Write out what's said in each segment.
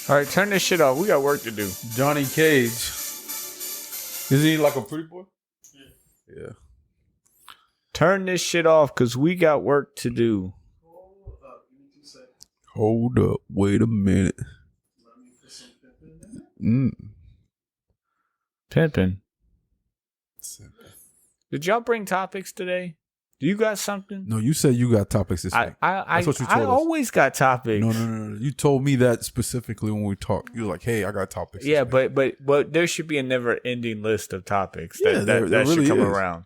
All right, turn this shit off. We got work to do. Johnny Cage. Is he like a pretty boy? Yeah. Turn this shit off because we got work to do. Hold up. Wait a minute. Let me put some pimpin' in there. Pimpin'. Did y'all bring topics today? Do you got something? No, you said you got topics this week. That's what you told I us. always got topics. No. You told me that specifically when we talked. You were like, hey, I got topics. Yeah, but there should be a never-ending list of topics that there should really come is. around.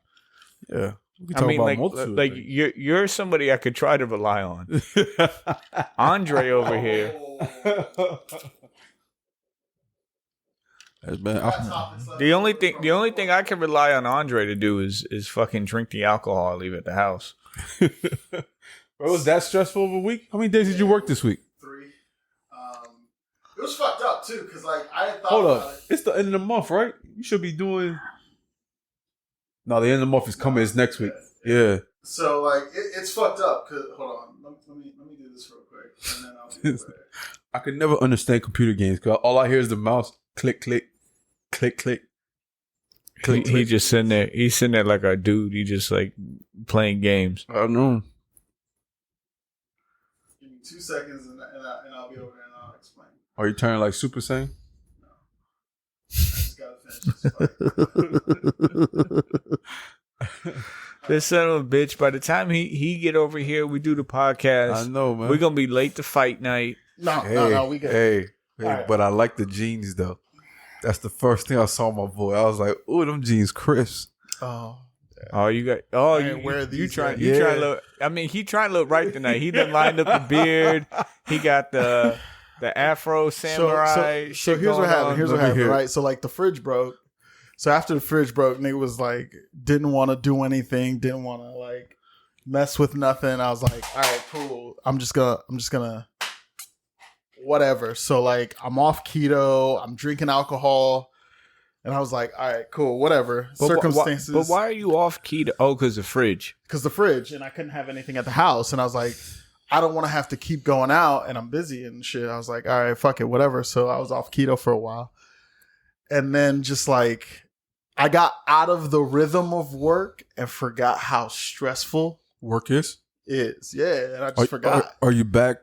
Yeah. We can talk about multitude like things. you're somebody I could try to rely on. Andre over here. The only thing I can rely on Andre to do is fucking drink the alcohol and leave it at the house. Bro, was that stressful of a week? How many days did you work this week? 3. It was fucked up too, because like I had thought. Hold about up. It's the end of the month, right? You should be doing. No, the end of the month is coming. It's next week. Yeah. So like it's fucked up. Cause hold on, let me do this real quick, and then I'll do it. I could never understand computer games because all I hear is the mouse click, click, click, click. He just sitting there. He's sitting there like a dude. He just like playing games. I don't know. Give me 2 seconds, and I'll be over there and I'll explain. Are you turning like Super Saiyan? No, I just gotta finish this fight. This son of a bitch. By the time he get over here, we do the podcast. I know, man. We're gonna be late to fight night. No, we good. Hey, right. But I like the jeans though. That's the first thing I saw my boy. I was like, "Ooh, them jeans crisp." Oh, Oh, you got. Oh, I you wear you these trying? yet. You Yeah. trying to look? I mean, he trying to look right tonight. He done lined up the beard. He got the Afro samurai. So shit here's what going happened. on. Here's Let what me happened. hear it. Right. So like the fridge broke. So after the fridge broke, nigga was like, didn't want to do anything. Didn't want to like mess with nothing. I was like, all right, cool. I'm just gonna whatever. So like I'm off keto. I'm drinking alcohol. And I was like, all right, cool, whatever. Circumstances. But why are you off keto? Oh, because the fridge. Because the fridge, and I couldn't have anything at the house. And I was like, I don't want to have to keep going out, and I'm busy and shit. I was like, all right, fuck it, whatever. So I was off keto for a while. And then just like, I got out of the rhythm of work and forgot how stressful Work is. it is. Yeah, and I just forgot. Are you back?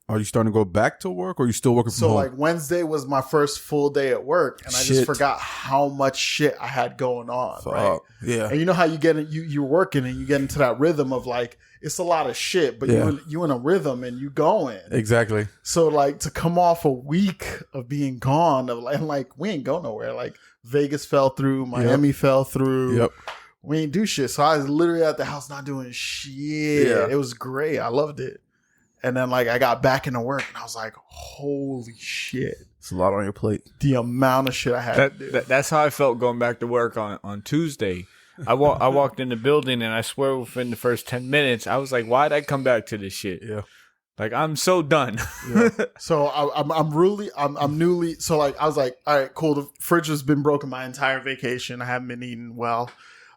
Are you starting to go back to work, or are you still working from So home? like Wednesday was my first full day at work, and I just Shit. forgot how much shit I had going on. Fuck. Right. Yeah. And you know how you get in, you're working and you get into that rhythm of like it's a lot of shit, but Yeah. you in a rhythm and you going. Exactly. So like to come off a week of being gone, of like we ain't go nowhere. Like Vegas fell through, Miami fell through. Yep. We ain't do shit. So I was literally at the house not doing shit. Yeah. It was great. I loved it. And then like I got back into work and I was like, holy shit. It's a lot on your plate. The amount of shit I had to do. That's how I felt going back to work on Tuesday. I walked in the building and I swear within the first 10 minutes, I was like, why'd I come back to this shit? Yeah. Like, I'm so done. Yeah. So I'm newly, so like I was like, all right, cool. The fridge has been broken my entire vacation. I haven't been eating well.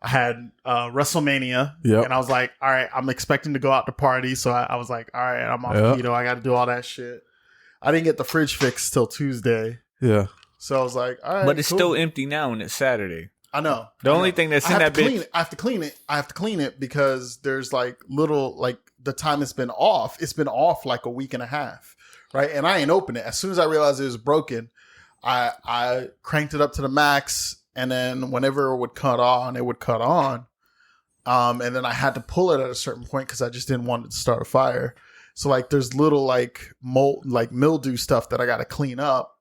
I had WrestleMania, Yep. and I was like, all right, I'm expecting to go out to party. So I was like, all right, I'm off keto. I got to do all that shit. I didn't get the fridge fixed till Tuesday. Yeah. So I was like, all right, But it's cool. still empty now and it's Saturday. I know. The only thing that's in that bitch. I have to clean it. I have to clean it because there's like little, like the time it's been off. It's been off like a week and a half, right? And I ain't opened it. As soon as I realized it was broken, I cranked it up to the max, and then whenever it would cut on, it would cut on. And then I had to pull it at a certain point because I just didn't want it to start a fire. So like there's little like mold, like mildew stuff that I got to clean up,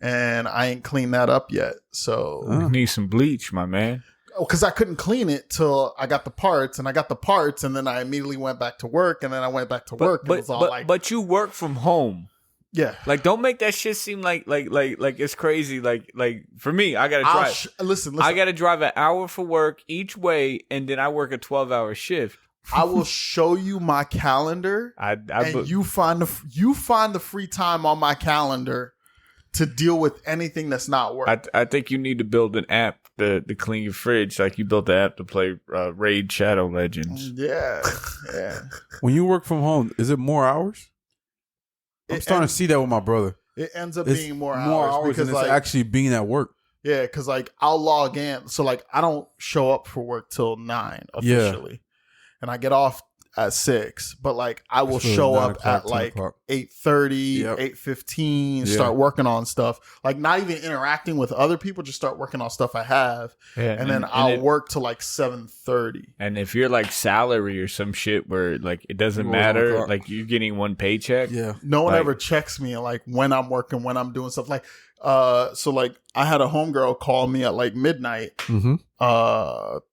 and I ain't cleaned that up yet. So You need some bleach, my man. because I couldn't clean it till I got the parts, and then I immediately went back to work, and then I went back to work, and it was all like, but you work from home. yeah. Like, don't make that shit seem like it's crazy. Like for me, I gotta drive. Listen. I gotta drive an hour for work each way, and then I work a 12-hour shift. I will show you my calendar, and you find the free time on my calendar to deal with anything that's not work. I think you need to build an app to clean your fridge, like you built the app to play Raid Shadow Legends. Yeah. When you work from home, is it more hours? I'm starting to see that with my brother. It ends up It's being more hours because and it's like actually being at work. yeah, because like I'll log in. So like I don't show up for work till 9 officially, and I get off at 6. But like I will So show 9 up o'clock, at 10 like o'clock. 8:30, Yep. 8:15. Yeah. Start working on stuff. Like not even interacting with other people. Just start working on stuff I have, Yeah, and then I'll work till like 7:30. And if you're like salary or some shit where like it doesn't You always on matter, clock. like you're getting one paycheck. Yeah. No one Like- ever checks me like when I'm working, when I'm doing stuff. Like so like I had a homegirl call me at like midnight Mm-hmm.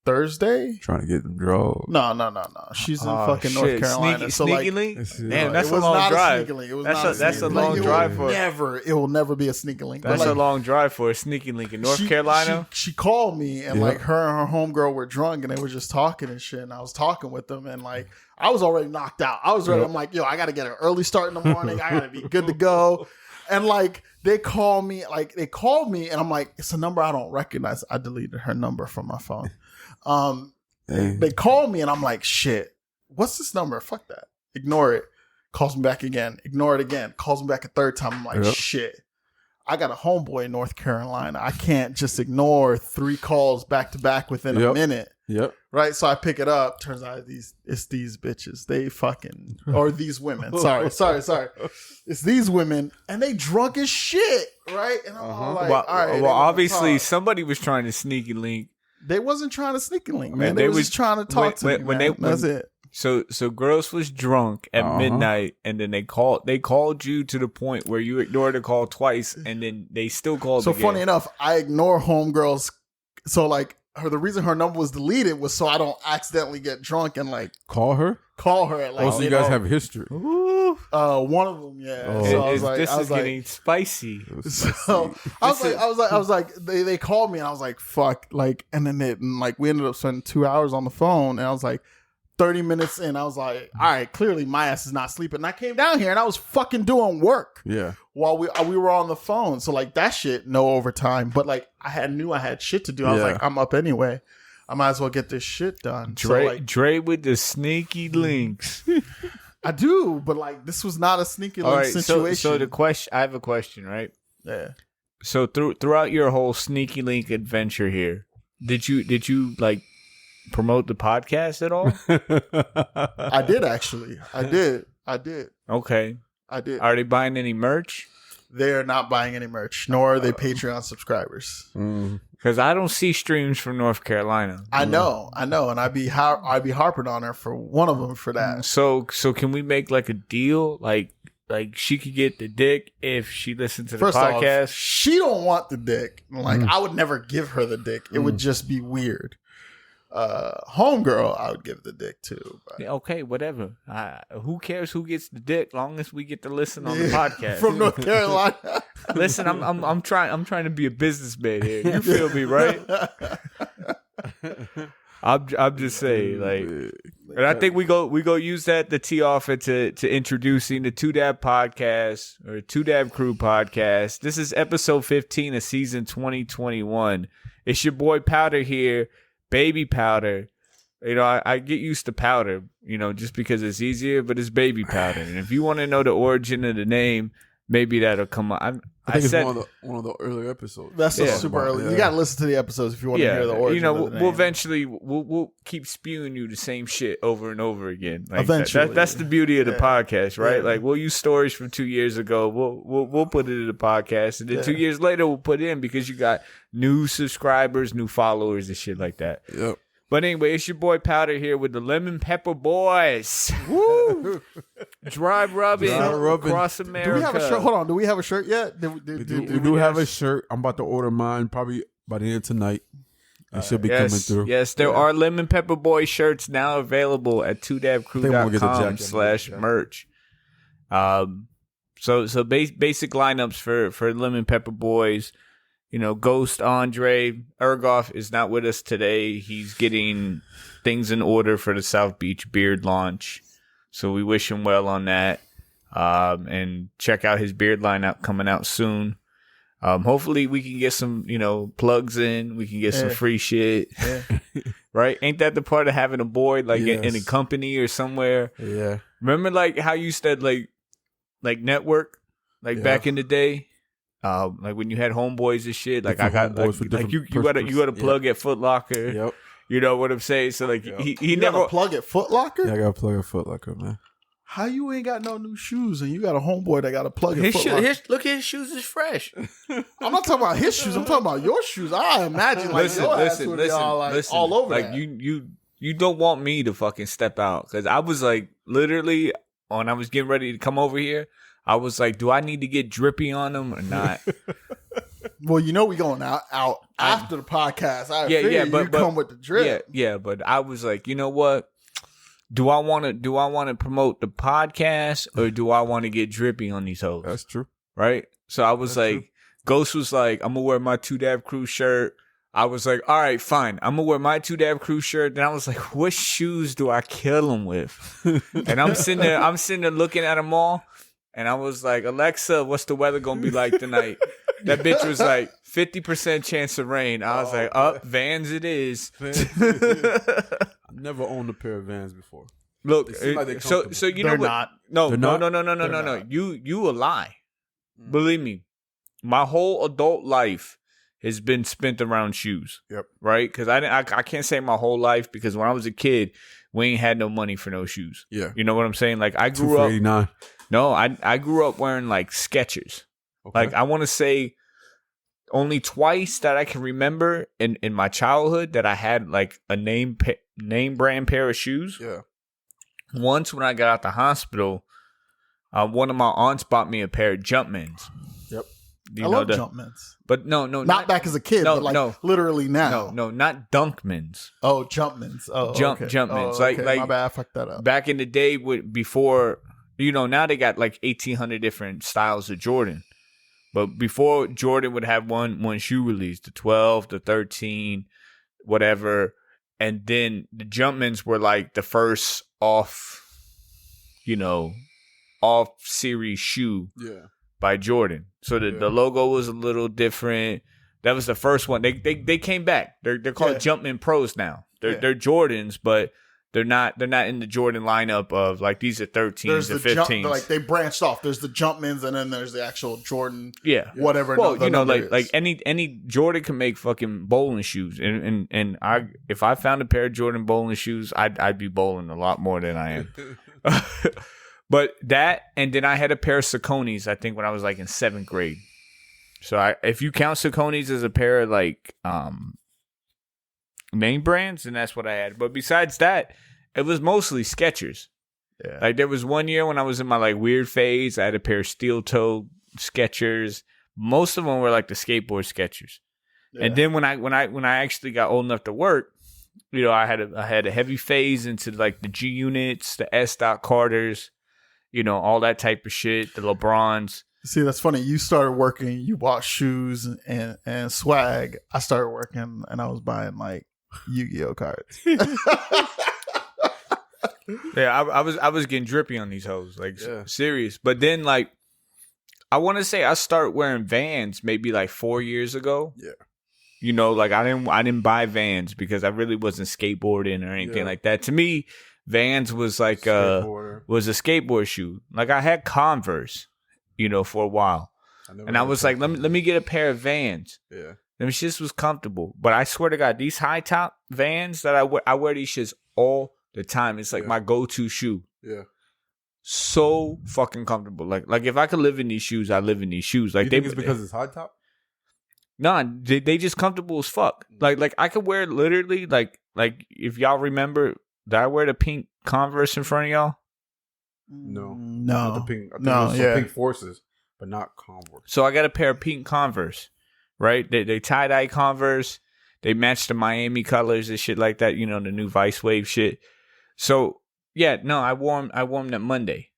Thursday. Trying to get them drugs. No. She's in Oh, fucking North Carolina. So Sneaky like link? This is- Damn, No, that's it a was long not drive. a sneaky link. It was That's not a- that's a sneaky long link. drive It for- will never. It will never be a sneaky link. That's But, a like, long drive for a sneaky link in North she- Carolina. She called me and Yeah. like her and her homegirl were drunk and they were just talking and shit. And I was talking with them and like I was already knocked out. I was ready. Yeah. I'm like, yo, I got to get an early start in the morning. I got to be good to go. And like they called me and I'm like, it's a number I don't recognize. I deleted her number from my phone. Hey. They call me and I'm like, shit, what's this number? Fuck that. Ignore it. Calls me back again. Ignore it again. Calls me back a third time. I'm like, Yep. shit. I got a homeboy in North Carolina. I can't just ignore 3 calls back to back within a Yep. minute. Yep. Right? So I pick it up. Turns out it's these bitches. They fucking, or these women. Sorry. It's these women and they drunk as shit. Right? And I'm all like, Well, all right. they well wanna obviously talk. somebody was trying to sneaky link. They wasn't trying to sneaky link, man. Man, They they was was- just trying to talk to me. when man. That's when- it. So Gross was drunk at Uh-huh. midnight, and then they called you to the point where you ignored the call twice, and then they still called. So again. funny enough, I ignore homegirls. So like the reason her number was deleted was so I don't accidentally get drunk and like Call her. call her at like. Also, you guys have a history. Ooh, one of them, yeah. Oh. So I was like, this I is was like, getting spicy. so I was like, they called me and I was like, fuck, like, and then we ended up spending 2 hours on the phone and I was like. 30 minutes in, I was like, all right, clearly my ass is not sleeping. And I came down here and I was fucking doing work Yeah. while we were on the phone. So like that shit, no overtime. But like knew I had shit to do. I was Yeah. like, I'm up anyway. I might as well get this shit done. So Dre, like, Dre with the sneaky links. I do, but like this was not a sneaky All link right, situation. so the question, I have a question, right? yeah. So throughout your whole sneaky link adventure here, did you like promote the podcast at all? I did actually. I did. Okay. I did. Are they buying any merch? They're not buying any merch, nor are they Patreon subscribers. Mm. Because I don't see streams from North Carolina. I know, and I'd be harping on her for one of them for that. So can we make like a deal? Like she could get the dick if she listens to the First podcast. off, she don't want the dick. Like I would never give her the dick. It would just be weird. Homegirl, I would give the dick to. But. Yeah, okay, whatever. Who cares who gets the dick? Long as we get to listen on the podcast. From North Carolina. Listen, I'm trying to be a businessman here. You feel me, right? I'm just saying, like, and I think we go use that to tee off into introducing the Two Dab podcast or Two Dab Crew podcast. This is episode 15 of season 2021. It's your boy Powder here, Baby Powder. You know, I get used to Powder, you know, just because it's easier, but it's Baby Powder. And if you want to know the origin of the name, maybe that'll come up. I think it's one of the earlier episodes. That's Yeah. super early. Yeah. You got to listen to the episodes if you want to hear the origin. you know, of the we'll name. eventually we'll keep spewing you the same shit over and over again. Like Eventually. that's the beauty of the Yeah. podcast, right? Yeah. Like we'll use stories from 2 years ago. We'll put it in the podcast, and then Yeah. 2 years later we'll put it in because you got new subscribers, new followers, and shit like that. Yep. But anyway, it's your boy Powder here with the Lemon Pepper Boys. Woo! Dry rubbing across America. Do we have a shirt? Hold on. Do we have a shirt yet? We do have a shirt. I'm about to order mine probably by the end of tonight. It should be coming through. Yes, there are Lemon Pepper Boy shirts now available at They won't get the jacket. twodabcrew.com/merch. So basic lineups for Lemon Pepper Boys. You know, Ghost Andre Ergoff is not with us today. He's getting things in order for the South Beach beard launch. So we wish him well on that. And check out his beard lineup coming out soon. Hopefully we can get some, you know, plugs in. We can get some free shit. Yeah. Right? Ain't that the part of having a boy like in a Yes. company or somewhere? Yeah. Remember like how you said like network? Like back in the day. Like when you had homeboys and shit. Like different I got homeboys for like you different got to plug at Foot Locker. Yep. You know what I'm saying? So like he You never got a plug at Foot Locker? Yeah, I got to plug at Foot Locker, man. How you ain't got no new shoes and you got a homeboy that got a plug at his Foot Locker? look at his shoes is fresh. I'm not talking about his shoes. I'm talking about your shoes. I imagine like your ass would be all like all over like that. You don't want me to fucking step out because I was like literally when I was getting ready to come over here, I was like, do I need to get drippy on them or not? Well, you know we going out after the podcast. But come with the drip. Yeah, but I was like, you know what? Do I want to promote the podcast or do I want to get drippy on these hoes? That's true. Right? So I was true. Ghost was like, I'm going to wear my 2Dab Crew shirt. I was like, all right, fine. I'm going to wear my 2Dab Crew shirt. Then I was like, what shoes do I kill them with? And I'm sitting there looking at them all. And I was like, Alexa, what's the weather going to be like tonight? That bitch was like, 50% chance of rain. I was like, Vans it is. I've never owned a pair of Vans before. Look, so you know what? No. You a lie. Believe me, my whole adult life has been spent around shoes. Yep. Right? Because I can't say my whole life because when I was a kid, we ain't had no money for no shoes. Yeah. You know what I'm saying? Like I grew up. 89. No, I grew up wearing like Skechers. Okay. Like I want to say only twice that I can remember in my childhood that I had like a name brand pair of shoes. Yeah. Once when I got out the hospital, one of my aunts bought me a pair of Jumpmans. Yep. I love Jumpmans. But no, not back as a kid, but like literally now. No, not Dunkmans. Oh, Jumpmans. Oh, okay. Jumpmans. Oh, okay. Like my bad, I fucked that up. Back in the day, before now they got like 1,800 different styles of Jordan. But before Jordan would have one shoe release, the 12, the 13, whatever, and then the Jumpmans were like the first off series shoe by Jordan. So the logo was a little different. That was the first one. They came back. They're called Jumpman Pros now. They're Jordans, but they're not in the Jordan lineup of like these are 13s or 15s. Like they branched off. There's the Jumpmans and then there's the actual Jordan. Yeah. Whatever. Well, like any Jordan can make fucking bowling shoes. And if I found a pair of Jordan bowling shoes, I'd be bowling a lot more than I am. But that, and then I had a pair of Sauconys, I think when I was like in 7th grade. So if you count Sauconys as a pair of like name brands, and that's what I had. But besides that, it was mostly Skechers. Yeah. Like there was one year when I was in my like weird phase, I had a pair of steel toe Skechers. Most of them were like the skateboard Skechers. Yeah. And then when I actually got old enough to work, I had a heavy phase into like the G Units, the S. Carters, all that type of shit, the LeBrons. See, that's funny. You started working, you bought shoes and swag. I started working and I was buying like Yu-Gi-Oh cards. Yeah, I was getting drippy on these hoes, like serious. But then like I want to say I started wearing Vans maybe like 4 years ago. Yeah. Like I didn't buy Vans because I really wasn't skateboarding or anything like that. To me, Vans was like was a skateboard shoe. Like I had Converse, for a while. And I was like, let me get a pair of Vans. Yeah. Them shits was comfortable. But I swear to God, these high top Vans that I wear these shits all the time. It's like my go-to shoe. Yeah. So fucking comfortable. Like if I could live in these shoes, I live in these shoes. Like you think it's because it's high top? Nah, they just comfortable as fuck. Like I could wear literally like if y'all remember, did I wear the pink Converse in front of y'all? No. No. The pink, I think pink Forces, but not Converse. So I got a pair of pink Converse, right? They tie-dye Converse. They match the Miami colors and shit like that, the new Vice Wave shit. So, yeah, no, I wore them that Monday.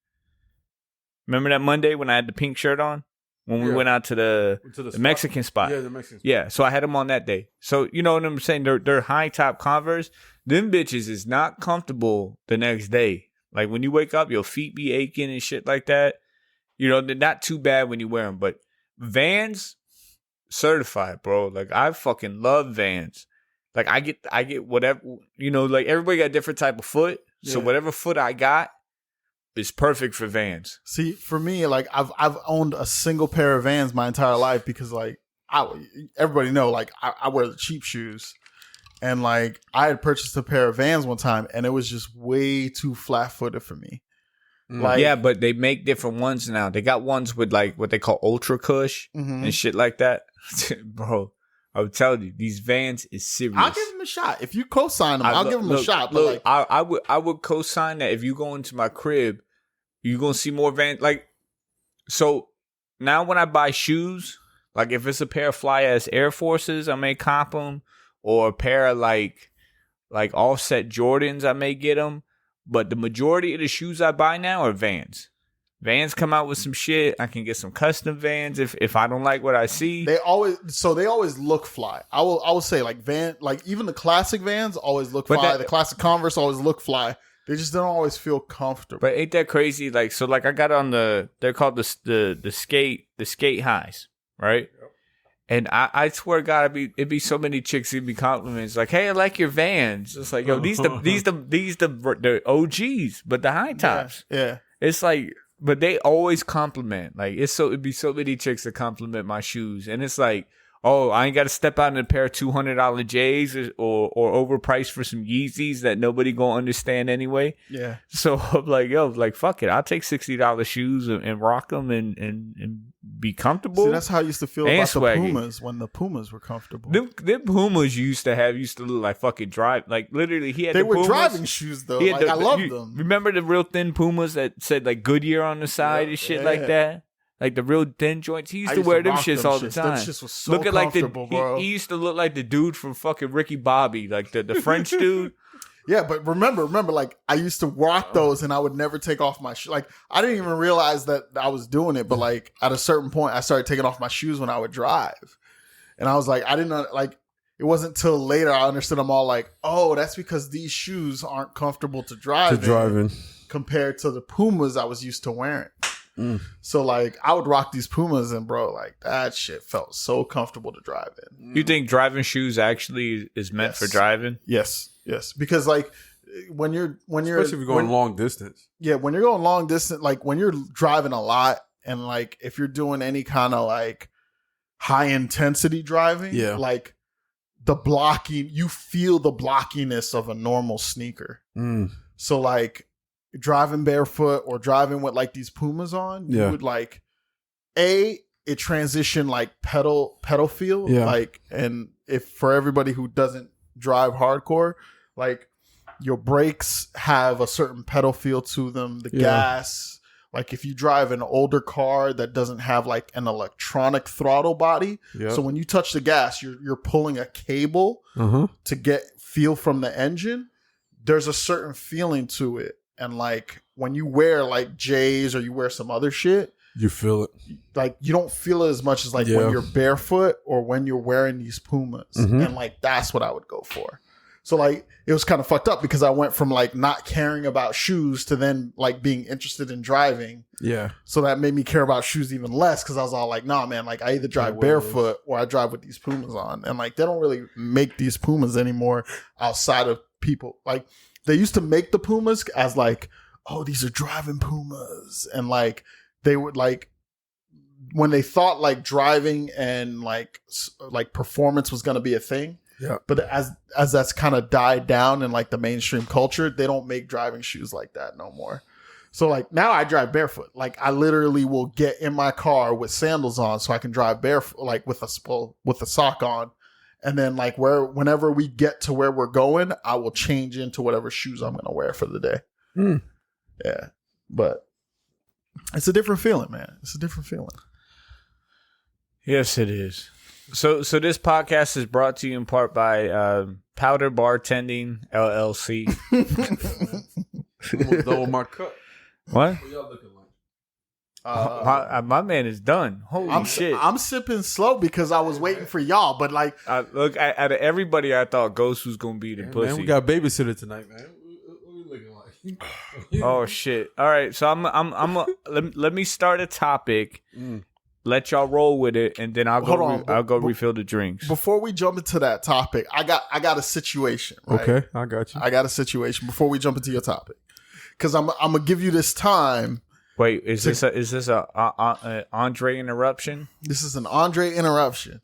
Remember that Monday when I had the pink shirt on? When we went out to the Mexican spot. Yeah, the Mexican spot. Yeah, so I had them on that day. So, you know what I'm saying? They're high-top Converse. Them bitches is not comfortable the next day. Like, when you wake up, your feet be aching and shit like that. They're not too bad when you wear them. But Vans, certified, bro. Like, I fucking love Vans. Like, I get whatever, like, everybody got a different type of foot. So, whatever foot I got, is perfect for Vans. See, for me, like I've owned a single pair of Vans my entire life because like everybody know like I wear the cheap shoes, and like I had purchased a pair of Vans one time and it was just way too flat footed for me. Like, yeah, but they make different ones now. They got ones with like what they call Ultra Cush and shit like that. Bro, I'm telling you, these Vans is serious. I'll give them a shot. If you co-sign them, I'll give them a shot. But look, like, I would co-sign that if you go into my crib, you're gonna see more Vans. Like, so now when I buy shoes, like if it's a pair of fly ass Air Forces, I may cop them, or a pair of like offset Jordans, I may get them. But the majority of the shoes I buy now are Vans. Vans come out with some shit. I can get some custom Vans if I don't like what I see. They always look fly. I will say like even the classic Vans always look fly. The classic Converse always look fly. They just don't always feel comfortable. But ain't that crazy? Like, so like I got on they're called the skate highs, right? And I swear to God, it'd be so many chicks who'd be compliments like, "Hey, I like your Vans." It's like, yo, these the OGs, but the high tops. Yeah. It's like, but they always compliment. Like it'd be so many chicks that compliment my shoes, and it's like, oh, I ain't got to step out in a pair of $200 J's or overpriced for some Yeezys that nobody gonna understand anyway. Yeah. So I'm like, yo, like fuck it, I'll take $60 shoes and rock them and be comfortable. See, that's how I used to feel about swaggy. The Pumas when the Pumas were comfortable. Them Pumas used to look like fucking like literally he had. They the were Pumas. Driving shoes though. Like, I loved them. Remember the real thin Pumas that said like Goodyear on the side and shit like that? Like the real thin joints. He used to wear them shits all the time. Them shits was so comfortable, bro. He used to look like the dude from fucking Ricky Bobby, like the French dude. Yeah, but remember, like I used to rock those and I would never take off my shoes. Like I didn't even realize that I was doing it, but like at a certain point I started taking off my shoes when I would drive. And I was like, I didn't know, like it wasn't till later I understood I'm all like, oh, that's because these shoes aren't comfortable to drive in compared to the Pumas I was used to wearing. So like I would rock these Pumas and bro, like that shit felt so comfortable to drive in. You think driving shoes actually is meant for driving? Yes, because like when you're especially if you're going long distance. Yeah, when you're going long distance, like when you're driving a lot and like if you're doing any kind of like high intensity driving, like the blocking, you feel the blockiness of a normal sneaker. So like driving barefoot or driving with like these Pumas on, you would like it transition like pedal feel. Like, and if for everybody who doesn't drive hardcore, like your brakes have a certain pedal feel to them. The gas, like if you drive an older car that doesn't have like an electronic throttle body, so when you touch the gas, you're pulling a cable to get feel from the engine. There's a certain feeling to it. And like when you wear like J's or you wear some other shit, you feel it. Like you don't feel it as much as like when you're barefoot or when you're wearing these Pumas. And like that's what I would go for. So like it was kind of fucked up because I went from like not caring about shoes to then like being interested in driving. Yeah. So that made me care about shoes even less because I was all like, nah, man, like I either drive barefoot or I drive with these Pumas on. And like they don't really make these Pumas anymore outside of people. Like they used to make the Pumas as like, oh, these are driving Pumas. And like they would like when they thought like driving and like performance was going to be a thing. Yeah. But as that's kind of died down in like the mainstream culture, they don't make driving shoes like that no more. So like now I drive barefoot. Like I literally will get in my car with sandals on so I can drive barefoot, like with a sock on. And then like whenever we get to where we're going, I will change into whatever shoes I'm going to wear for the day. Yeah. But it's a different feeling, man. It's a different feeling. Yes, it is. So this podcast is brought to you in part by Powder Bartending LLC. Double my cup. What y'all looking like? My man is done. Holy shit! I'm sipping slow because I was waiting for y'all. But like, look, out of everybody, I thought Ghost was gonna be the pussy. Man, we got babysitter tonight, man. What we looking like? Oh shit! All right, so let me start a topic. Let y'all roll with it, and then I'll go refill the drinks. Before we jump into that topic, I got a situation. Right? Okay, I got you. I got a situation before we jump into your topic. because I'm gonna give you this time. Wait, is this a Andre interruption? This is an Andre interruption.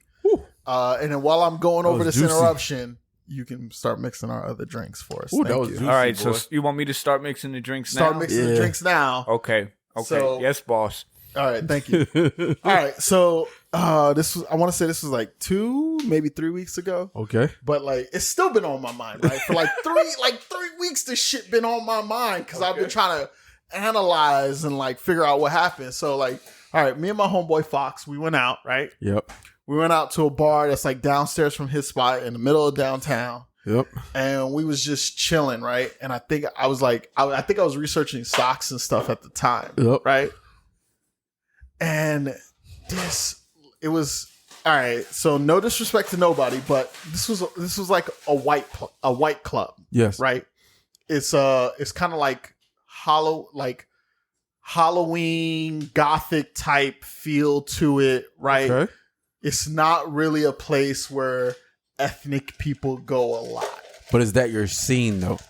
And then while I'm going over this interruption, you can start mixing our other drinks for us. Thank you. Juicy, all right, boy. so you want me to start mixing the drinks now? Start mixing the drinks now. Okay. So, yes, boss. All right, thank you. All right, so I want to say this was like 2, maybe 3 weeks ago. Okay, but like it's still been on my mind, right? For like 3 weeks, this shit been on my mind because I've been trying to analyze and like figure out what happened. So like, all right, me and my homeboy Fox, we went out, right? Yep. We went out to a bar that's like downstairs from his spot in the middle of downtown. Yep. And we was just chilling, right? And I think I was like, I think I was researching stocks and stuff at the time, right? And it was all right. So no disrespect to nobody, but this was like a white club. Yes. Right. It's kind of like Halloween Gothic type feel to it, right? Okay. It's not really a place where ethnic people go a lot. But is that your scene though?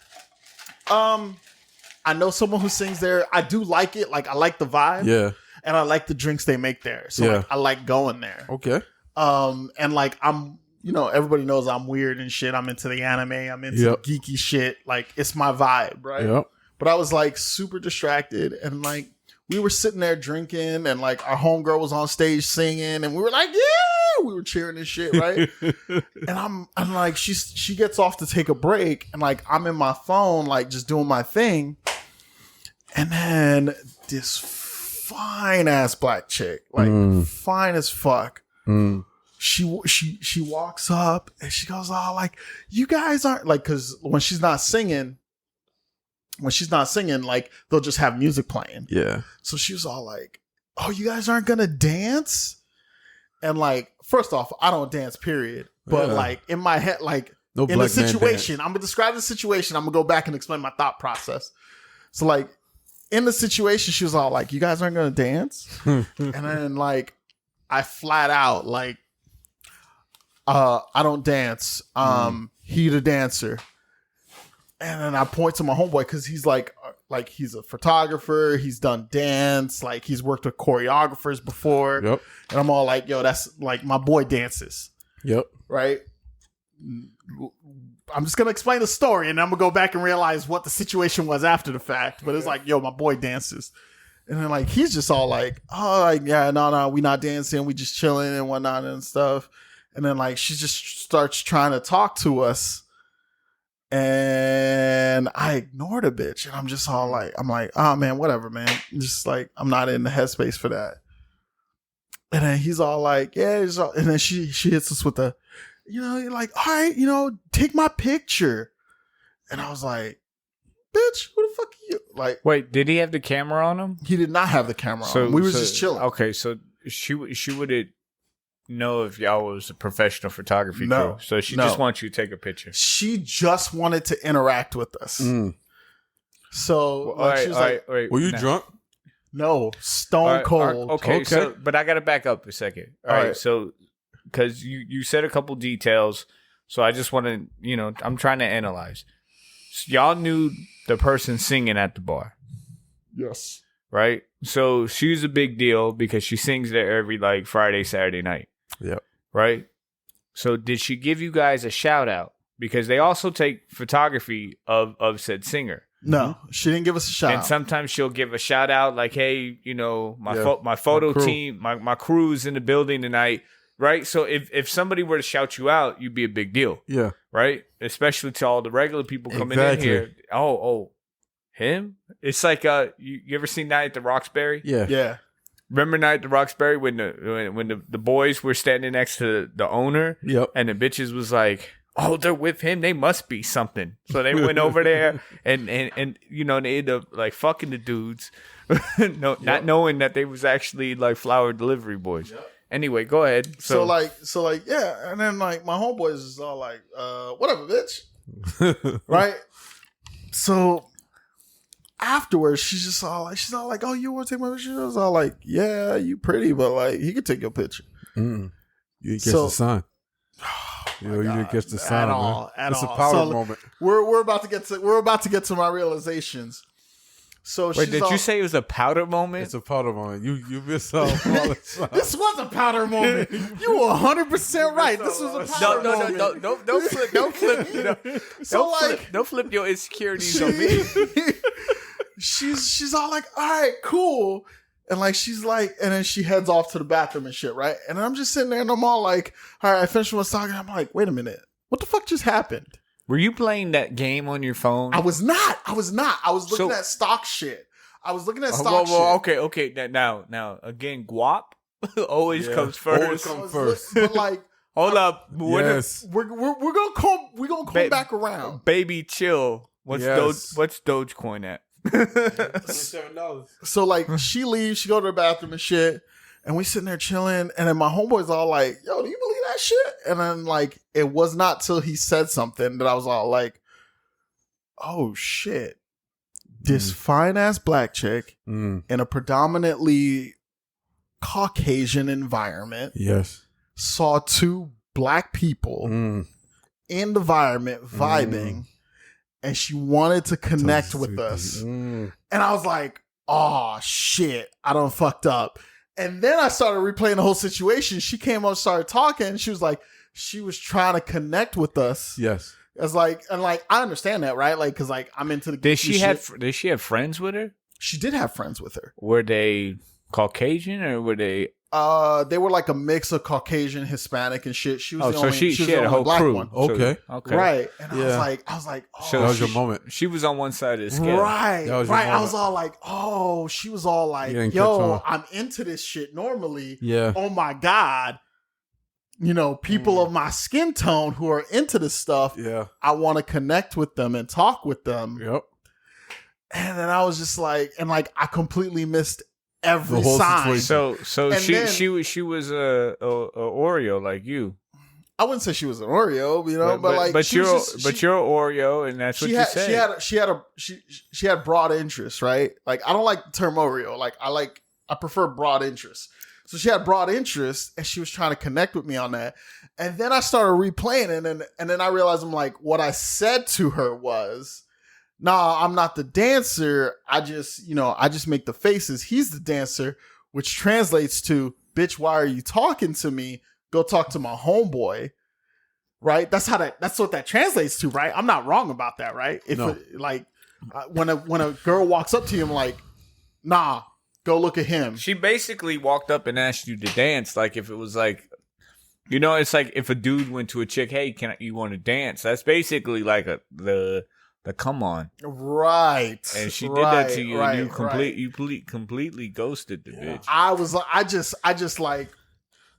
I know someone who sings there. I do like it. Like I like the vibe. Yeah. And I like the drinks they make there. So like, I like going there. Okay. And like I'm, everybody knows I'm weird and shit. I'm into the anime. I'm into geeky shit. Like it's my vibe, right? Yep. But I was like super distracted and like we were sitting there drinking and like our homegirl was on stage singing and we were like, yeah, we were cheering and shit, right? And I'm like, she gets off to take a break and like I'm in my phone, like just doing my thing. And then this fine ass black chick, like fine as fuck. She walks up and she goes, oh, like you guys aren't like, cause when she's not singing, like they'll just have music playing. Yeah. So she was all like, oh, you guys aren't gonna dance? And like, first off, I don't dance, period. But like in my head, like in the situation, I'm gonna describe the situation. I'm gonna go back and explain my thought process. So like in the situation, she was all like, you guys aren't gonna dance? And then like I flat out like, I don't dance. He the dancer. And then I point to my homeboy because he's like he's a photographer. He's done dance. Like he's worked with choreographers before. Yep. And I'm all like, yo, that's like my boy dances. Yep. Right. I'm just going to explain the story and I'm going to go back and realize what the situation was after the fact. But it's like, yo, my boy dances. And then like, he's just all like, oh, like, yeah, no, we not dancing. We just chilling and whatnot and stuff. And then like, she just starts trying to talk to us. And I ignored a bitch. And I'm just all like, oh man, whatever, man. Just like, I'm not in the headspace for that. And then he's all like, yeah. And then she hits us with the, you're like, all right, take my picture. And I was like, bitch, who the fuck are you? Like, wait, did he have the camera on him? He did not have the camera on him. We was just chilling. Okay, so she would know if y'all was a professional photography crew. So she just wants you to take a picture. She just wanted to interact with us. So she was like, were you drunk? No, stone cold. Okay, so but I got to back up a second. All right, so because you said a couple details, so I just want to, I'm trying to analyze. So y'all knew the person singing at the bar. Yes. Right? So she's a big deal because she sings there every like Friday, Saturday night. Yep. Right? So did she give you guys a shout out? Because they also take photography of said singer. No, she didn't give us a shout out. And sometimes she'll give a shout out like, hey, my photo team, my crew's in the building tonight. Right? So if somebody were to shout you out, you'd be a big deal. Yeah. Right? Especially to all the regular people coming in here. Oh, him? It's like you ever seen Night at the Roxbury? Yeah. Yeah. Remember Night at the Roxbury when the boys were standing next to the owner? Yep. And the bitches was like, oh, they're with him. They must be something. So they went over there and they ended up like fucking the dudes. Not knowing that they was actually like flower delivery boys. Yep. Anyway, go ahead. So yeah. And then like my homeboys is all like, whatever, bitch. Right? So afterwards, she's all like, oh, you want to take my picture? I was all like, yeah, you pretty, but like, he could take your picture. You didn't catch the sign. You didn't catch the sign, man. It's a power moment. We're about to get to my realizations. So Wait, she's did you say it was a powder moment? It's a powder moment. You miss out all the time. This was a powder moment. You were 100% right. This was a powder moment. Don't flip your insecurities on me. she's all like, all right, cool. And like, she's like, and then she heads off to the bathroom and shit, right? And I'm just sitting there and I'm all like, all right, I finished what I was talking. I'm like, wait a minute. What the fuck just happened? Were you playing that game on your phone? I was not. I was looking at stock shit. Okay. Now, again, guap always comes first. But like, hold up. Yes. We're gonna come back around. Baby, chill. What's Dogecoin at? $27. So like, she leaves, she go to the bathroom and shit, and we sitting there chilling, and then my homeboy's all like, yo, do you believe that shit? And then like, it was not till he said something that I was all like, oh shit. This fine ass black chick in a predominantly Caucasian environment, yes, saw two black people in the environment vibing, and she wanted to connect with us. And I was like, oh shit, I done fucked up. And then I started replaying the whole situation. She came up, started talking, and she was like, she was trying to connect with us. Yes. It's like, and like, I understand that, right? Like, cause like, I'm into the. Did she have friends with her? She did have friends with her. Were they Caucasian or were they? They were like a mix of Caucasian, Hispanic, and shit. She was the only, she had a whole black crew. one. Okay. Right. And I was like, oh, so that was your moment. She was on one side of the scale. Right. That was Right. your I was all like, oh, she was all like, yo, I'm into this shit normally. Yeah. Oh my God. You know, people of my skin tone who are into this stuff. Yeah. I want to connect with them and talk with them. Yep. And then I was just like, and like, I completely missed every The whole sign. situation. So And she then- was a Oreo like you. I wouldn't say she was an Oreo, you know, but you're an Oreo, and that's what you said. She had broad interest, right? Like, I don't like the term Oreo. Like, I prefer broad interest. So she had broad interest, and she was trying to connect with me on that. And then I started replaying it, and then I realized, I'm like, what I said to her was, nah, I'm not the dancer. I just make the faces. He's the dancer, which translates to, bitch, why are you talking to me? Go talk to my homeboy. Right? That's what that translates to, right? I'm not wrong about that, right? When a girl walks up to you, I'm like, nah, go look at him. She basically walked up and asked you to dance, like if it was like, you know, it's like if a dude went to a chick, hey, you want to dance? That's basically like the come on, right? And she did that to you, and you completely ghosted the bitch. I just like.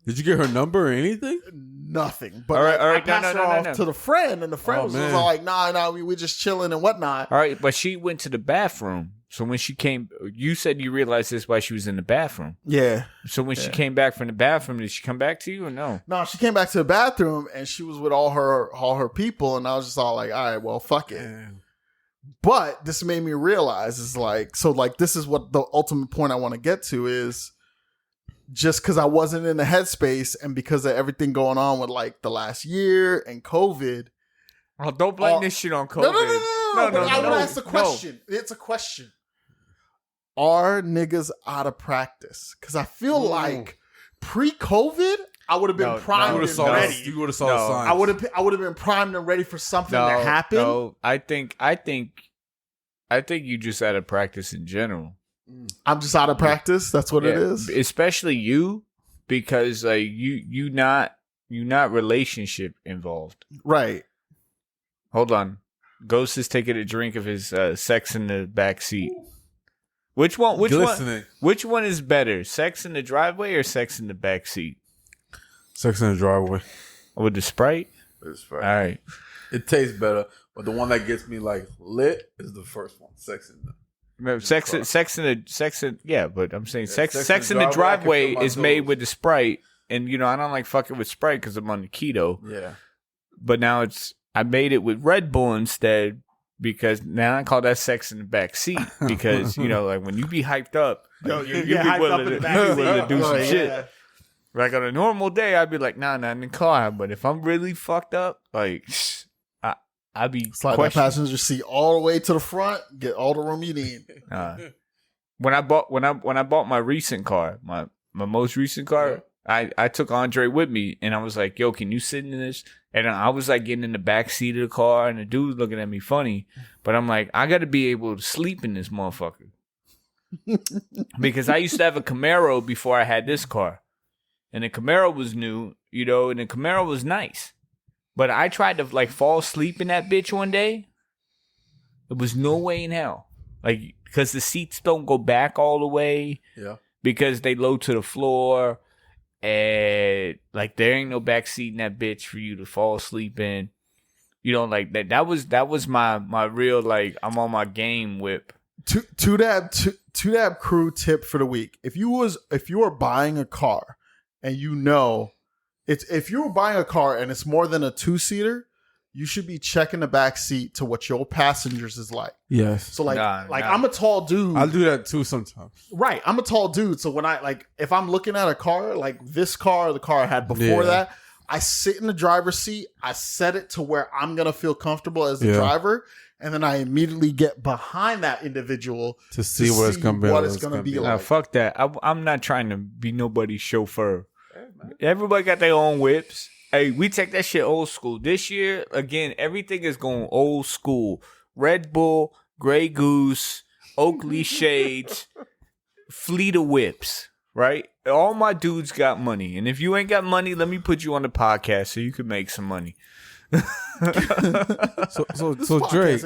Did you get her number or anything? Nothing. But all right. I passed her off to the friend, and the friend was like, nah, we just chilling and whatnot. All right, but she went to the bathroom. So when she came, you said you realized this while she was in the bathroom. Yeah. So when she came back from the bathroom, did she come back to you or no? No, she came back to the bathroom, and she was with all her people, and I was just all like, all right, well, fuck it. But this made me realize, is like, so like, this is what the ultimate point I want to get to is, just because I wasn't in the headspace and because of everything going on with like the last year and COVID. Oh, don't blame this shit on COVID. No. I want to ask the question. It's a question. Are niggas out of practice? Because I feel like pre-COVID, I would have been primed and ready. You would have saw the signs. I would have been primed and ready for something to happen. No, I think you just out of practice in general. I'm just out of practice. That's what it is. Especially you, because like you not relationship involved. Right. Hold on. Ghost is taking a drink of his sex in the back seat. Which one is better? Sex in the driveway or sex in the back seat? Sex in the driveway. With the Sprite? With the Sprite. All right. It tastes better, but the one that gets me like lit is the first one. Sex in the yeah, but I'm saying sex in the driveway is made with the Sprite, and you know I don't like fucking with Sprite because I'm on the keto. Yeah, but now I made it with Red Bull instead because now I call that sex in the back seat because you know like when you be hyped up, like, you be willing to do some shit. Like on a normal day, I'd be like nah in the car, but if I'm really fucked up, like I be Slide that passenger seat all the way to the front. Get all the room you need. When I bought my recent car, my most recent car, I took Andre with me, and I was like, "Yo, can you sit in this?" And I was like getting in the back seat of the car, and the dude was looking at me funny. But I'm like, I got to be able to sleep in this motherfucker because I used to have a Camaro before I had this car, and the Camaro was new, you know, and the Camaro was nice. But I tried to like fall asleep in that bitch one day. There was no way in hell, like because the seats don't go back all the way. Yeah. Because they low to the floor. And like there ain't no back seat in that bitch for you to fall asleep in. You know, like that was my real like I'm on my game whip. Two dab crew tip for the week. If you are buying a car and you know if you were buying a car and it's more than a 2-seater, you should be checking the back seat to what your passengers is like. Yes. So I'm a tall dude. I'll do that too sometimes. Right. I'm a tall dude. So when if I'm looking at a car, like this car or the car I had before that, I sit in the driver's seat. I set it to where I'm going to feel comfortable as the driver. And then I immediately get behind that individual to see what it's going to be like. Nah, fuck that. I'm not trying to be nobody's chauffeur. Everybody got their own whips. Hey, we take that shit old school. This year, again, everything is going old school. Red Bull, Grey Goose, Oakley Shades, fleet of whips, right? All my dudes got money. And if you ain't got money, let me put you on the podcast so you can make some money. So Drake,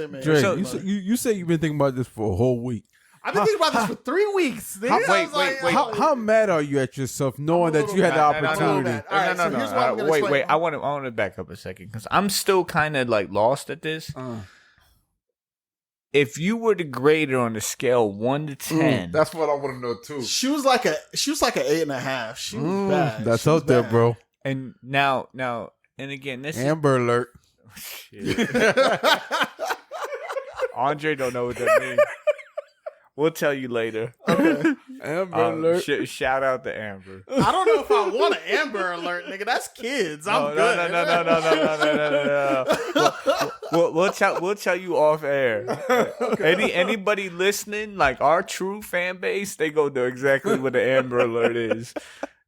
you say you've been thinking about this for a whole week. I've been thinking about this for 3 weeks. Wait. How mad are you at yourself knowing that you had the opportunity? Wait. I want to back up a second because I'm still kind of like lost at this. If you were to grade her on a scale 1 to 10, that's what I want to know too. She was like an 8.5. She was bad. That's out there, bro. And now, and again, this Amber Alert. Andre don't know what that means. We'll tell you later. Okay. Amber Alert. Shout out to Amber. I don't know if I want an Amber Alert, nigga. That's kids. I'm good. No. We'll tell you off air. Okay. Anybody listening, like our true fan base, they go know exactly what the Amber Alert is.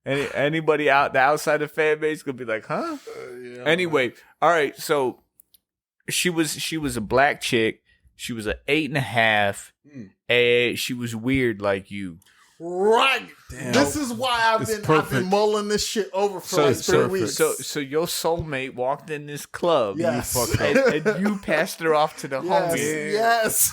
Anybody the outside the fan base could be like, huh? Yeah, anyway, all right. So she was a black chick. She was an 8.5, and she was weird like you. Right. Damn. This is why I've been mulling this shit over for 3 weeks. So your soulmate walked in this club. Yes. And you passed her off to the homie. Yes.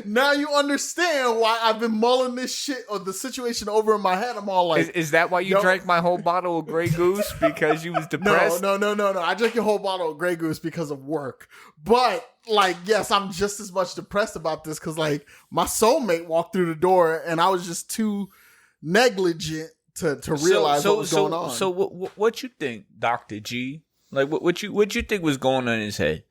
Now you understand why I've been mulling this shit or the situation over in my head. I'm all like, is that why you drank my whole bottle of Grey Goose because you was depressed? No. I drank your whole bottle of Grey Goose because of work. But like, yes, I'm just as much depressed about this because like my soulmate walked through the door and I was just too negligent to realize what was going on. So what you think, Dr. G? Like what you think was going on in his head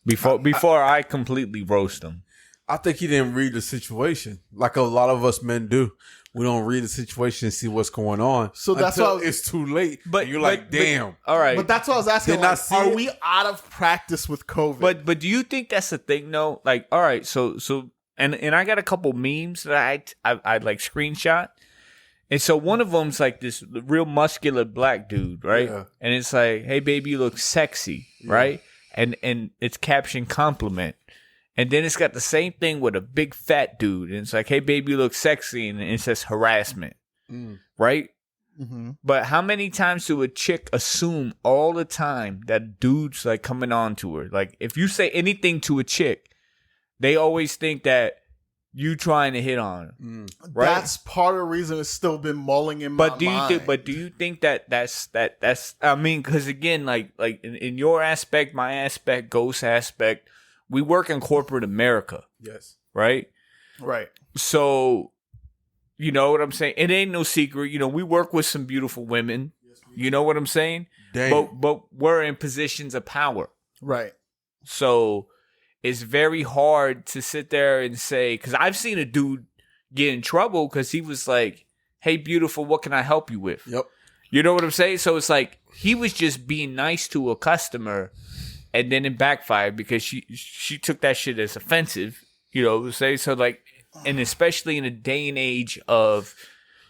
before I completely roast him? I think he didn't read the situation like a lot of us men do. We don't read the situation and see what's going on. So that's why it's too late. But you're like, damn. All right. But that's what I was asking. Like, are we out of practice with COVID? But do you think that's a thing? No. Like, all right. So and I got a couple memes that I like screenshot. And so one of them's like this real muscular black dude, right? Yeah. And it's like, hey baby, you look sexy, right? And it's captioned compliment. And then it's got the same thing with a big fat dude. And it's like, hey, baby, you look sexy. And it says harassment. Right? Mm-hmm. But how many times do a chick assume all the time that dude's like coming on to her? Like, if you say anything to a chick, they always think that you trying to hit on her. Right? That's part of the reason it's still been mulling in my mind. But do you think that's I mean, because again, like in your aspect, my aspect, Ghost aspect, we work in corporate America. Yes. Right. So, you know what I'm saying? It ain't no secret. You know, we work with some beautiful women. You know what I'm saying? Damn. But we're in positions of power. Right. So it's very hard to sit there and say, because I've seen a dude get in trouble because he was like, hey, beautiful, what can I help you with? Yep. You know what I'm saying? So it's like he was just being nice to a customer. and then it backfired because she took that shit as offensive. You know, say so like, and especially in a day and age of,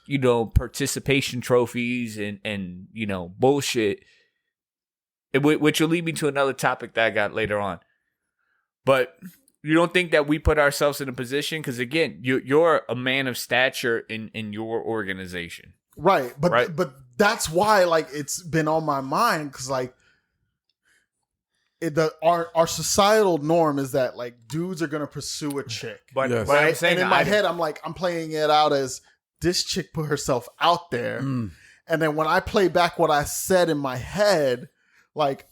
you know, participation trophies and you know, bullshit. Which will lead me to another topic that I got later on. But you don't think that we put ourselves in a position, because again, you're a man of stature in your organization, right? But that's why like it's been on my mind, because like our societal norm is that like dudes are gonna pursue a chick, but yes. right? I'm saying, and in my head I'm playing it out as this chick put herself out there, and then when I play back what I said in my head, like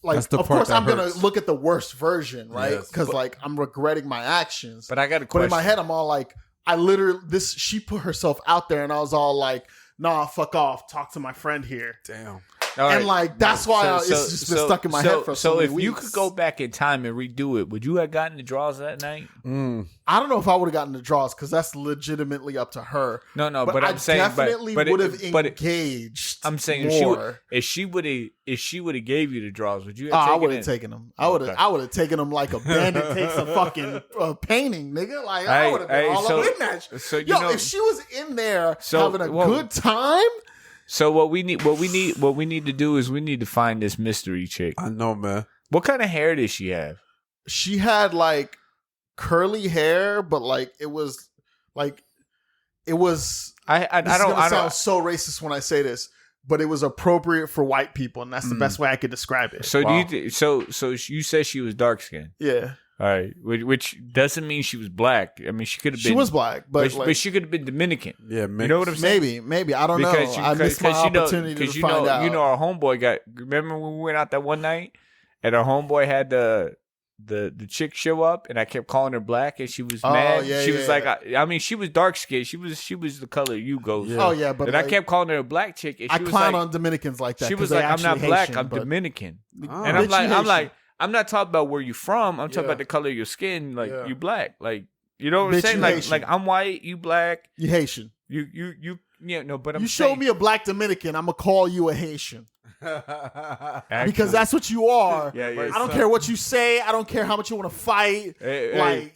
of course I'm gonna look at the worst version, right? Because like I'm regretting my actions. But I got a question. But in my head I'm all like, she put herself out there, and I was all like, nah, fuck off, talk to my friend here. Damn. All and like that's why it's just been stuck in my head for so many weeks. So if you could go back in time and redo it, would you have gotten the draws that night? I don't know if I would have gotten the draws, because that's legitimately up to her. No, but I'm saying, definitely would have engaged. I'm saying more. if she would have gave you the draws, would you? I would have taken them. I would have taken them like a bandit takes a fucking painting, nigga. Like I would have been all up in that. So if she was in there having a good time. So what we need to do is we need to find this mystery chick. I know, man. What kind of hair did she have? She had like curly hair, but like it was. I don't sound so racist when I say this, but it was appropriate for white people, and that's the best way I could describe it. So so you said she was dark skinned? Yeah. All right, which doesn't mean she was black. I mean, she could have been. She was black, but she could have been Dominican. Yeah, you know what I'm saying? Maybe I don't know. I missed my opportunity to find out. You know, our homeboy got. Remember when we went out that one night, and our homeboy had the chick show up, and I kept calling her black, and she was mad. Yeah, she was like, I mean, she was dark skinned. She was the color you go. Yeah. Oh yeah, but and I kept calling her a black chick. And she I was clown on Dominicans like that. She was like, I'm not black. Haitian, I'm Dominican. Oh. And I'm like. I'm not talking about where you from. I'm talking about the color of your skin. Like you black. Like you know what I'm saying? Like I'm white, you black. You Haitian. You yeah, no, but I'm you saying, show me a black Dominican, I'm gonna call you a Haitian. Because that's what you are. Yeah, I don't care what you say. I don't care how much you want to fight.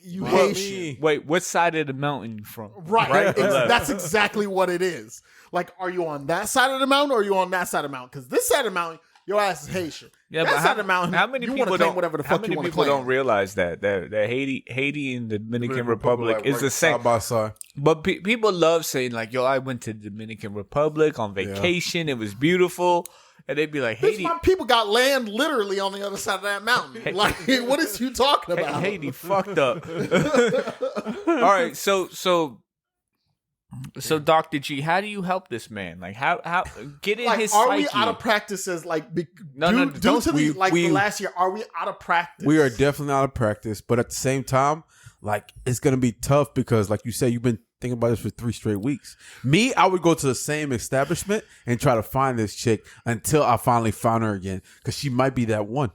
You Haitian. Wait, what side of the mountain you from? Right? That's exactly what it is. Like, are you on that side of the mountain or are you on that side of the mountain? Because this side of the mountain, your ass is Haitian. Yeah, that but side of the mountain, how many people claim whatever the fuck you want to claim. Don't realize that Haiti and the Dominican Republic is the same. Side by side. But people love saying like, "Yo, I went to the Dominican Republic on vacation. It was beautiful." And they'd be like, Haiti. My people got land literally on the other side of that mountain. Like, what is you talking about? Haiti fucked up. All right, so Dr. G, how do you help this man? Like, how get in his psyche? Are we out of practice as like due to the last year? Are we out of practice? We are definitely out of practice, but at the same time, like it's gonna be tough because, like you said, you've been thinking about this for 3 straight weeks. Me, I would go to the same establishment and try to find this chick until I finally found her again, because she might be that one.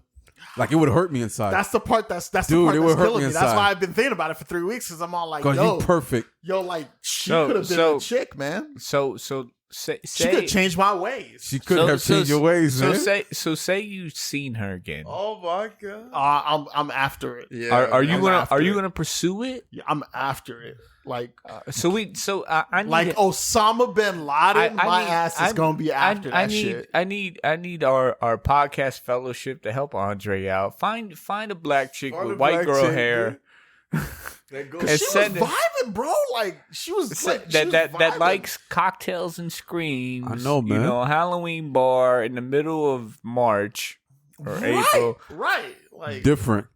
Like, it would hurt me inside. That's the part that's Dude, the part it that's would hurt killing me me. inside. That's why I've been thinking about it for 3 weeks, because I'm all like, because you perfect. Yo, like, she could have been a chick, man. She could have changed my ways. She could have changed your ways, man. Say you've seen her again. Oh my god. I'm after it. Yeah. Are you gonna pursue it? Yeah, I'm after it. Like I need like Osama bin Laden. My ass is gonna be after that shit. I need our podcast fellowship to help Andre out. Find a black chick with white girl hair. Cause she was vibing, bro. Like she was that likes cocktails and screams. I know, man. You know, Halloween bar in the middle of March or April. Right. Like different.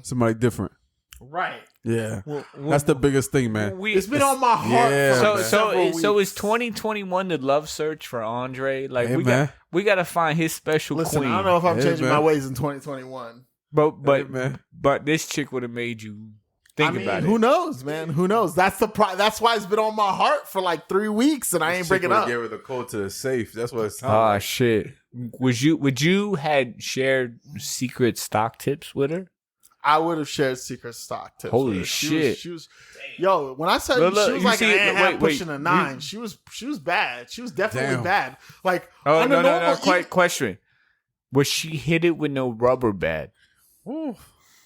Somebody different. Right. Yeah. That's the biggest thing, man. It's been on my heart. Yeah, so is 2021 the love search for Andre? Like, hey, we got to find his special queen. I don't know if I'm changing my ways in 2021. But this chick would have made you think about it. Who knows, man? Who knows? That's why it's been on my heart for like 3 weeks, and I ain't bringing it up. Gave her the code to the safe. That's what it sounds like. Oh shit! Would you had shared secret stock tips with her? I would have shared secret stock tips. Holy shit! She was yo. When I said she was like an 8.5 pushing a 9, she was bad. She was definitely bad. Like no. Question. Was she hit it with no rubber band? Ooh,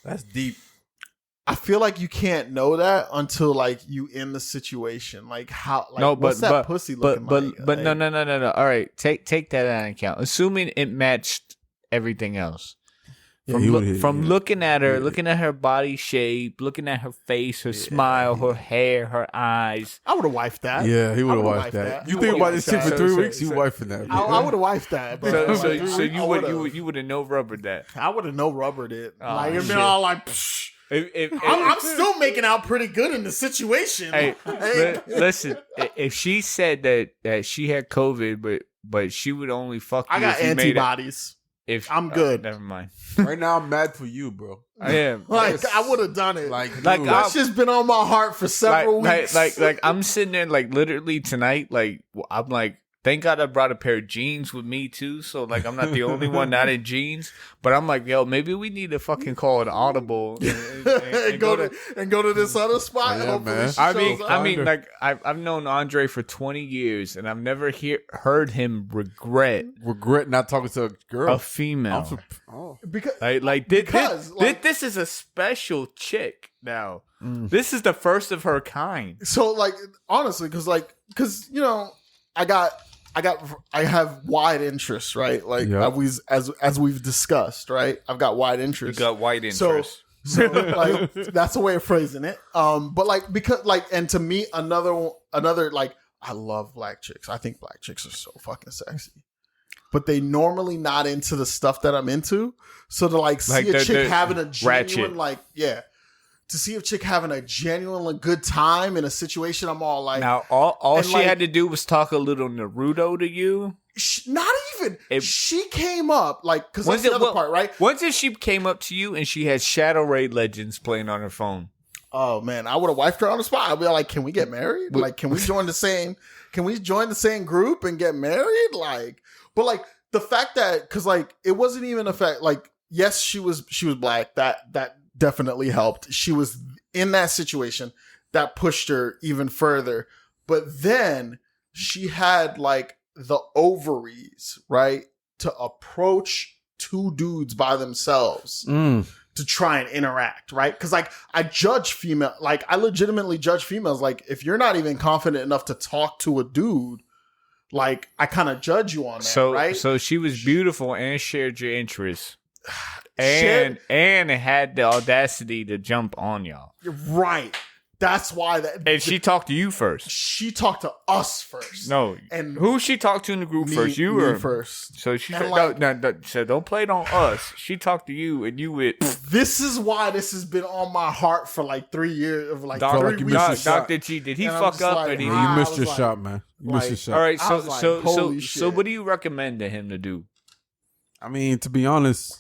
that's deep. I feel like you can't know that until like you in the situation. Like how? Like, No, what's that pussy looking like? But no. All right, take that out of account. Assuming it matched everything else. From looking at her, looking at her body shape, looking at her face, her smile, her hair, her eyes. I would have wifed that. Yeah, he would have wifed that. You think about this chick for 3 weeks, you wifing that. I would have wifed that. But So you would have no rubbered that. I would have no rubbered it. Oh, like it'd been all like. I'm still making out pretty good in the situation. Hey, listen. If she said that she had COVID, but she would only fuck you. I got antibodies. If I'm good. Never mind. Right now, I'm mad for you, bro. I am. Like I would have done it. Like that's just been on my heart for several weeks. Like I'm sitting there like literally tonight. Like I'm like, thank God I brought a pair of jeans with me too. So like I'm not the only one not in jeans. But I'm like, yo, maybe we need to fucking call an audible and go to this other spot. Yeah, man. I mean, like I've known Andre for 20 years, and I've never heard him regret not talking to a girl, a female. Because this is a special chick now. This is the first of her kind. So like honestly, because you know I have wide interests, right? Like as we've discussed, right? I've got wide interests. You got wide interests. So like that's a way of phrasing it. But like because like and to me another like I love black chicks. I think black chicks are so fucking sexy. But they normally not into the stuff that I'm into. So to like see a chick having a genuine ratchet. To see a chick having a genuinely good time in a situation, I'm all like... Now, all she had to do was talk a little Naruto to you? Not even. She came up, like... Because that's the other part, right? Once she came up to you and she had Shadow Raid Legends playing on her phone. Oh, man. I would have wifed her on the spot. I'd be like, can we get married? Like, can we join the same group and get married? Like... But, like, the fact that... Because, like, it wasn't even a fact... Like, yes, she was black. That definitely helped. She was in that situation that pushed her even further. But then she had like the ovaries, right? To approach two dudes by themselves to try and interact, right? Because like I legitimately judge females. Like if you're not even confident enough to talk to a dude, like I kind of judge you on that, right? So she was beautiful and shared your interests. And it had the audacity to jump on y'all. Right. That's why And she talked to you first. She talked to us first. No. And who she talked to in the group first? You me or first. So she said, so don't play it on us. She talked to you and you with this is why this has been on my heart for like 3 years of like Dr. 3 weeks. Dr. G, did he fuck up? Like, you missed your shot, man. You missed your shot. All right, so so what do you recommend to him to do? I mean, to be honest,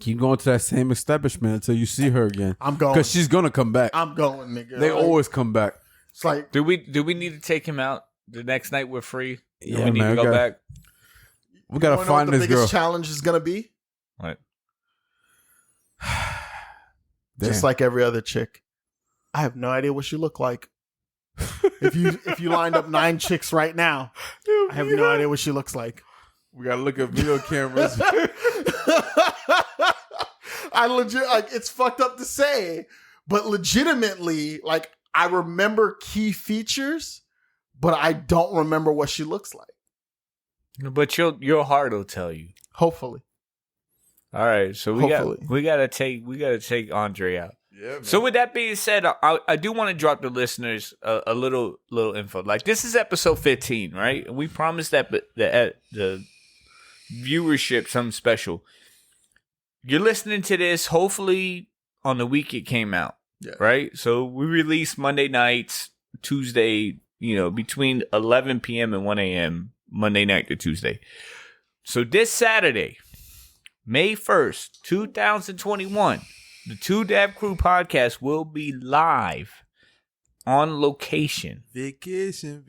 keep going to that same establishment until you see her again. I'm going. Because she's going to come back. I'm going, nigga. They always come back. It's like... Do we need to take him out the next night we're free? Yeah, we need to go back? We got to find this girl. The biggest challenge is going to be? What? Just like every other chick. I have no idea what she look like. If you lined up 9 chicks right now, I have no idea what she looks like. We got to look at video cameras. I legit like it's fucked up to say, but legitimately, like I remember key features, but I don't remember what she looks like. But your heart will tell you. Hopefully. All right, so we gotta take Andre out. Yeah, man. So with that being said, I do want to drop the listeners a little info. Like this is episode 15, right? And we promised that the viewership something special. You're listening to this hopefully on the week it came out, right? So we release Monday nights, Tuesday, between 11 p.m. and 1 a.m. Monday night to Tuesday. So this Saturday, May 1st, 2021, the Two Dab Crew podcast will be live on location. Vacation.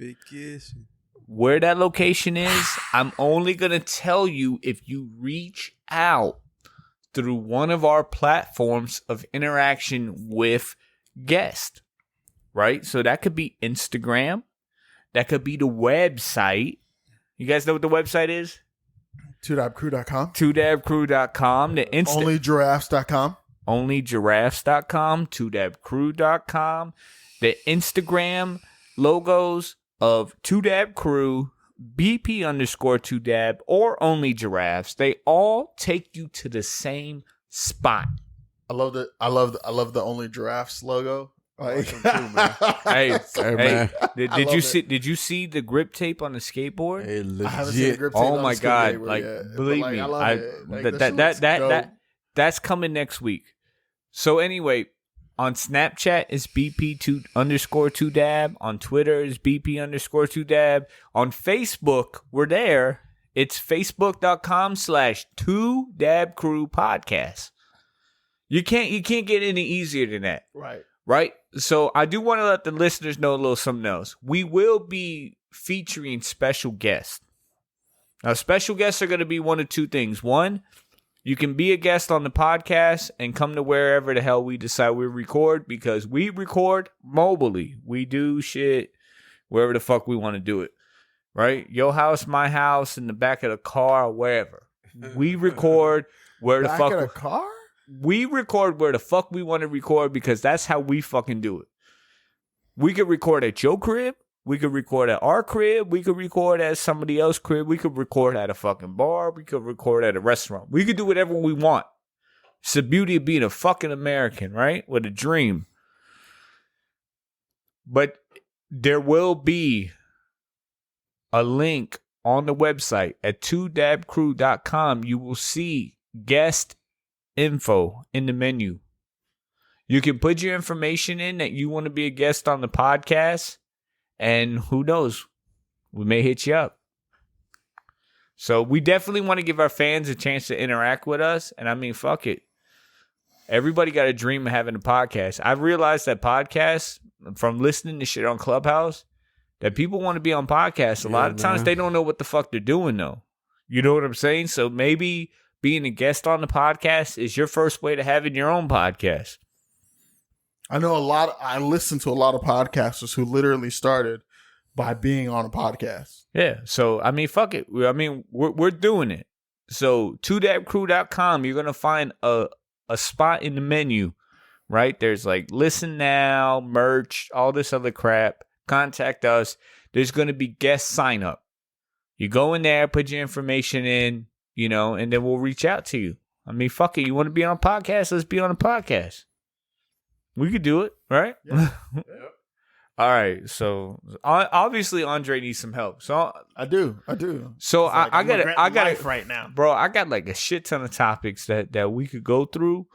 Where that location is, I'm only going to tell you if you reach out through one of our platforms of interaction with guests, right? So that could be Instagram. That could be the website. You guys know what the website is? 2dabcrew.com. 2dabcrew.com. The Onlygiraffes.com. Onlygiraffes.com. 2dabcrew.com. The Instagram logos of 2dabcrew, BP_2dab, or Only Giraffes. They all take you to the same spot. I love the Only Giraffes logo. Like, Hey, man. Did you see the grip tape on the skateboard? Hey, I haven't seen the legit. grip tape Oh on my the god! skateboard Like, yet, believe but, me, I love it. Like, that's coming next week. So anyway, on Snapchat is BP_2dab. On Twitter is BP_2dab. On Facebook, we're there. It's facebook.com/2dabcrewpodcast. You can't get any easier than that. Right? So I do want to let the listeners know a little something else. We will be featuring special guests. Now, special guests are going to be one of two things. One, you can be a guest on the podcast and come to wherever the hell we decide we record, because we record mobilely. We do shit wherever the fuck we want to do it. Right? Your house, my house, in the back of the car, wherever. We record where the Back fuck. in a car? We record where the fuck we want to record, because that's how we fucking do it. We could record at your crib. We could record at our crib. We could record at somebody else's crib. We could record at a fucking bar. We could record at a restaurant. We could do whatever we want. It's the beauty of being a fucking American, right? With a dream. But there will be a link on the website at 2dabcrew.com. You will see guest info in the menu. You can put your information in that you want to be a guest on the podcast, and who knows, we may hit you up. So we definitely want to give our fans a chance to interact with us. And I mean, fuck it. Everybody got a dream of having a podcast. I've realized that podcasts, from listening to shit on Clubhouse, that people want to be on podcasts. A lot of times they don't know what the fuck they're doing, though. You know what I'm saying? So maybe being a guest on the podcast is your first way to having your own podcast. I know I listen to a lot of podcasters who literally started by being on a podcast. Yeah. So, I mean, fuck it. I mean, we're doing it. So 2dabcrew.com, you're going to find a spot in the menu, right? There's like listen now, merch, all this other crap. Contact us. There's going to be guest sign up. You go in there, put your information in, you know, and then we'll reach out to you. I mean, fuck it. You want to be on a podcast? Let's be on a podcast. We could do it, right? Yeah. All right. So obviously Andre needs some help. So I do. So I got right now, bro. I got like a shit ton of topics that we could go through.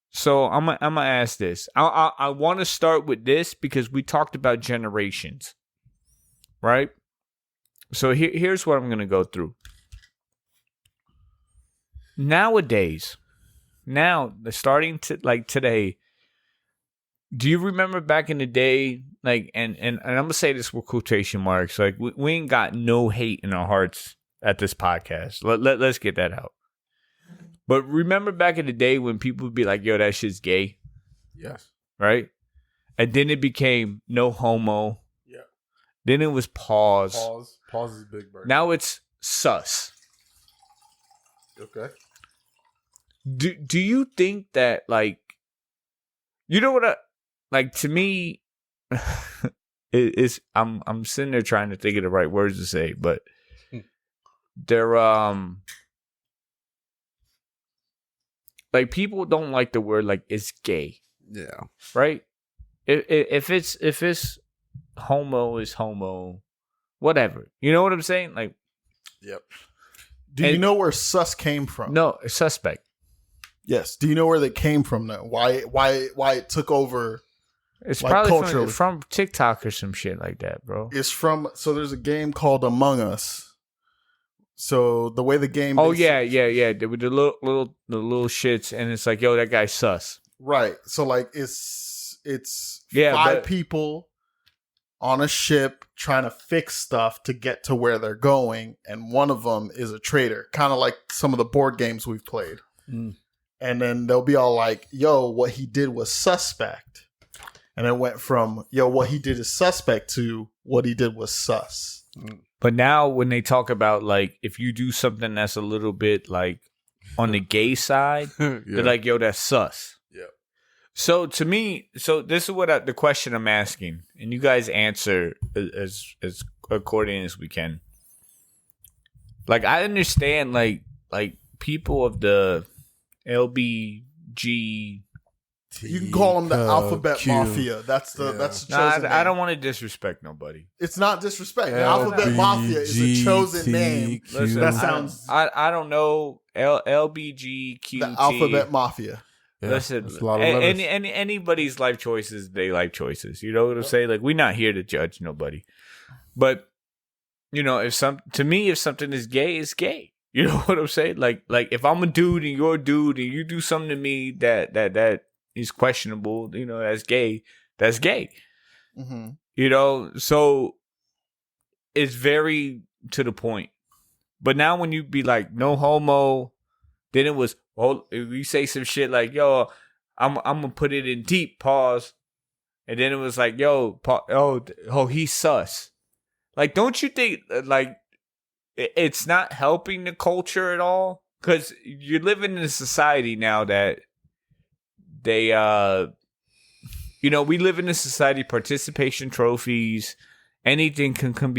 So I'm gonna ask this. I want to start with this because we talked about generations, right? So here's what I'm gonna go through. Nowadays, starting to like today. Do you remember back in the day, like, and I'm going to say this with quotation marks, like, we ain't got no hate in our hearts at this podcast. Let's get that out. But remember back in the day when people would be like, yo, that shit's gay? Yes. Right? And then it became no homo. Yeah. Then it was pause. Pause is big bird. Now it's sus. Okay. Do you think that, like, you know what like, to me, I'm sitting there trying to think of the right words to say, but they're like, people don't like the word like it's gay. Yeah. Right? If it's homo is homo, whatever. You know what I'm saying? Like, yep. Do you know where sus came from? No, suspect. Yes. Do you know where they came from though? Why it took over? It's like, probably culturally. from TikTok or some shit like that, bro. It's from, so there's a game called Among Us. So the way the game. Oh yeah. With the little shits, and it's like, yo, that guy's sus. Right. So like it's Yeah, five people on a ship trying to fix stuff to get to where they're going, and one of them is a traitor, kind of like some of the board games we've played. And then they'll be all like, yo, what he did was suspect. And it went from, yo, what he did is suspect to what he did was sus. But now when they talk about like if you do something that's a little bit like on the gay side, Yeah. they're like, yo, that's sus. Yeah. So to me, this is what the question I'm asking, and you guys answer as according as we can. Like I understand like people of the LBG. You can call them the alphabet Q. mafia. That's the chosen name. I don't want to disrespect nobody. It's not disrespect. The alphabet mafia is a chosen name. Listen, That sounds. I don't know LBGQT. The alphabet mafia. Yeah, Listen, that's a lot of letters. anybody's life choices, they life choices. You know what I'm saying? Like we're not here to judge nobody, but you know, if something is gay, it's gay. You know what I'm saying? Like if I'm a dude and you're a dude and you do something to me that is questionable, you know, that's gay. That's gay. Mm-hmm. You know, so it's very to the point. But now when you be like no homo, then it was we say some shit like yo, I'm gonna put it in deep pause, and then it was like yo, he's sus. Like, don't you think like it's not helping the culture at all? Because you're living in a society now that they, you know, we live in a society, participation trophies, anything could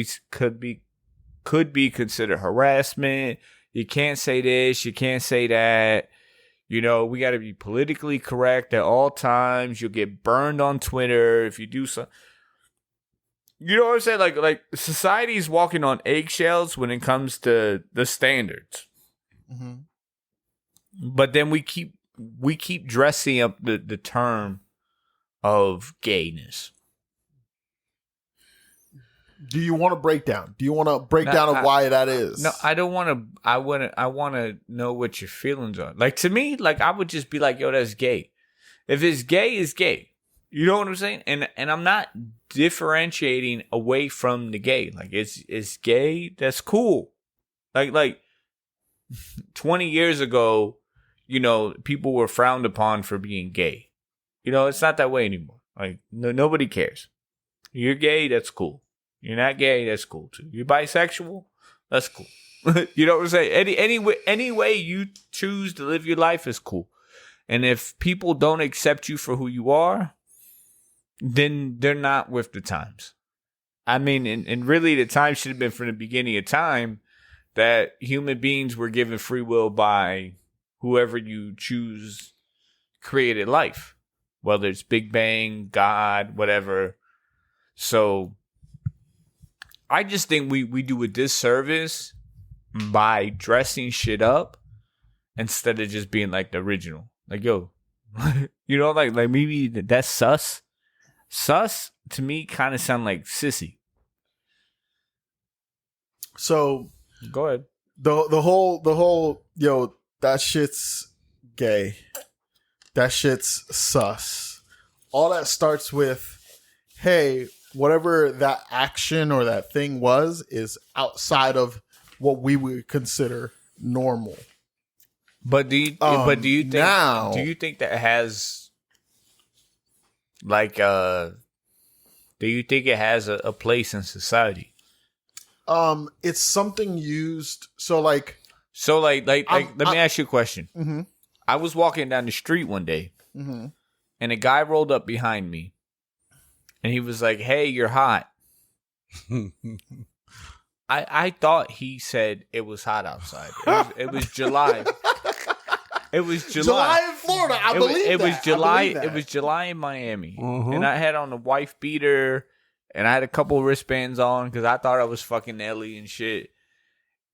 be considered harassment. You can't say this, you can't say that. You know, we got to be politically correct at all times. You'll get burned on Twitter if you do something. You know what I'm saying? Like society's walking on eggshells when it comes to the standards. Mm-hmm. But then we keep dressing up the term of gayness. Do you want to break down? Do you want to break down of why that is? No, I don't want to. I want to know what your feelings are. Like to me, like I would just be like, yo, that's gay. If it's gay, it's gay. You know what I'm saying? And I'm not differentiating away from the gay. Like it's gay. That's cool. Like 20 years ago, you know, people were frowned upon for being gay. You know, it's not that way anymore. Like nobody cares. You're gay. That's cool. You're not gay. That's cool too. You're bisexual. That's cool. You know what I'm saying? Any way you choose to live your life is cool. And if people don't accept you for who you are, then they're not with the times. I mean, and really the time should have been from the beginning of time that human beings were given free will by whoever you choose created life, whether it's Big Bang, God, whatever. So I just think we do a disservice by dressing shit up instead of just being like the original. Like, yo, you know, like maybe that's sus. Sus to me kind of sound like sissy. So go ahead. The whole yo, that shit's gay. That shit's sus. All that starts with, hey, whatever that action or that thing was is outside of what we would consider normal. But do you think now, do you think that has like do you think it has a place in society? It's something used let me ask you a question. Mm-hmm. I was walking down the street one day, mm-hmm. and a guy rolled up behind me, and he was like, "Hey, you're hot." I thought he said it was hot outside. It was July. It was July in Florida. I believe it that. was July. I believe that. It was July in Miami, Uh-huh. and I had on a wife beater, and I had a couple wristbands on because I thought I was fucking Ellie and shit.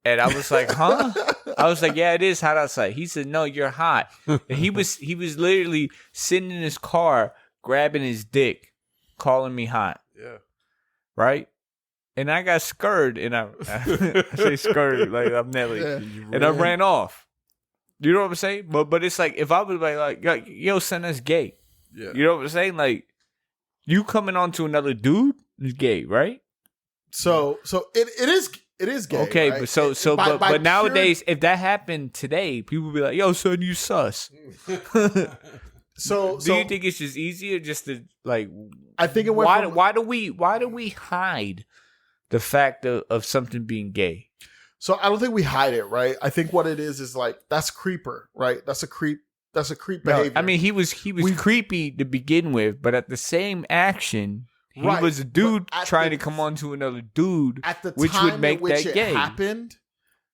And I was like, "Huh?" I was like, "Yeah, it is hot outside." He said, "No, you're hot." And he was literally sitting in his car, grabbing his dick, calling me hot. Yeah. Right. And I got scared, and I say scared like I'm Nelly, and I ran off. You know what I'm saying? But it's like if I was like yo, son, that's gay. Yeah. You know what I'm saying? Like you coming on to another dude is gay, right? So it is gay. Okay, right? but nowadays, if that happened today, people would be like, "Yo, son, you sus." So do you think it's just easier just to like? I think it went. Why do we hide the fact of something being gay? So I don't think we hide it, right? I think what it is like that's creeper, right? That's a creep behavior. I mean, he was creepy to begin with, but at the same action, he was a dude trying to come on to another dude, at the time which would make which that gay. Happened.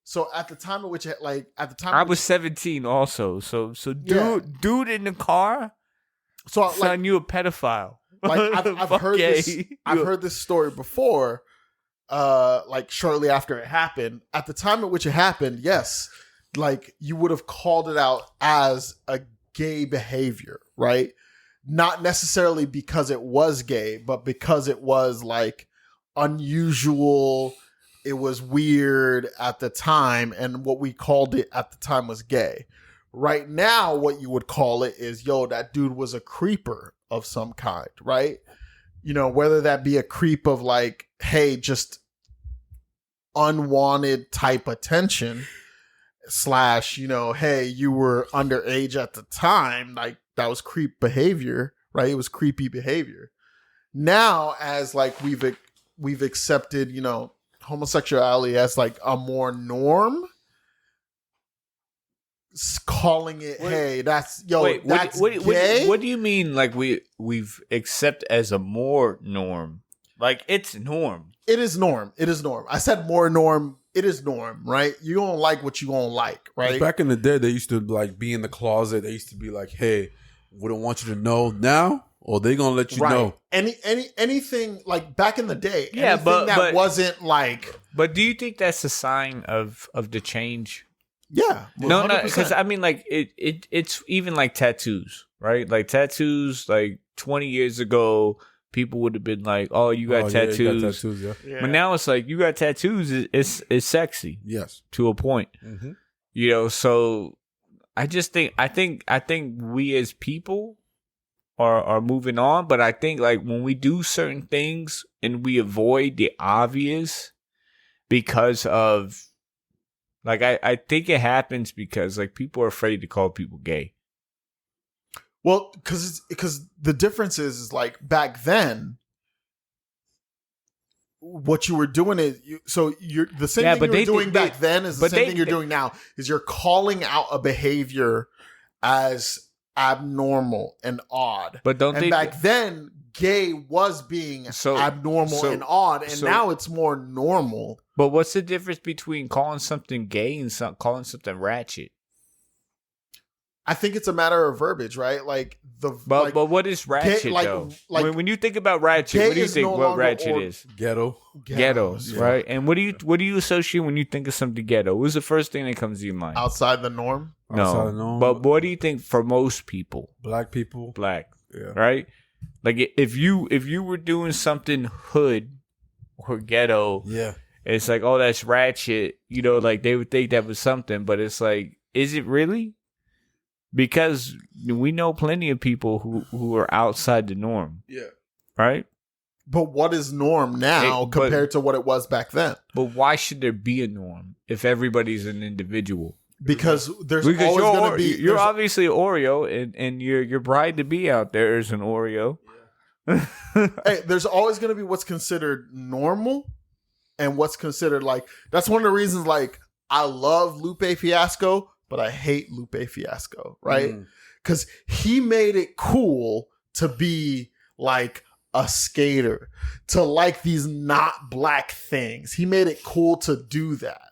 So at the time at which it I was 17 also. So dude in the car, so son, you a pedophile. Like I've heard this. I've heard this story before. Like shortly after it happened, at the time at which it happened, yes, like you would have called it out as a gay behavior, right? Not necessarily because it was gay, but because it was like unusual. It was weird at the time, and what we called it at the time was gay. Right now, what you would call it is, yo, that dude was a creeper of some kind, right? You know, whether that be a creep of like, hey, just unwanted type attention / you know, hey, you were underage at the time, like that was creep behavior, right? It was creepy behavior. Now, as like we've accepted, you know, homosexuality as like a more norm, calling it, hey, that's that's gay. What do you mean? Like we've accept as a more norm? Like it's norm. It is norm. It is norm. I said more norm. It is norm, right? You gonna like what you gonna like, right? Back in the day, they used to like be in the closet. They used to be like, hey, we don't want you to know now, or they gonna let you know. Anything like back in the day, yeah, but wasn't like. But do you think that's a sign of the change? Yeah, 100%. No, because I mean, like it's even like tattoos, right? Like tattoos, like 20 years ago, people would have been like, "Oh, you got tattoos." You got tattoos, yeah. But now it's like you got tattoos. It's sexy, yes, to a point. Mm-hmm. You know, so I think we as people are moving on, but I think like when we do certain things and we avoid the obvious because of. Like, I think it happens because, like, people are afraid to call people gay. Well, because the difference is, like, back then, what you were doing is, you're the same thing you were doing back then is the same thing you're doing now, is you're calling out a behavior as abnormal and odd. But back then, gay was being abnormal and odd, and now it's more normal. But what's the difference between calling something gay and calling something ratchet? I think it's a matter of verbiage, right? Like but what is ratchet gay, though? Like when you think about ratchet, what do you think what ratchet is? Ghettos, yeah. Right? And what do you associate when you think of something ghetto? What's the first thing that comes to your mind? Outside the norm? No. Outside the norm. But what do you think for most people? Black people. Black. Yeah. Right? Like if you were doing something hood or ghetto, yeah. It's like, oh, that's ratchet. You know, like they would think that was something, but it's like, is it really? Because we know plenty of people who are outside the norm. Yeah. Right? But what is norm now compared to what it was back then? But why should there be a norm if everybody's an individual? Because always going to be... You're obviously an Oreo, and your bride to be out there is an Oreo. Yeah. Hey, there's always going to be what's considered normal and what's considered like... That's one of the reasons, like, I love Lupe Fiasco, but I hate Lupe Fiasco, right? Because he made it cool to be, like, a skater, to like these not black things. He made it cool to do that.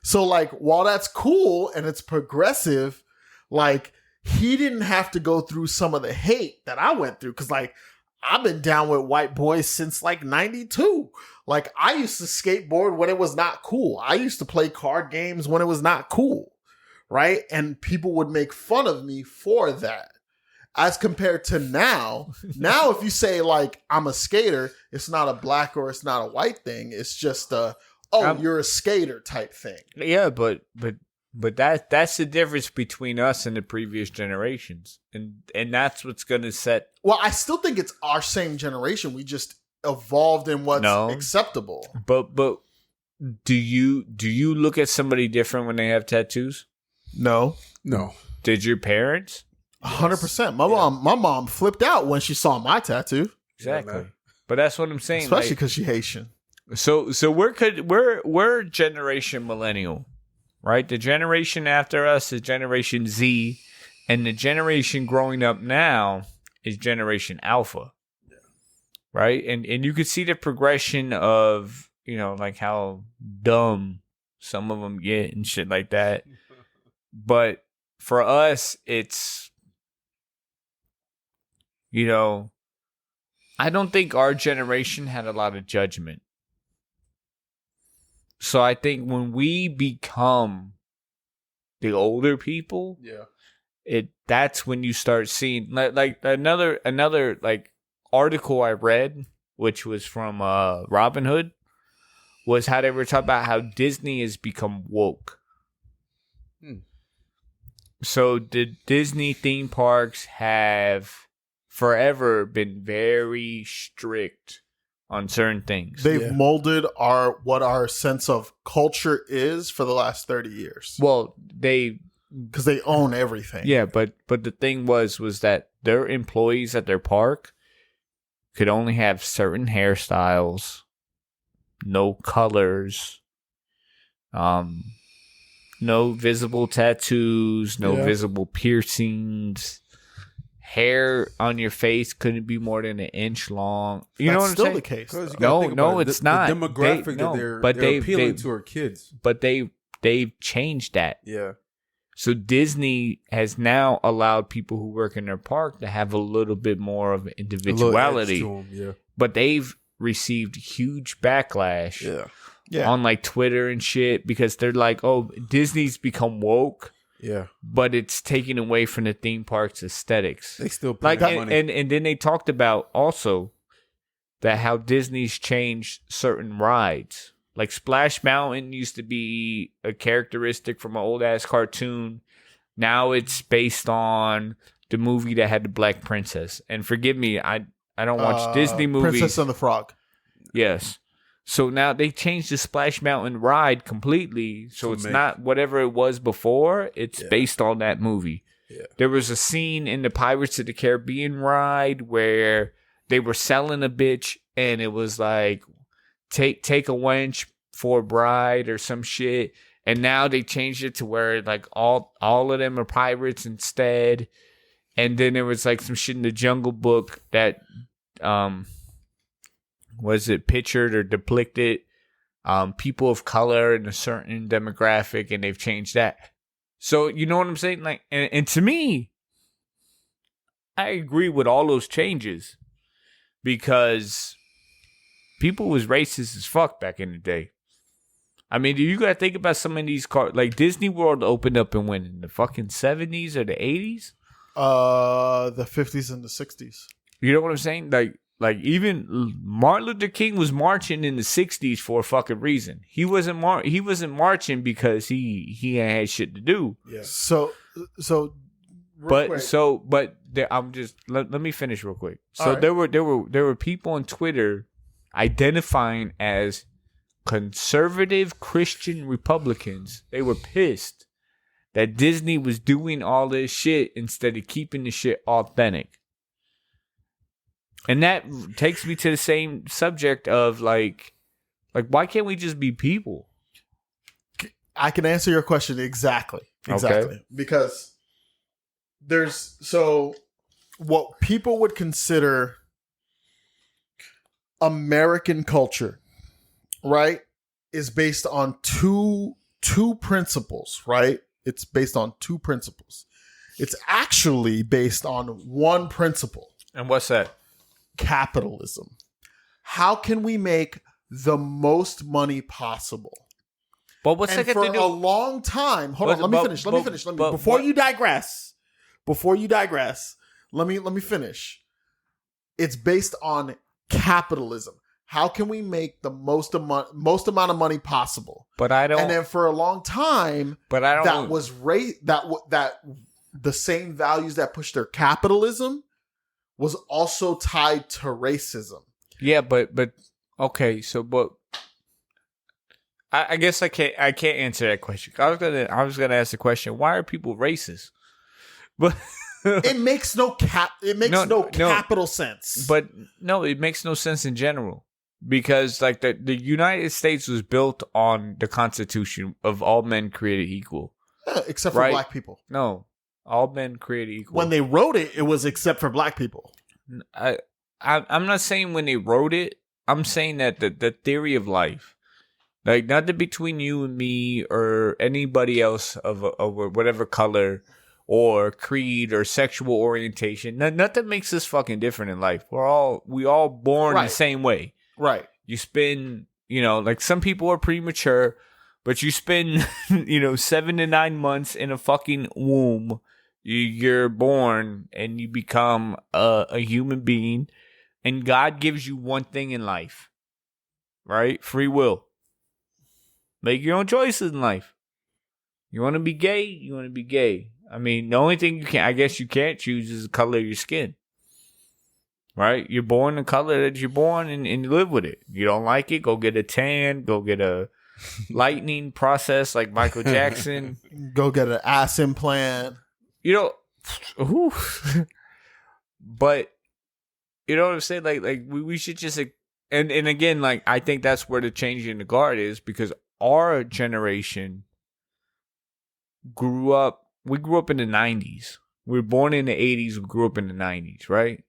So, like, while that's cool and it's progressive, like, he didn't have to go through some of the hate that I went through. Because, like, I've been down with white boys since, like, 92. Like, I used to skateboard when it was not cool. I used to play card games when it was not cool, right? And people would make fun of me for that. As compared to now, if you say, like, I'm a skater, it's not a black or it's not a white thing. It's just you're a skater type thing. Yeah, but that's the difference between us and the previous generations, and that's what's going to set. Well, I still think it's our same generation. We just evolved in what's acceptable. But do you look at somebody different when they have tattoos? No. Did your parents? 100%. My mom flipped out when she saw my tattoo. Exactly. But that's what I'm saying. Especially because she Haitian. So we're generation millennial, right? The generation after us is Generation Z, and the generation growing up now is Generation Alpha, right? And you could see the progression of, you know, like how dumb some of them get and shit like that. But for us, it's, you know, I don't think our generation had a lot of judgment. So I think when we become the older people, that's when you start seeing like another like article I read, which was from Robin Hood, was how they were talking about how Disney has become woke. So the Disney theme parks have forever been very strict on certain things. They've molded what our sense of culture is for the last 30 years. Well, because they own everything. Yeah, but the thing was that their employees at their park could only have certain hairstyles, no colors, no visible tattoos, no visible piercings. Hair on your face couldn't be more than an inch long. You know what I'm saying? That's still the case. No, it's not. The demographic that they're appealing to are kids. But they've changed that. Yeah. So Disney has now allowed people who work in their park to have a little bit more of individuality. But they've received huge backlash on like Twitter and shit because they're like, oh, Disney's become woke. Yeah, but it's taken away from the theme park's aesthetics. They still pay money. And then they talked about also that how Disney's changed certain rides. Like Splash Mountain used to be a characteristic from an old ass cartoon. Now it's based on the movie that had the Black Princess. And forgive me, I don't watch Disney movies. Princess and the Frog. Yes. So now they changed the Splash Mountain ride completely. So it's not whatever it was before. It's based on that movie. Yeah. There was a scene in the Pirates of the Caribbean ride where they were selling a bitch and it was like, take a wench for a bride or some shit. And now they changed it to where like all of them are pirates instead. And then there was like some shit in the Jungle Book that was it pictured or depicted people of color in a certain demographic, and they've changed that. So you know what I'm saying? Like, and to me, I agree with all those changes because people was racist as fuck back in the day. I mean, you gotta think about some of these cars. Like Disney World opened up in when? In the fucking 70s or the 80s? The 50s and the 60s. You know what I'm saying? Like even Martin Luther King was marching in the 60s for a fucking reason. He wasn't marching because he had shit to do. Yeah. So I'm just let me finish real quick. So right. there were people on Twitter identifying as conservative Christian Republicans. They were pissed that Disney was doing all this shit instead of keeping the shit authentic. And that takes me to the same subject of like why can't we just be people? I can answer your question exactly. Okay. Because what people would consider American culture, right, is based on two principles, right? It's based on two principles. It's actually based on one principle. And what's that? Capitalism. How can we make the most money possible? But what's that for a long time? Hold on, let me finish. Before you digress, let me finish. It's based on capitalism. How can we make the most amount of money possible? But I don't. And then for a long time, that was that the same values that pushed their capitalism was also tied to racism. Yeah, but okay, so but I guess I can't answer that question. I was gonna ask the question, why are people racist? But it makes no capital sense. But no, it makes no sense in general. because like the United States was built on the Constitution of all men created equal. Yeah, except for Right? black people. No, all men created equal. When they wrote it, it was except for black people. I'm not saying when they wrote it. I'm saying that the theory of life, like nothing between you and me or anybody else of whatever color or creed or sexual orientation, nothing makes us fucking different in life. We all born the same way. Right. You spend, like some people are premature, but you spend, 7 to 9 months in a fucking womb. You're born and you become a human being, and God gives you one thing in life, right? Free will. Make your own choices in life. You want to be gay? You want to be gay. I mean, the only thing you can't choose is the color of your skin. Right? You're born the color that you're born and you live with it. You don't like it, go get a tan, go get a lightning process like Michael Jackson. Go get an ass implant. But you know what I'm saying? Like we should just and again, like I think that's where the change in the guard is, because our generation grew up in the 90s. We were born in the 80s, we grew up in the 90s, right?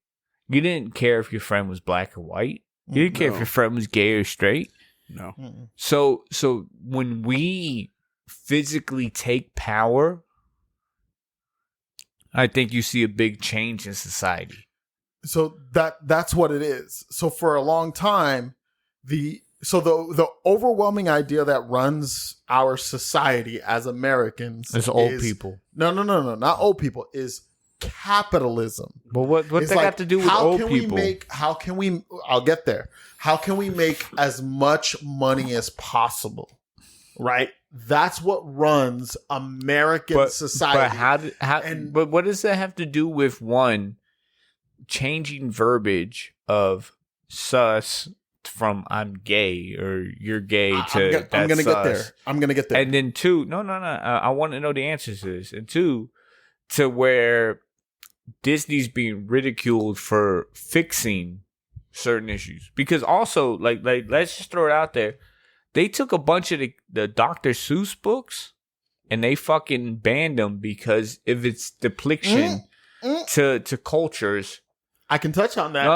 You didn't care if your friend was black or white. You didn't care if your friend was gay or straight. No. So when we physically take power, I think you see a big change in society. So that's what it is. So for a long time, the overwhelming idea that runs our society as Americans is old people. No, not old people. Is capitalism. But what does that got to do with old people? I'll get there. How can we make as much money as possible? Right? That's what runs American society. But what does that have to do with one changing verbiage of sus from I'm gay or you're gay to I'm gonna sus. get there. I'm gonna get there. And then two, no. I want to know the answers to this. And two, to where Disney's being ridiculed for fixing certain issues. Because also, like let's just throw it out there. They took a bunch of the Dr. Seuss books and they fucking banned them because of its depiction to cultures. I can touch on that.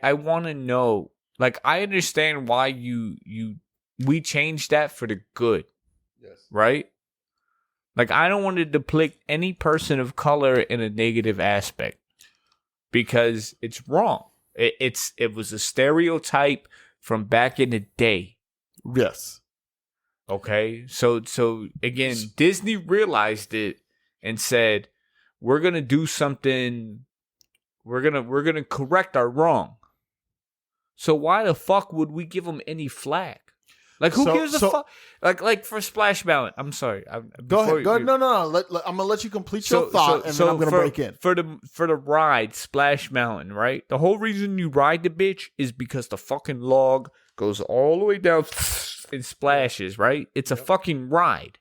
I want to know. Like, I understand why we changed that for the good. Yes. Right? Like, I don't want to depict any person of color in a negative aspect because it's wrong. It was a stereotype from back in the day. Yes. Okay? So again, Disney realized it and said, we're going to do something. We're going to correct our wrong. So why the fuck would we give them any flack? Like, who gives a fuck? Like for Splash Mountain. I'm sorry. Go ahead. No. I'm gonna let you complete your thought, and then I'm gonna break in for the ride Splash Mountain. Right. The whole reason you ride the bitch is because the fucking log goes all the way down and splashes. Right. It's a fucking ride.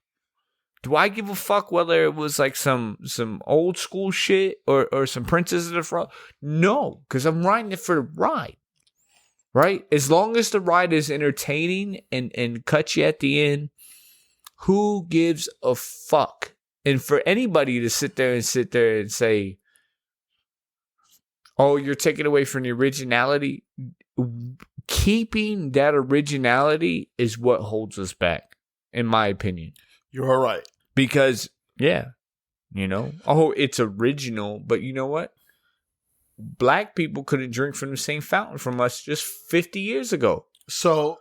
Do I give a fuck whether it was like some old school shit or some Princess of the Frog? No, because I'm riding it for the ride. Right? As long as the ride is entertaining and cuts you at the end, who gives a fuck? And for anybody to sit there and say, oh, you're taking away from the originality, keeping that originality is what holds us back, in my opinion. You're right. Because, it's original, but you know what? Black people couldn't drink from the same fountain from us just 50 years ago. So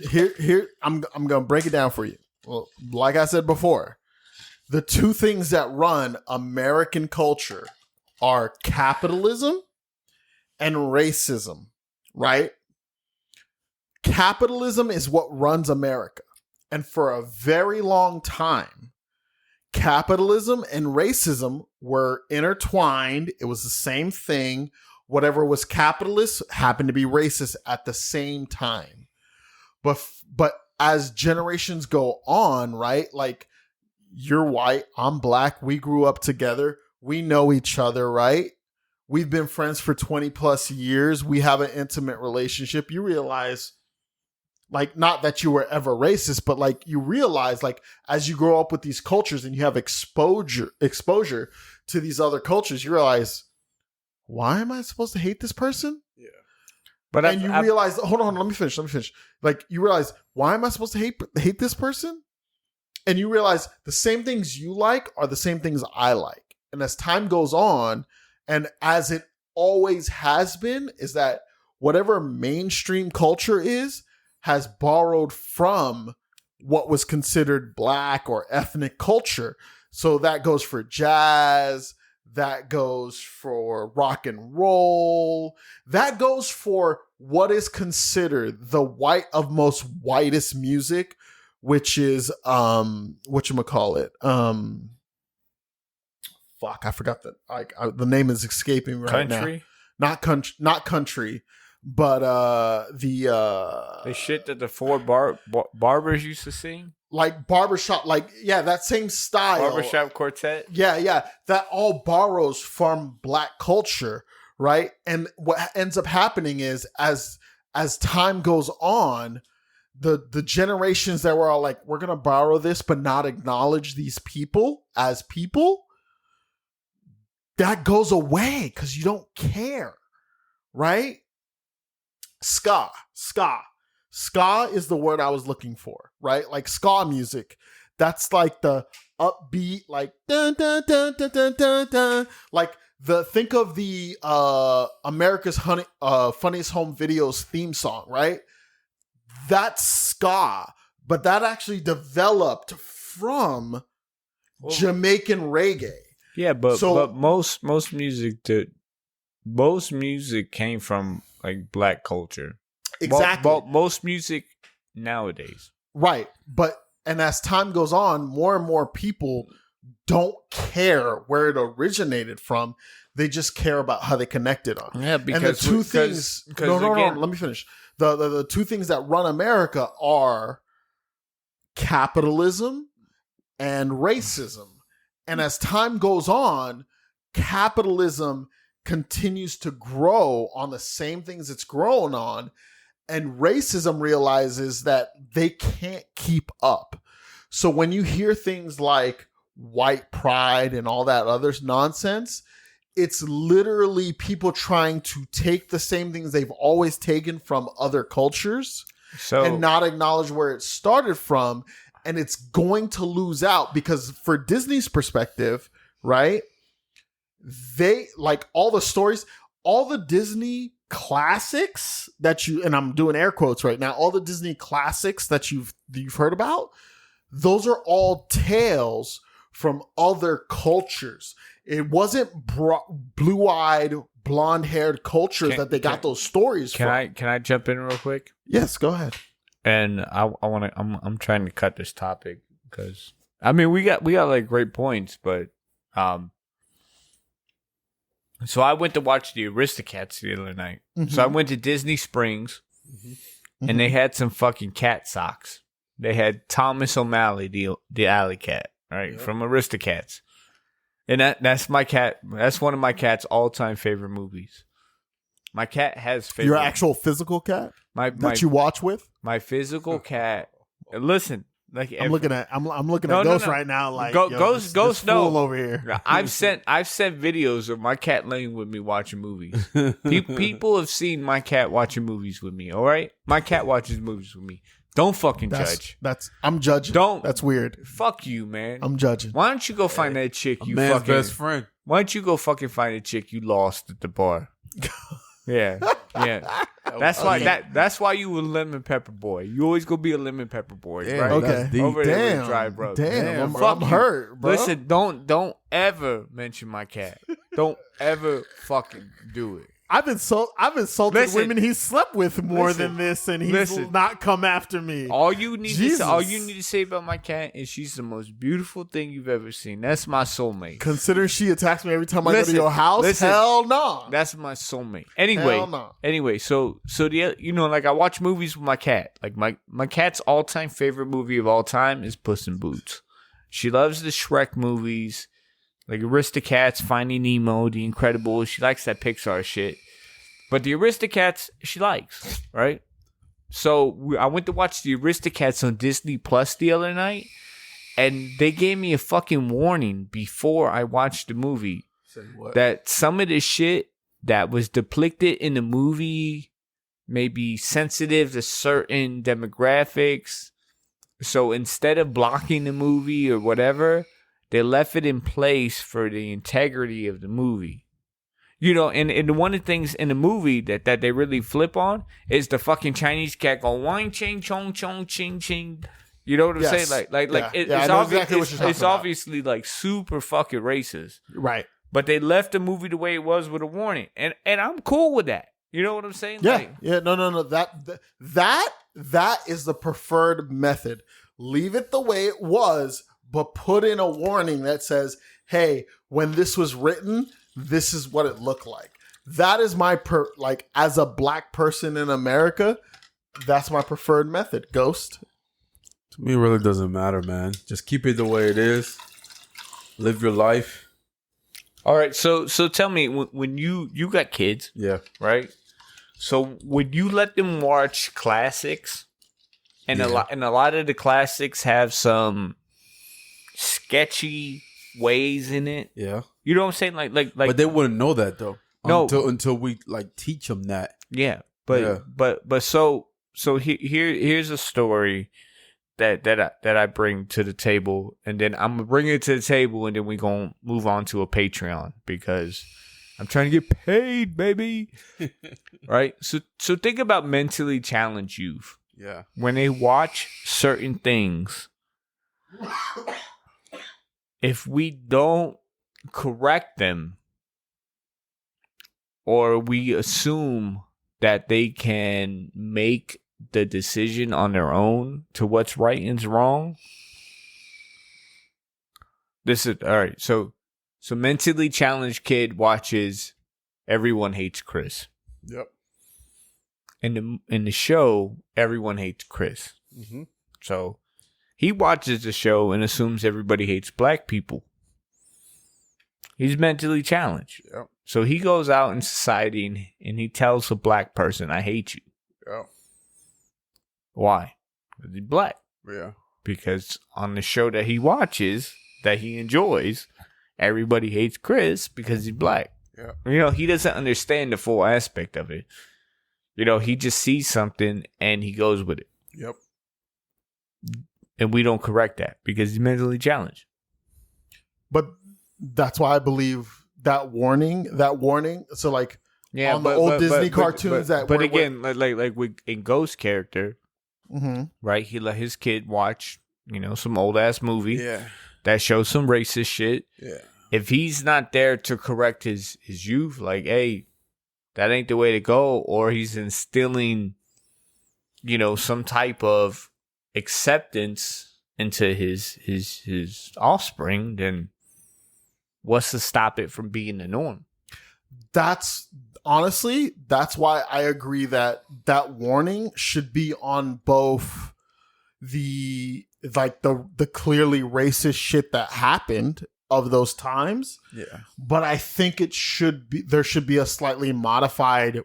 here I'm gonna break it down for you. Well, like I said before, the two things that run American culture are capitalism and racism, right? Capitalism is what runs America. And for a very long time, capitalism and racism were intertwined. It was the same thing. Whatever was capitalist happened to be racist at the same time. But as generations go on, right? Like, you're white, I'm black, we grew up together, we know each other, right? we've been friends for 20 plus years. We have an intimate relationship. You realize, like, not that you were ever racist, but like you realize, like, as you grow up with these cultures and you have exposure to these other cultures, you realize, why am I supposed to hate this person? Yeah. But and you realize, hold on, let me finish. Like, you realize, why am I supposed to hate this person? And you realize the same things you like are the same things I like. And as time goes on, and as it always has been, is that whatever mainstream culture is, has borrowed from what was considered black or ethnic culture. So that goes for jazz, that goes for rock and roll, that goes for what is considered the most whitest music, which is whatchamacallit. Fuck, I forgot that. The name is escaping me right now. Not country. But the shit that the four barbers used to sing, like barbershop, like, yeah, that same style, barbershop quartet, yeah, that all borrows from black culture, right? And what ends up happening is as time goes on, the generations that were all like, we're gonna borrow this but not acknowledge these people as people, that goes away because you don't care, right? Ska is the word I was looking for, right? Like ska music. That's like the upbeat, like dun dun dun dun dun dun dun. Like think of the America's Funniest Home Videos theme song, right? That's ska, but that actually developed from Jamaican reggae. Yeah, but most music came from like black culture. Exactly. Most music nowadays. Right. And as time goes on, more and more people don't care where it originated from. They just care about how they connected on. Yeah, because and the two things. No, let me finish. The two things that run America are capitalism and racism. And as time goes on, capitalism continues to grow on the same things it's grown on, and racism realizes that they can't keep up. So when you hear things like white pride and all that other nonsense, it's literally people trying to take the same things they've always taken from other cultures and not acknowledge where it started from, and it's going to lose out because for Disney's perspective, right? They like all the stories, all the Disney classics that and I'm doing air quotes right now, all the Disney classics that you've heard about, those are all tales from other cultures. It wasn't blue-eyed, blonde-haired cultures that they got those stories from. Can I jump in real quick? Yes, go ahead. And I'm trying to cut this topic because I mean we got like great points, but so I went to watch the Aristocats the other night. Mm-hmm. So I went to Disney Springs, and they had some fucking cat socks. They had Thomas O'Malley, the alley cat, right, from Aristocats, and that's my cat. That's one of my cat's all-time favorite movies. My cat has favorite. Your actual physical cat that you watch with? My physical cat. Listen. Like I'm looking at Ghost right now. Like Ghost, fool over here. I've sent videos of my cat laying with me watching movies. People have seen my cat watching movies with me. All right, my cat watches movies with me. Don't fucking judge. I'm judging. That's weird. Fuck you, man. I'm judging. Why don't you go find that chick? You man's fucking best friend. Why don't you go fucking find a chick you lost at the bar? Yeah. That's why you a lemon pepper boy. You always gonna be a lemon pepper boy, right? Okay. Over there with Dry Bro. Damn, I'm hurt, bro. Listen, don't ever mention my cat. Don't ever fucking do it. I've insulted women he slept with more than this, and he's not come after me. All you need to say about my cat is she's the most beautiful thing you've ever seen. That's my soulmate. Consider she attacks me every time I go to your house. Hell no. That's my soulmate. Anyway, so like I watch movies with my cat. Like my cat's all-time favorite movie of all time is Puss in Boots. She loves the Shrek movies. Like Aristocats, Finding Nemo, The Incredibles. She likes that Pixar shit. But the Aristocats, she likes, right? So I went to watch the Aristocats on Disney Plus the other night, and they gave me a fucking warning before I watched the movie that some of the shit that was depicted in the movie may be sensitive to certain demographics. So instead of blocking the movie or whatever, they left it in place for the integrity of the movie. You know, and one of the things in the movie that they really flip on is the fucking Chinese cat going wang ching chong chong ching ching. You know what I'm saying? It's obviously like super fucking racist. Right. But they left the movie the way it was with a warning. And I'm cool with that. You know what I'm saying? Yeah. Like, yeah. No. That is the preferred method. Leave it the way it was, but put in a warning that says, hey, when this was written, this is what it looked like. That is my as a black person in America, that's my preferred method. Ghost. To me, it really doesn't matter, man. Just keep it the way it is. Live your life. all right. So tell me, when you got kids, Yeah. right? So would you let them watch classics? And a lot of the classics have some sketchy ways in it. Yeah. You know what I'm saying? Like. But they wouldn't know that though. No. Until we like teach them that. Yeah. But so here's a story that I bring to the table, and then I'm gonna bring it to the table, and then we gonna move on to a Patreon because I'm trying to get paid, baby. Right? So think about mentally challenged youth. Yeah. When they watch certain things, if we don't correct them, or we assume that they can make the decision on their own to what's right and wrong. This is all right. So mentally challenged kid watches Everyone Hates Chris. Yep. In the show, everyone hates Chris. Mm-hmm. So he watches the show and assumes everybody hates black people. He's mentally challenged. Yep. So he goes out in society and he tells a black person, I hate you. Yep. Why? Because he's black. Yeah. Because on the show that he watches, that he enjoys, everybody hates Chris because he's black. Yeah. You know, he doesn't understand the full aspect of it. You know, he just sees something and he goes with it. Yep. And we don't correct that because he's mentally challenged. But that's why I believe that warning. So like, on the old Disney cartoons but again, like with in Ghost character, mm-hmm. right? He let his kid watch, some old ass movie that shows some racist shit. Yeah. If he's not there to correct his youth, like, hey, that ain't the way to go, or he's instilling, some type of acceptance into his offspring, then what's to stop it from being the norm? That's why I agree that warning should be on both the clearly racist shit that happened of those times. Yeah. But I think there should be a slightly modified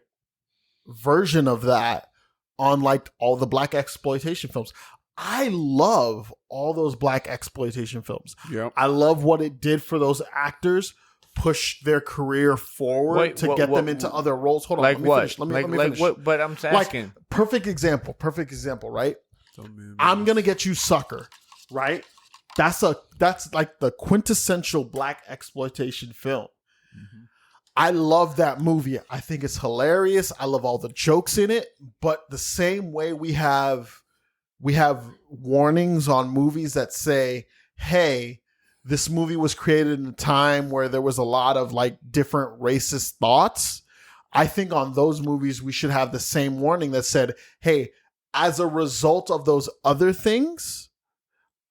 version of that on like all the black exploitation films. I love all those black exploitation films. Yep. I love what it did for those actors, push their career forward to get them into other roles. Hold on, like let me what? finish. Let me finish. Like what? But I'm asking. Like, perfect example, right? I'm gonna get you, sucker, right? That's like the quintessential black exploitation film. Mm-hmm. I love that movie. I think it's hilarious. I love all the jokes in it. But the same way we have warnings on movies that say, hey, this movie was created in a time where there was a lot of like different racist thoughts. I think on those movies, we should have the same warning that said, hey, as a result of those other things,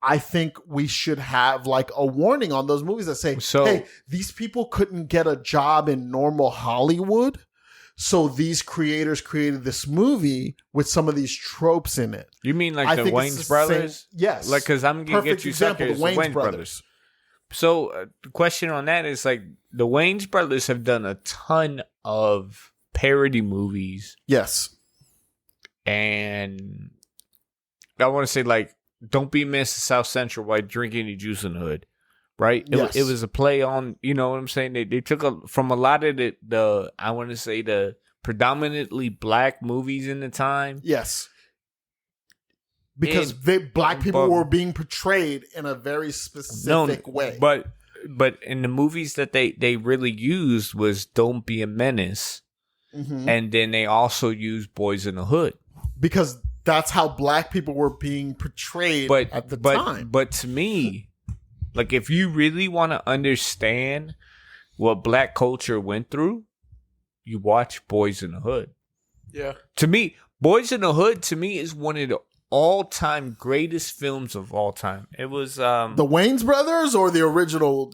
I think we should have like a warning on those movies that say, hey, these people couldn't get a job in normal Hollywood. So these creators created this movie with some of these tropes in it. You mean like the Wayne's brothers? Yes. Like, because I'm going to get you suckers, the Wayne's brothers. the question on that is like the Wayans brothers have done a ton of parody movies, Yes. and I want to say like Don't Be Missed South Central while drinking the juice in the hood, right? Yes. It was a play on, you know what I'm saying? They took from a lot of the I want to say the predominantly black movies in the time. Yes. Because black people were being portrayed in a very specific way. But in the movies that they really used was Don't Be a Menace, and then they also used Boys in the Hood. Because that's how black people were being portrayed at the time. But to me, like if you really want to understand what black culture went through, you watch Boys in the Hood. Yeah. To me, Boys in the Hood to me is one of the all-time greatest films of all time. It was the Wayans brothers or the original,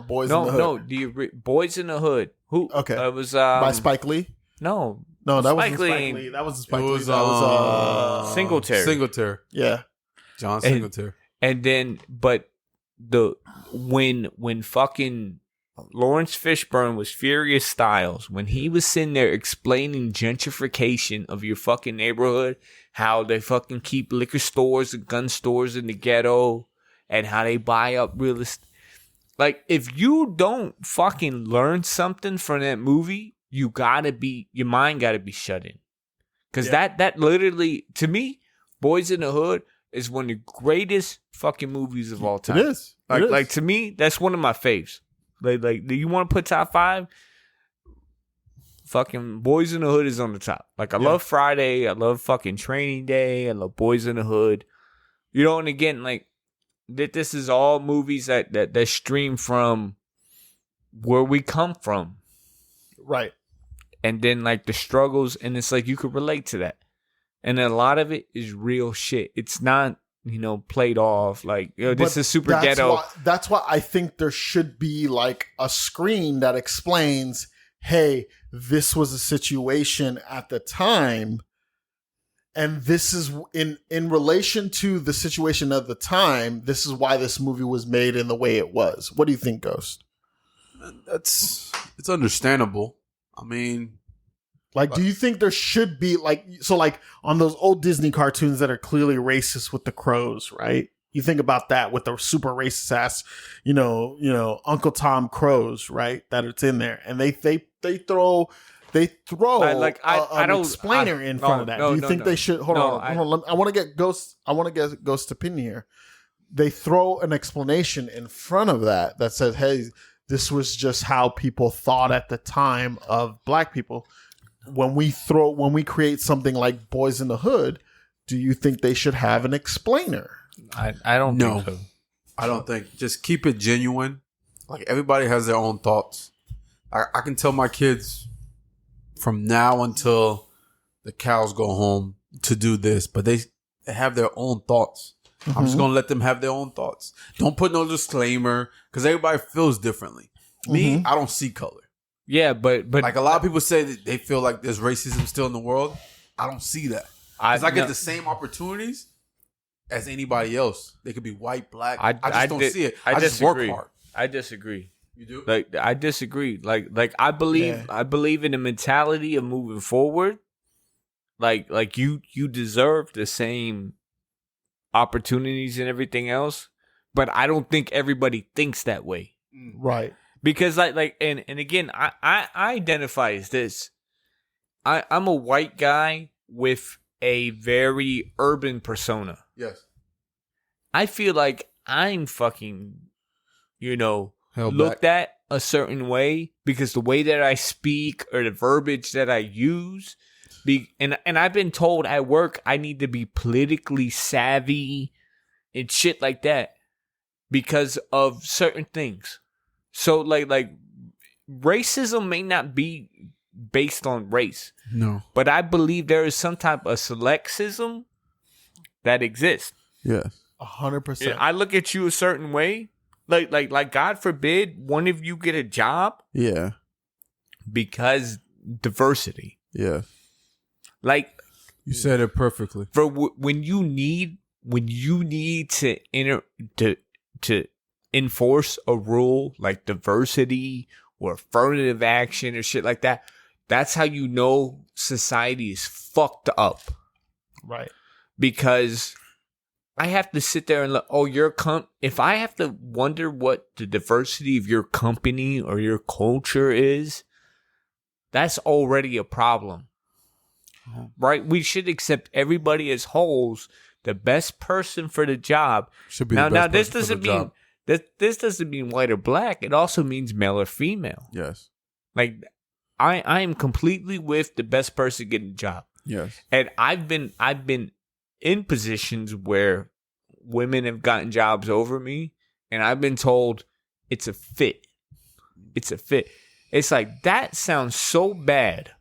Boys in the Hood? No, the Boys in the Hood. Who? Okay. It was by Spike Lee? No, that Spike wasn't Lee. Spike Lee. That wasn't Spike It Lee. was, That was Singletary. Singletary. Yeah. John Singletary. And then, but when fucking Lawrence Fishburne was Furious Styles, when he was sitting there explaining gentrification of your fucking neighborhood, how they fucking keep liquor stores and gun stores in the ghetto, and how they buy up real estate. Like, if you don't fucking learn something from that movie, your mind gotta be shut in. Because that literally, to me, Boys in the Hood is one of the greatest fucking movies of all time. It is. Like to me, that's one of my faves. Like, do you want to put top 5? Fucking Boys in the Hood is on the top. Like, I love Friday. I love fucking Training Day. I love Boys in the Hood. And again, like, this is all movies that stream from where we come from. Right. And then, like, the struggles, and it's like you could relate to that. And a lot of it is real shit. It's not, played off like, this is super ghetto. That's why I think there should be like a screen that explains, hey, this was a situation at the time, and this is in relation to the situation of the time, this is why this movie was made in the way it was. What do you think, Ghost? It's understandable. I mean, like, do you think there should be like on those old Disney cartoons that are clearly racist with the crows, right? You think about that with the super racist ass, Uncle Tom crows, right? That it's in there, and they throw an explainer in front of that. Do you think they should? Hold on. I want to get Ghost. I want to get Ghost's opinion here. They throw an explanation in front of that says, "Hey, this was just how people thought at the time of black people." When we create something like Boys in the Hood, do you think they should have an explainer? I don't think so. I don't think. Just keep it genuine. Like, everybody has their own thoughts. I can tell my kids from now until the cows go home to do this, but they have their own thoughts. Mm-hmm. I'm just going to let them have their own thoughts. Don't put no disclaimer, because everybody feels differently. Me, I don't see color. Yeah, but like a lot of people say that they feel like there's racism still in the world. I don't see that. I get the same opportunities as anybody else. They could be white, black. I just don't see it. I just work hard. I disagree. You do? Like, I disagree. Like I believe in the mentality of moving forward. Like you deserve the same opportunities and everything else, but I don't think everybody thinks that way. Right. Because and again, I identify as this. I'm a white guy with a very urban persona. Yes. I feel like I'm fucking, Held looked back. at a certain way because the way that I speak or the verbiage that I use, and I've been told at work I need to be politically savvy and shit like that because of certain things. So like racism may not be based on race. No. But I believe there is some type of selectism that exists. Yes. 100%. I look at you a certain way. Like God forbid one of you get a job. Yeah. Because diversity. Yeah. Like, you said it perfectly. For when you need to enforce a rule like diversity or affirmative action or shit like that, that's how you know society is fucked up. Right. Because I have to sit there and look, if I have to wonder what the diversity of your company or your culture is, that's already a problem. Right? We should accept everybody as wholes. The best person for the job Should be now. the best This person for doesn't the mean job. this doesn't mean white or black. It also means male or female. Yes. Like I am completely with the best person getting the job. Yes. And I've been in positions where women have gotten jobs over me, and I've been told it's a fit. It's a fit. It's like, that sounds so bad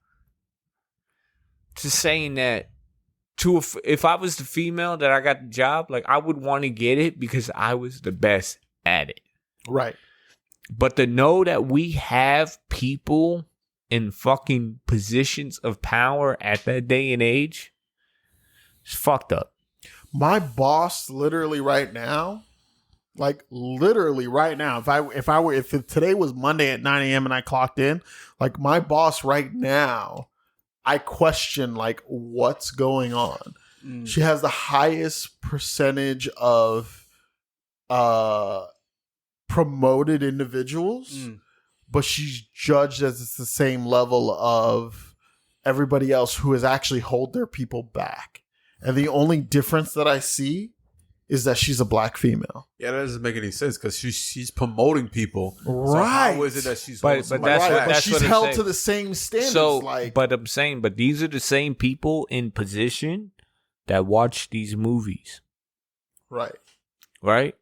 to saying that if I was the female that I got the job, like, I would want to get it because I was the best at it. Right. But to know that we have people in fucking positions of power at that day and age, it's fucked up. My boss literally right now, like literally right now, if today was Monday at 9 a.m. and I clocked in, like my boss right now, I question like what's going on. She has the highest percentage of promoted individuals, but she's judged as it's the same level of everybody else who has actually hold their people back. And the only difference that I see is that she's a black female. Yeah, that doesn't make any sense because she's promoting people. Right. So how is it that she's But holding somebody that's back? what- But that's she's I'm held saying. to the same standards. So, like, but I'm saying, but these are the same people in position that watch these movies, right. right?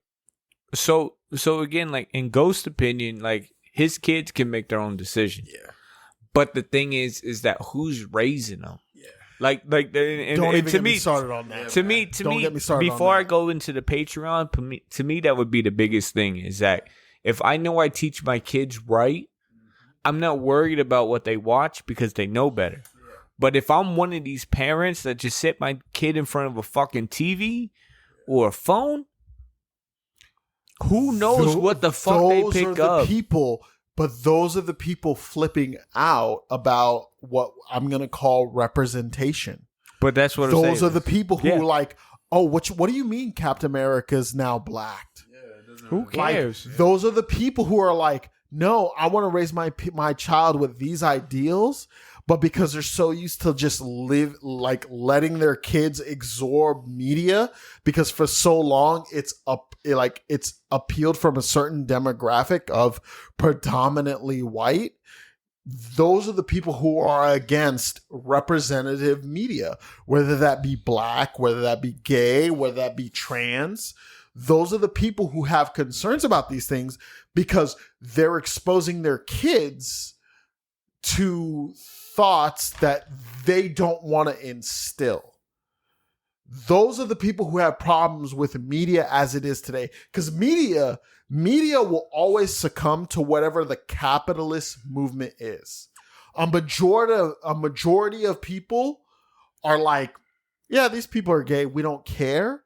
So again, like in Ghost's opinion, like his kids can make their own decision. Yeah. But the thing is that who's raising them? Yeah. Like, Don't and even to get me, me started on that. to me, Don't get me started on before I that. go into the Patreon, to me, that would be the biggest thing is that if I know I teach my kids right, I'm not worried about what they watch because they know better. But if I'm one of these parents that just sit my kid in front of a fucking TV or a phone, who knows what the fuck they Those pick are the up? people, but those are the people flipping out about what I'm going to call representation. But that's what I'm saying. Those are the people who Yeah. are like, oh, what do you mean Captain America's now blacked? Who cares? Like, those are the people who are like, no, I want to raise my child with these ideals, but because they're so used to just letting their kids absorb media, because for so long it's appealed from a certain demographic of predominantly white. Those are the people who are against representative media, whether that be black, whether that be gay, whether that be trans. Those are the people who have concerns about these things because they're exposing their kids to thoughts that they don't want to instill. Those are the people who have problems with media as it is today. Because media will always succumb to whatever the capitalist movement is. A majority of people are like, yeah, these people are gay. We don't care.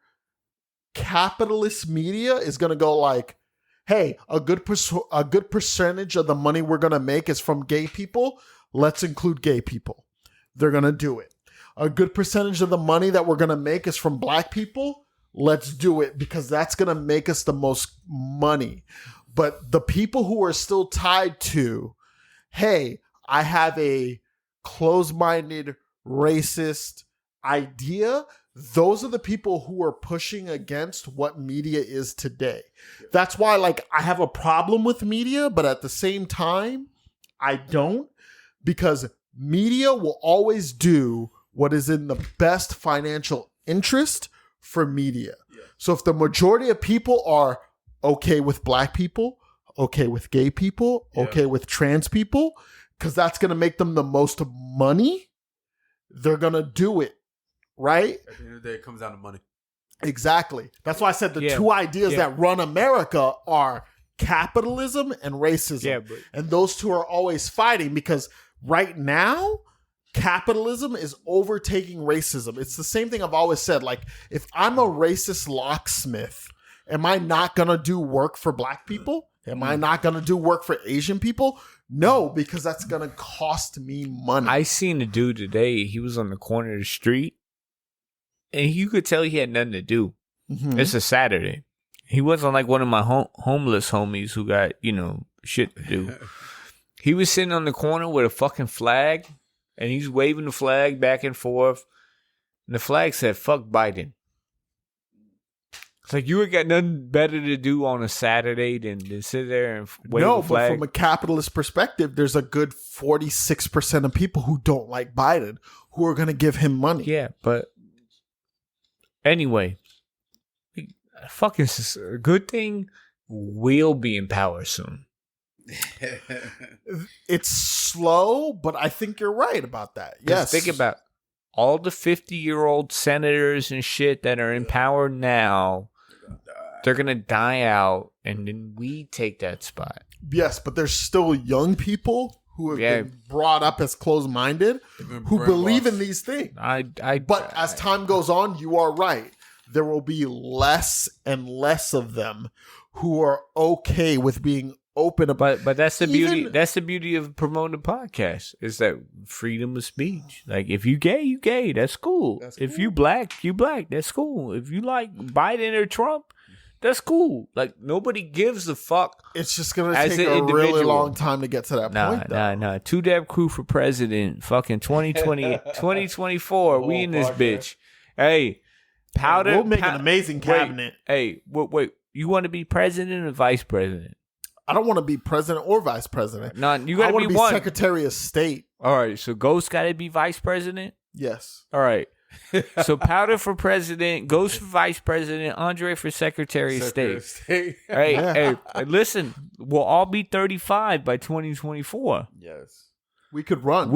Capitalist media is going to go like, hey, a good percentage of the money we're going to make is from gay people. Let's include gay people. They're going to do it. A good percentage of the money that we're going to make is from black people. Let's do it because that's going to make us the most money. But the people who are still tied to, hey, I have a closed-minded, racist idea, those are the people who are pushing against what media is today. That's why, like, I have a problem with media, but at the same time, I don't, because media will always do what is in the best financial interest for media. Yeah. So if the majority of people are okay with black people, okay with gay people, okay with trans people, because that's going to make them the most money, they're going to do it. Right? At the end of the day, it comes down to money. Exactly. That's why I said the two ideas that run America are capitalism and racism. Yeah, and those two are always fighting because right now, capitalism is overtaking racism. It's the same thing I've always said. Like, if I'm a racist locksmith Am I not going to do work for black people? Am I not going to do work for Asian people? No, because that's going to cost me money. I seen a dude today. He was on the corner of the street, and you could tell he had nothing to do. Mhm. It's a Saturday. He wasn't like one of my homeless homies who got, shit to do. He was sitting on the corner with a fucking flag, and he's waving the flag back and forth. And the flag said, "Fuck Biden." It's like you ain't got nothing better to do on a Saturday than to sit there and wave a flag. But from a capitalist perspective, there's a good 46% of people who don't like Biden who are going to give him money. Yeah, but anyway, fucking a good thing we'll be in power soon. It's slow, but I think you're right about that. Yes. Think about all the 50-year-old senators and shit that are in power now. They're going to die out, and then we take that spot. Yes, but there's still young people who have been brought up as closed-minded who believe in these things. But as time goes on, you are right. There will be less and less of them who are okay with being open about. But that's the beauty. That's the beauty of promoting a podcast is that freedom of speech. Like if you gay, you gay. That's cool. If you black, you black. That's cool. If you like Biden or Trump, that's cool. Like nobody gives a fuck. It's just gonna take a really long time to get to that point. Nah. Two Dab Crew for president. Fucking 2020, 2024. We in this bitch. Hey, powder. We'll make an amazing cabinet. Wait. You want to be president or vice president? I don't want to be president or vice president. No, you got to be one. Secretary of State. All right, so Ghost got to be vice president? Yes. All right. So Powder for president, Ghost for vice president, Andre for Secretary of State. Hey, listen, we'll all be 35 by 2024. Yes. We could run.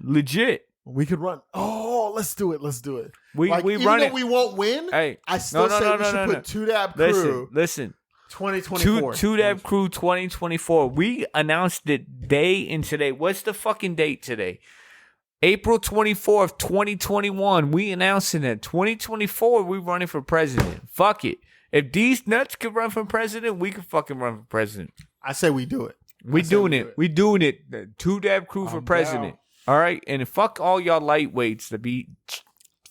Legit. We could run. Oh, let's do it. We even run though it. we won't win, Hey, I still say we should put Two Dab Crew. Listen. 2024. Two Dab Crew 2024. We announced it day and today. What's the fucking date today? April 24th, 2021. We announcing it. 2024, we running for president. Fuck it. If these nuts could run for president, we could fucking run for president. I say we do it. We doing it. The Two Dab Crew for president. All right? And fuck all y'all lightweights to be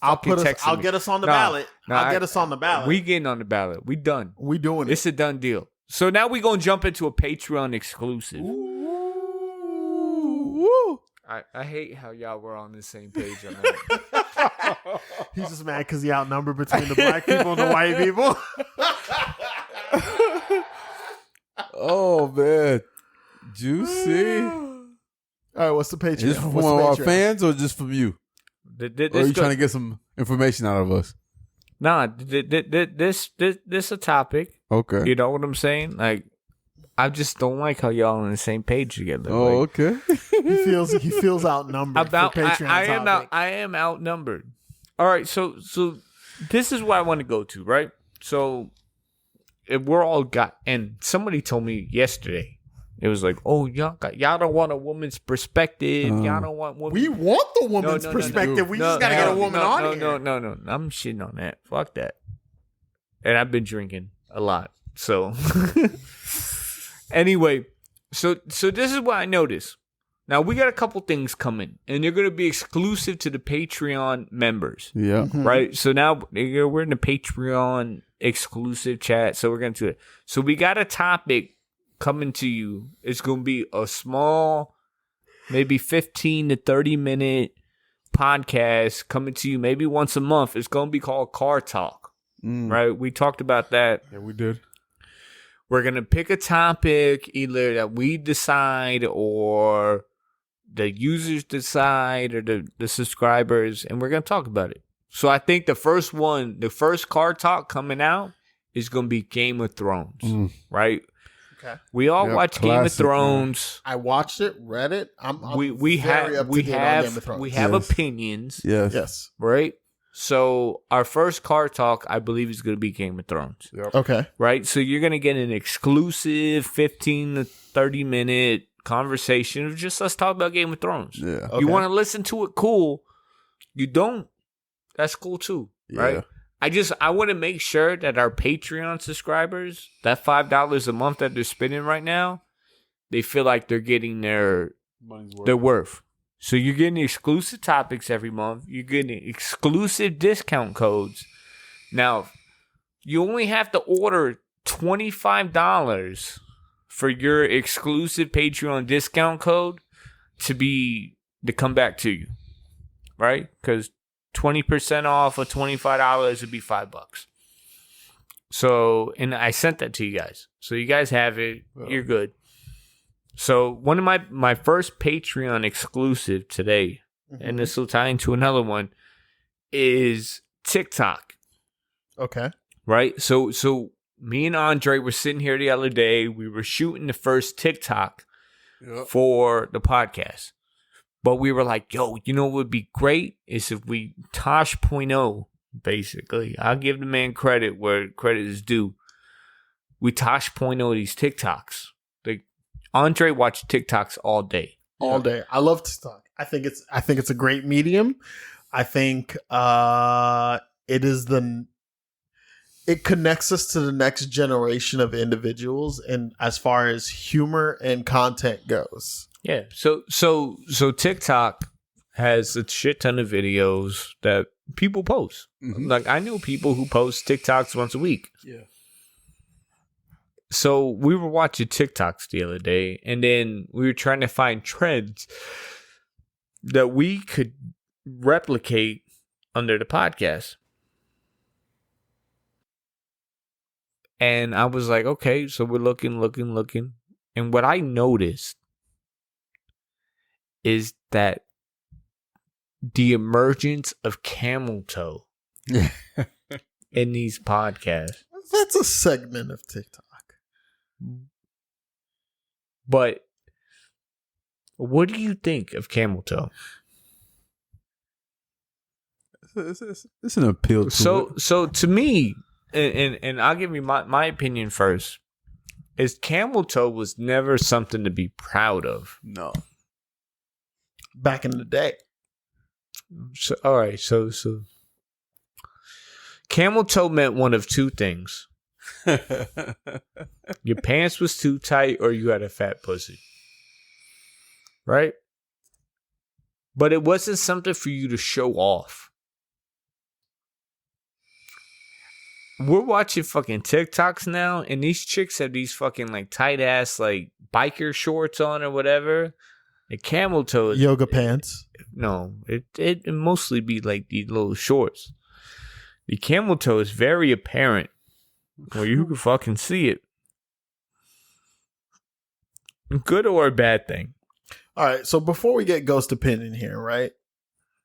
I'll get us on the ballot. I'll get us on the ballot. We getting on the ballot. We done. We doing it. It's a done deal. So now we going to jump into a Patreon exclusive. Woo. I hate how y'all were on the same page on that. He's just mad because he outnumbered between the black people and the white people. Oh, man. Juicy. All right, what's the Patreon? Is this from one of our fans or just from you? Or are you trying to get some information out of us? Nah, this a topic. Okay. You know what I'm saying? Like, I just don't like how y'all on the same page together. Oh, like, okay. He feels outnumbered. I am outnumbered. All right, so this is what I want to go to, right? So if we're all and somebody told me yesterday. It was like, oh, y'all don't want a woman's perspective. Y'all don't want women. We want the woman's perspective. We just got to get a woman on here. No. I'm shitting on that. Fuck that. And I've been drinking a lot. So anyway, so this is what I noticed. Now, we got a couple things coming, and they're going to be exclusive to the Patreon members. Yeah. Right? So now we're in the Patreon exclusive chat, so we're going to do it. So we got a topic coming to you. It's going to be a small, maybe 15 to 30 minute podcast coming to you maybe once a month. It's going to be called Car Talk, right? We talked about that. Yeah, we did. We're going to pick a topic either that we decide or the users decide or the subscribers, and we're going to talk about it. So I think the first Car Talk coming out is going to be Game of Thrones, right? Okay. We all watch Game of Thrones. Man. I watched it, read it. We have opinions. Yes. Right? So our first Car Talk, I believe, is going to be Game of Thrones. Yep. Okay. Right? So you're going to get an exclusive 15 to 30 minute conversation of just us talking about Game of Thrones. Yeah. Okay. You want to listen to it, cool. You don't, that's cool too. Right? I want to make sure that our Patreon subscribers, that $5 a month that they're spending right now, they feel like they're getting their worth. So you're getting exclusive topics every month. You're getting exclusive discount codes. Now, you only have to order $25 for your exclusive Patreon discount code to come back to you, right? Because 20% off of $25 would be $5. So, and I sent that to you guys. So you guys have it. Well, you're good. So one of my first Patreon exclusive today, and this will tie into another one, is TikTok. Okay. Right? So me and Andre were sitting here the other day. We were shooting the first TikTok for the podcast. But we were like, yo, you know what would be great is if we Tosh.0, basically. I'll give the man credit where credit is due. We Tosh.0 these TikToks. Like, Andre watched TikToks all day. All day. I love TikTok. I think it's a great medium. I think it connects us to the next generation of individuals, and as far as humor and content goes. Yeah. So TikTok has a shit ton of videos that people post. Mm-hmm. Like, I know people who post TikToks once a week. Yeah. So we were watching TikToks the other day, and then we were trying to find trends that we could replicate under the podcast. And I was like, okay, so we're looking. And what I noticed is that the emergence of camel toe in these podcasts. That's a segment of TikTok. But what do you think of camel toe? It's an appeal to it. So to me, and I'll give you my opinion first, is camel toe was never something to be proud of. No. Back in the day. So, all right, so camel toe meant one of two things. Your pants was too tight or you had a fat pussy. Right? But it wasn't something for you to show off. We're watching fucking TikToks now, and these chicks have these fucking like tight ass like biker shorts on or whatever. The camel toe yoga pants. No, it mostly be like these little shorts. The camel toe is very apparent, where you can fucking see it. Good or a bad thing. All right, so before we get ghost opinion here, right?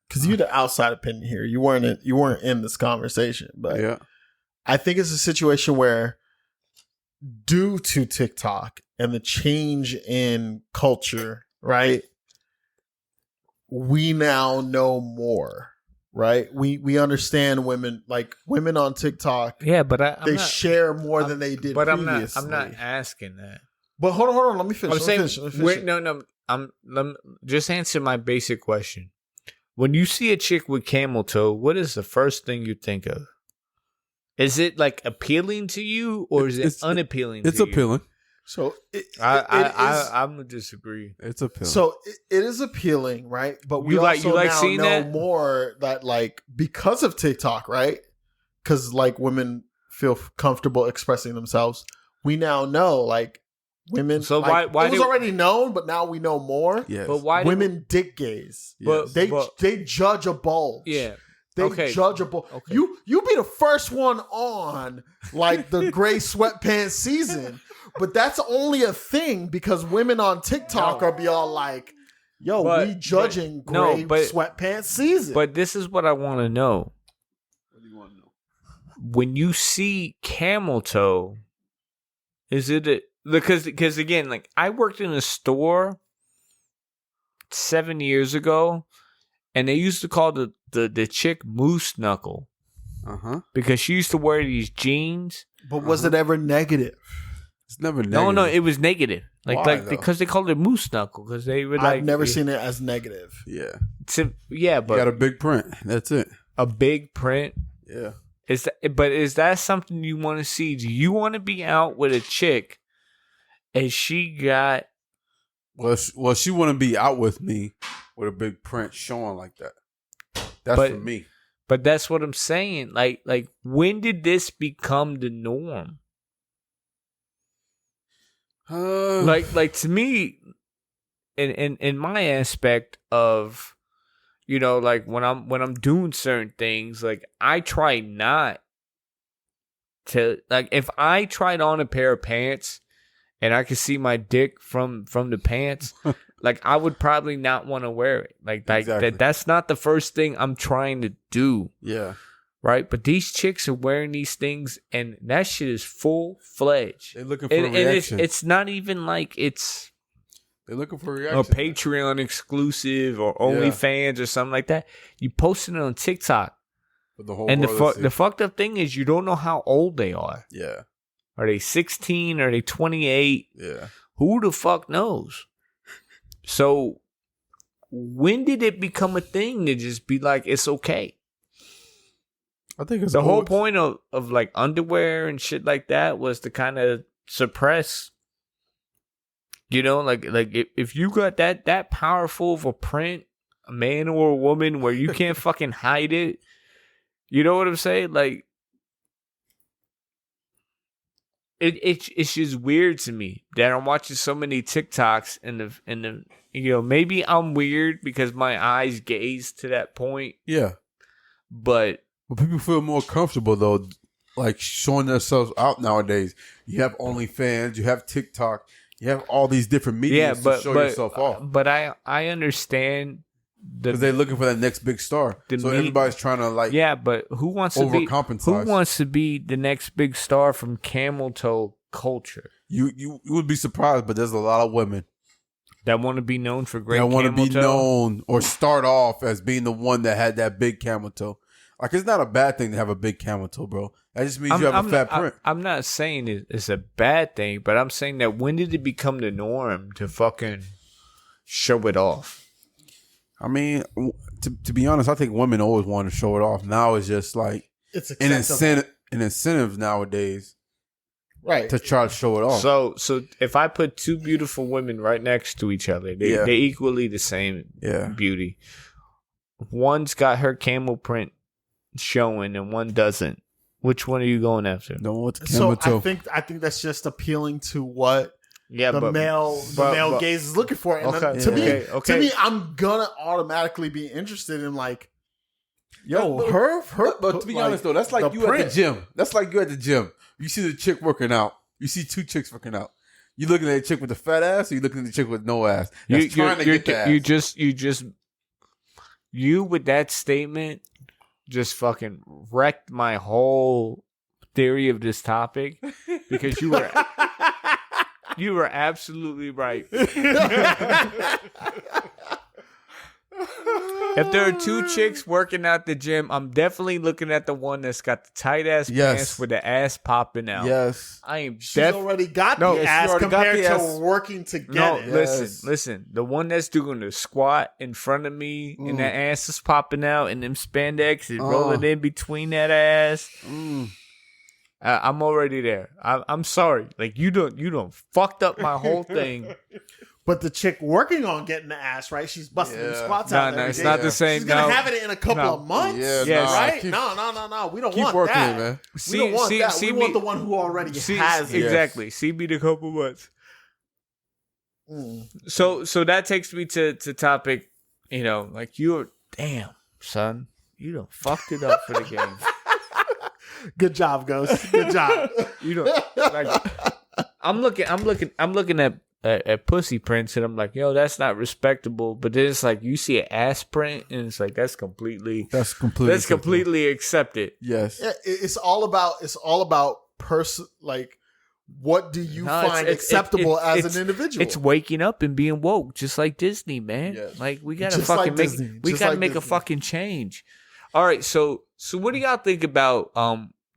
Because you're the outside opinion here. You weren't in this conversation, but yeah. I think it's a situation where, due to TikTok and the change in culture, right, we now know more, right? We understand women, like women on TikTok. Yeah, but they share more than they did previously. I'm not asking that. But hold on. Let me finish. Let me just answer my basic question. When you see a chick with camel toe, what is the first thing you think of? Is it like appealing to you, or is it unappealing? It's appealing. So I'm gonna disagree. It's appealing. So it is appealing, right? But we like seeing know that? more that like because of TikTok, right? Because like women feel comfortable expressing themselves. We now know like women. So why it was already known, but now we know more. Yes. But why women dick gaze? Yes. But they judge a bulge. Yeah. They judge a bulge. Okay. You be the first one on like the gray sweatpants season. But that's only a thing because women on TikTok are be all like, yo, we judging gray sweatpants season. But this is what I want to know. What do you want to know? When you see camel toe, is it because again, like I worked in a store 7 years ago, and they used to call the chick Moose Knuckle. Because she used to wear these jeans. But was it ever negative? It's never negative. No, it was negative. Why, because they called it Moose Knuckle. Because they would I've never seen it as negative. Yeah. Yeah, but you got a big print. That's it. A big print. Yeah. Is that something you want to see? Do you want to be out with a chick and she got? Well, she wouldn't be out with me with a big print showing like that. That's for me. But that's what I'm saying. Like when did this become the norm? Like to me, in my aspect of, you know, like when I'm doing certain things, like I try not to, like if I tried on a pair of pants and I could see my dick from the pants, like I would probably not want to wear it. Like exactly. That's not the first thing I'm trying to do. Yeah. Right? But these chicks are wearing these things and that shit is full-fledged. They're looking for a reaction. And it's not even like it's they're looking for a reaction. A Patreon exclusive or OnlyFans or something like that. You posting it on TikTok. For the whole and the fucked up thing is you don't know how old they are. Yeah. Are they 16? Are they 28? Yeah. Who the fuck knows? So when did it become a thing to just be like, it's okay? I think it's the whole point of like underwear and shit like that was to kind of suppress, you know, like if you got that powerful of a print, a man or a woman, where you can't fucking hide it, you know what I'm saying? Like it's just weird to me that I'm watching so many TikToks and the you know, maybe I'm weird because my eyes gaze to that point. Yeah. But people feel more comfortable though, like showing themselves out nowadays. You have OnlyFans, you have TikTok, you have all these different media to show yourself off. But I understand because they're looking for that next big star. So everybody's trying to like but who wants to be the next big star from camel toe culture? You would be surprised, but there's a lot of women that want to be known for great camel toe. That want to be known or start off as being the one that had that big camel toe. Like, it's not a bad thing to have a big camel toe, bro. That just means you have a fat print. I'm not saying it's a bad thing, but I'm saying that when did it become the norm to fucking show it off? I mean, to be honest, I think women always want to show it off. Now it's just like it's an incentive nowadays, right? To try to show it off. So if I put two beautiful women right next to each other, they're equally the same beauty. One's got her camel print showing and one doesn't. Which one are you going after? No, what's camel toe? I think that's just appealing to what the male gaze is looking for. And to me, I'm gonna automatically be interested in like, her. But to be honest though, that's like you at the gym. That's like you at the gym. You see the chick working out. You see two chicks working out. You looking at a chick with a fat ass, or you looking at the chick with no ass? That's trying to get the ass. You with that statement just fucking wrecked my whole theory of this topic because you were absolutely right. If there are two chicks working out the gym, I'm definitely looking at the one that's got the tight ass pants with the ass popping out. Yes, she's already got the ass compared to working to get it. Listen. The one that's doing the squat in front of me and that ass is popping out and them spandex is rolling in between that ass. I'm already there. I'm sorry. Like you don't fucked up my whole thing. But the chick working on getting the ass, right? She's busting them squats out. No, it's not the same. She's gonna have it in a couple of months, right? No. We don't want working, that. Man. We don't want that. We want the one who already has it. Exactly. See me in a couple months. So that takes me to topic. You know, like damn son, you done fucked it up for the game. Good job, Ghost. Good job. You know, like I'm looking at pussy prints and I'm like, yo, that's not respectable. But then it's like you see an ass print and it's like that's completely accepted. Yes, yeah, it's all about person. Like, what do you find acceptable as an individual? It's waking up and being woke, just like Disney, man. Yes. Like we gotta fucking make a fucking change. All right, so what do y'all think about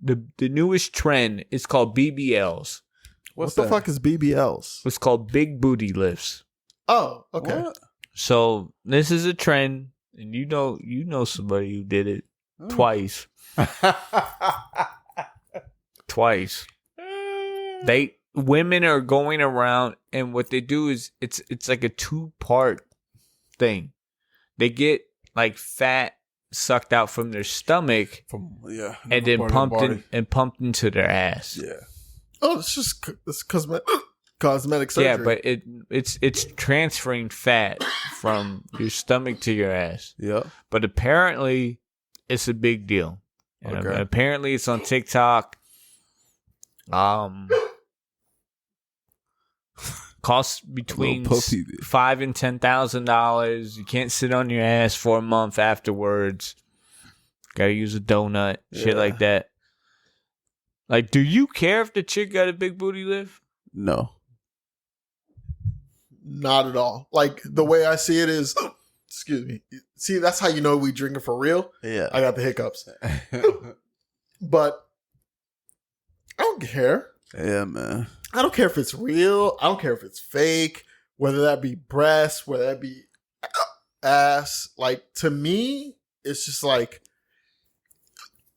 the newest trend? It's called BBLs. What the fuck is BBLs? It's called big booty lifts. Oh, okay. What? So this is a trend, and you know somebody who did it. Twice. Twice. Women are going around, and what they do is it's like a 2-part thing. They get like fat sucked out from their stomach, and then pumped into their ass. Yeah. Oh, it's cosmetic surgery. Yeah, but it's transferring fat from your stomach to your ass. Yeah. But apparently, it's a big deal. And apparently, it's on TikTok. Costs between $5,000 and $10,000. You can't sit on your ass for a month afterwards. Gotta use a donut, shit like that. Like, do you care if the chick got a big booty lift? No, not at all. Like, the way I see it is, excuse me. See, that's how you know we drinking for real. Yeah, I got the hiccups, but I don't care. Yeah, man. I don't care if it's real. I don't care if it's fake, whether that be breasts, whether that be ass. Like, to me, it's just like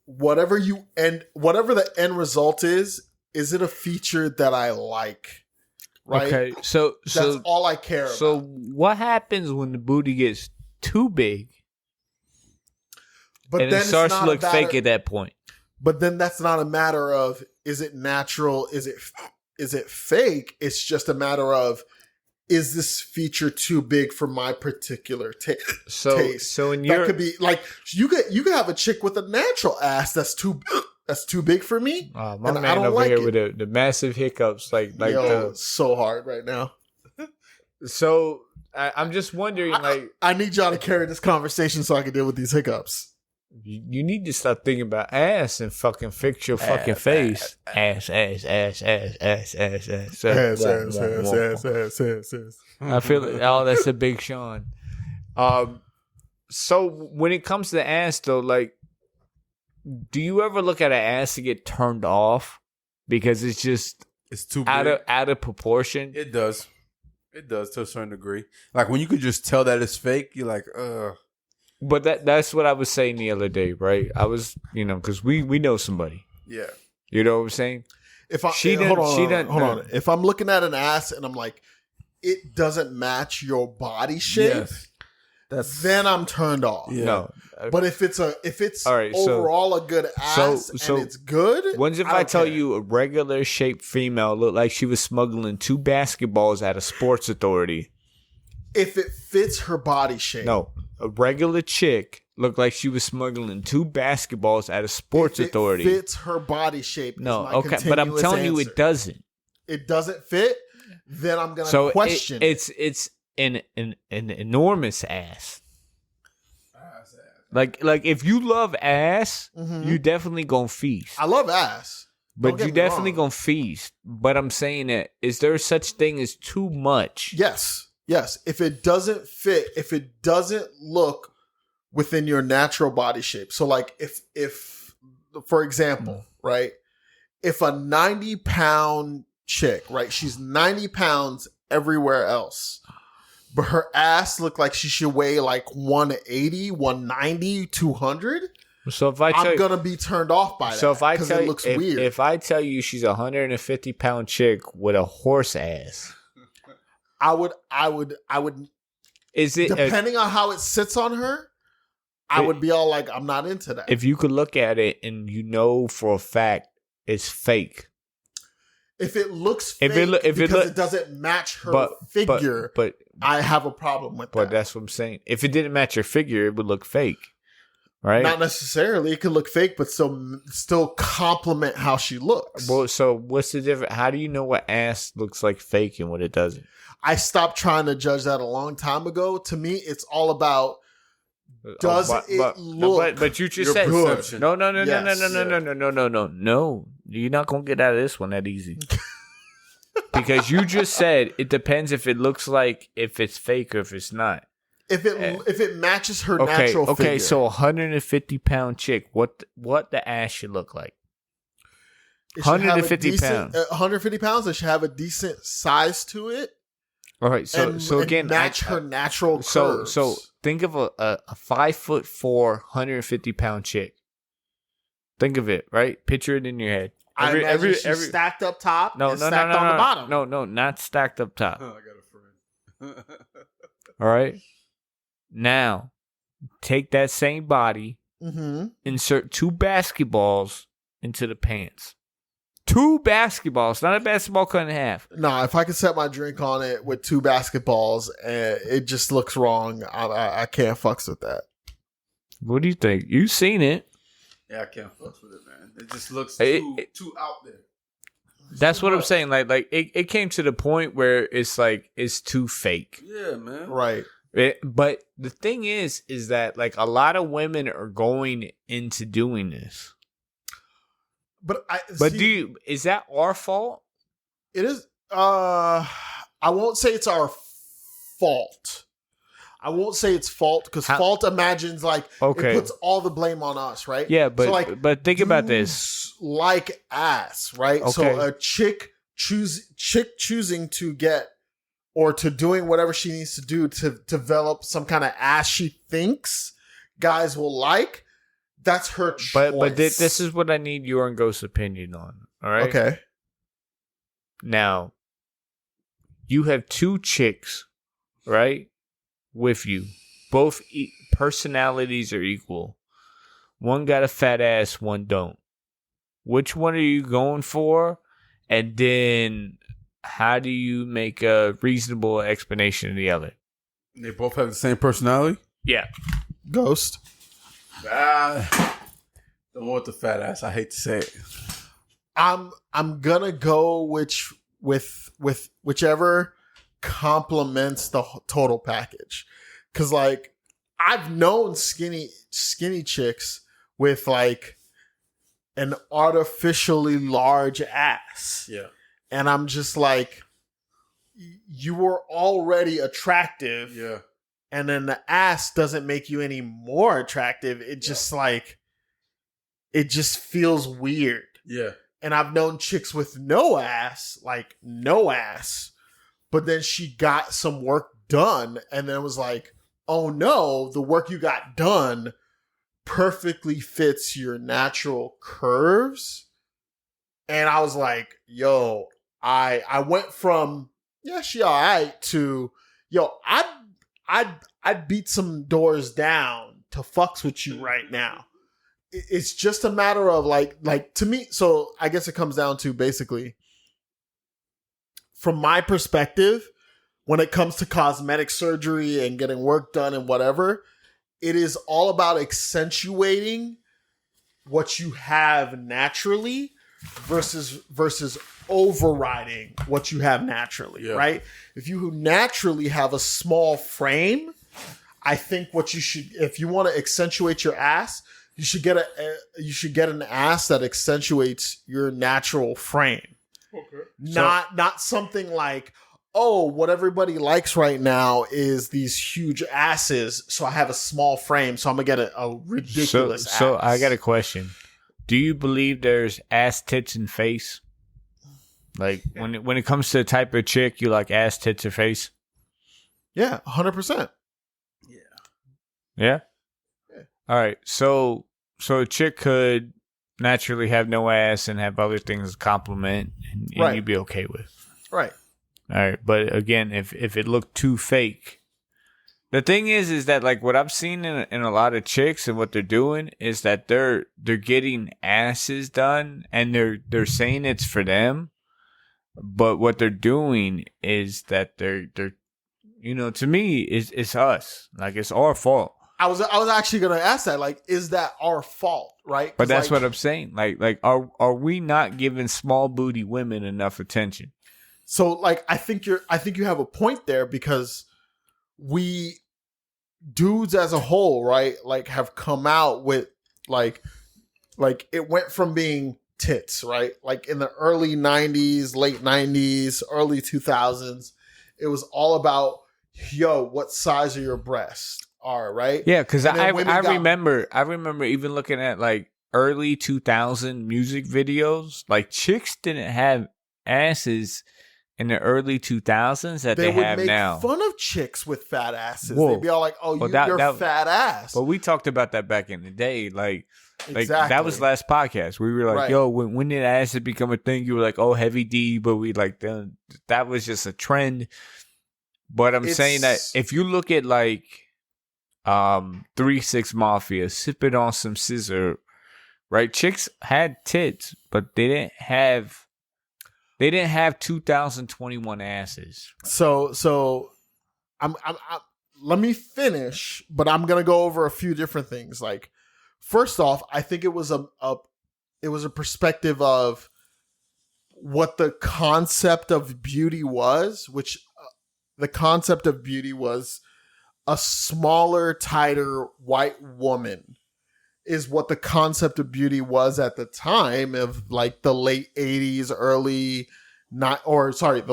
whatever the end result is it a feature that I like? Right? Okay, so that's all I care about. So what happens when the booty gets too big? But and then it starts to look fake at that point. But then that's not a matter of, is it natural? Is it fake? It's just a matter of, is this feature too big for my particular taste? So in your, that could be like, you could have a chick with a natural ass that's too big for me. My man over here with the massive hiccups, so hard right now. So I'm just wondering, I need y'all to carry this conversation so I can deal with these hiccups. You need to stop thinking about ass and fucking fix your fucking face. Ass. I feel like, that's a Big Sean. So when it comes to ass though, like, do you ever look at an ass to get turned off because it's too big? out of proportion? It does to a certain degree. Like when you could just tell that it's fake, you're like, ugh. But that's what I was saying the other day, right? I was, because we know somebody. Yeah. You know what I'm saying? Hold on. If I'm looking at an ass and I'm like, it doesn't match your body shape, then I'm turned off. Yeah. No. But if it's overall a good ass and it's good, when's if I tell you a regular shaped female looked like she was smuggling 2 basketballs at a Sports Authority? If it fits her body shape. No. A regular chick looked like she was smuggling 2 basketballs at a Sports Authority. It fits her body shape. No, okay, but I'm telling you it doesn't. It doesn't fit? Then I'm going to question it. It's an enormous ass. Like if you love ass, you definitely going to feast. I love ass. But you definitely going to feast. But I'm saying that, is there such thing as too much? Yes, if it doesn't fit, if it doesn't look within your natural body shape. So like if for example, right, if a 90-pound chick, right, she's 90 pounds everywhere else, but her ass looked like she should weigh like 180, 190, 200. So if I'm going to be turned off by that. So if I tell it looks weird. If I tell you she's a 150-pound chick with a horse ass, I would. Is it depending on how it sits on her? I would be all like, I'm not into that. If you could look at it and you know for a fact it's fake. If it looks fake because it doesn't match her figure, but I have a problem with that. But that's what I'm saying. If it didn't match her figure, it would look fake. Right? Not necessarily. It could look fake, but still complement how she looks. Well, so what's the difference? How do you know what ass looks like fake and what it doesn't? I stopped trying to judge that a long time ago. To me, it's all about does it look. But you just said good. No. You're not gonna get out of this one that easy. Because you just said it depends if it looks like if it's fake or if it's not. If it matches her natural figure. Okay, so 150-pound chick, what the ass should look like? 150 pounds. 150 pounds. It should have a decent size to it. All right, so again, match her natural curves. So think of a 5'4", 150-pound chick. Think of it, right? Picture it in your head. Every stacked up top. No, stacked on the bottom. No, not stacked up top. Oh, I got a friend. All right. Now, take that same body, insert 2 basketballs into the pants. 2 basketballs, not a basketball cut in half. Nah, if I could set my drink on it with 2 basketballs and it just looks wrong, I can't fucks with that. What do you think? You've seen it. Yeah, I can't fucks with it, man. It just looks too out there. That's what I'm saying. Like it came to the point where it's like it's too fake. Yeah, man. Right. But the thing is that like a lot of women are going into doing this. Is that our fault? It is. I won't say it's our fault. I won't say it's fault because fault imagines like it puts all the blame on us, right? Yeah, but think about this. Like ass, right? Okay. So a chick choosing to get or to doing whatever she needs to do to develop some kind of ass she thinks guys will like. That's her choice. But this is what I need your and Ghost's opinion on. All right. Okay. Now, you have 2 chicks, right, with you. Both personalities are equal. One got a fat ass, one don't. Which one are you going for? And then how do you make a reasonable explanation of the other? They both have the same personality? Yeah. Ghost. The one with the fat ass. I hate to say it. I'm gonna go with whichever complements the total package, because like I've known skinny chicks with like an artificially large ass. Yeah, and I'm just like, you were already attractive. Yeah. And then the ass doesn't make you any more attractive. It just like, it just feels weird. Yeah. And I've known chicks with no ass, but then she got some work done and then it was like, oh no, the work you got done perfectly fits your natural curves. And I was like, yo, I went from, yeah, she all right, to, yo, I'd beat some doors down to fucks with you right now. It's just a matter of like to me. So I guess it comes down to basically, from my perspective, when it comes to cosmetic surgery and getting work done and whatever, it is all about accentuating what you have naturally versus overriding what you have naturally, right? If you naturally have a small frame, I think what you should, if you want to accentuate your ass, you should get an ass that accentuates your natural frame. Okay. Not something like, oh, what everybody likes right now is these huge asses, so I have a small frame, so I'm gonna get a ridiculous ass. So I got a question. Do you believe there's ass, tits, and face? Like when it comes to the type of chick, you like ass, tits, or face? Yeah, 100%. Yeah. All right. So a chick could naturally have no ass and have other things complement, and right. You'd be okay with. Right. All right. But again, if it looked too fake, the thing is that like what I've seen in a lot of chicks and what they're doing is that they're getting asses done and they're saying it's for them, but what they're doing is that they're to me it's us, like it's our fault. I was actually gonna ask that, like, is that our fault, right? But that's what I'm saying. Like, are we not giving small booty women enough attention? So, like, I think you have a point there, because we dudes as a whole, right, like, have come out with like it went from being tits, right, like in the early 90s, late 90s, early 2000s, it was all about, yo, what size are your breasts? Are right? Yeah, because I remember even looking at like early 2000 music videos. Like chicks didn't have asses in the early 2000s that they have now. They would make fun of chicks with fat asses. They'd be all like, "Oh, you're fat ass." But we talked about that back in the day, like that was last podcast. We were like, "Yo, when did asses become a thing?" You were like, "Oh, heavy D," but we like that was just a trend. But I'm saying that if you look at like 3-6 Mafia, Sip It on Some Scissor, right? Chicks had tits, but they didn't have 2021 asses. So I'm let me finish, but I'm gonna go over a few different things. Like, first off, I think it was a perspective of what the concept of beauty was, which the concept of beauty was a smaller, tighter white woman is what the concept of beauty was at the time of like the late 80s, the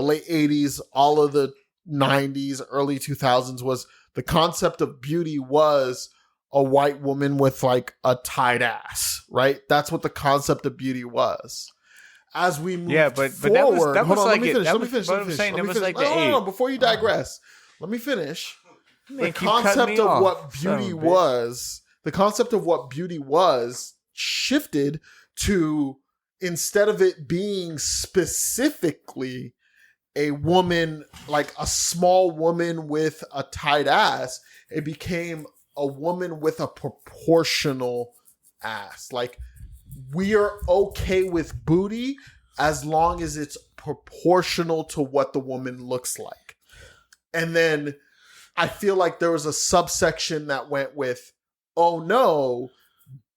late 80s, all of the 90s, early 2000s was the concept of beauty was a white woman with like a tight ass, right? That's what the concept of beauty was. As we moved forward, that was hold on, like let me finish. No, before you digress, let me finish. The concept of what beauty was, shifted to, instead of it being specifically a woman, like a small woman with a tight ass, it became a woman with a proportional ass. Like, we are okay with booty as long as it's proportional to what the woman looks like. And then I feel like there was a subsection that went with, oh no,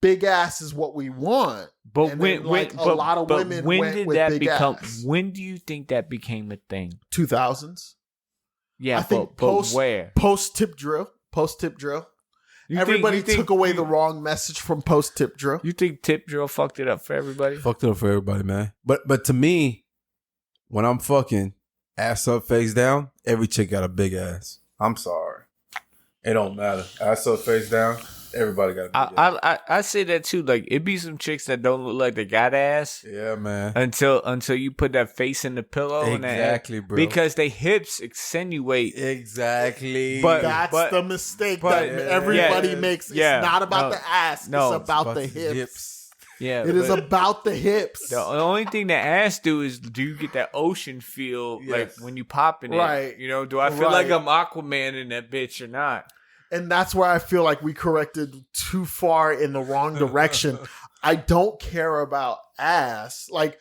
big ass is what we want. But and when a lot of women went with big ass. When do you think that became a thing? 2000s. Yeah, I think where? Post tip drill. Everybody took away the wrong message from post tip drill. You think tip drill fucked it up for everybody? Fucked it up for everybody, man. But to me, when I'm fucking ass up, face down, every chick got a big ass. I'm sorry. It don't matter. Ass up, face down, everybody got a big ass. I say that too. Like, it be some chicks that don't look like they got ass. Yeah, man. Until you put that face in the pillow. Exactly, bro. Because they hips accentuate. Exactly. But that's the mistake that everybody makes. It's not about the ass. It's about the hips. Yeah, it is about the hips. The only thing that ass do is, do you get that ocean feel like when you popping it? Right. You know, do I feel like I'm Aquaman in that bitch or not? And that's where I feel like we corrected too far in the wrong direction. I don't care about ass. Like,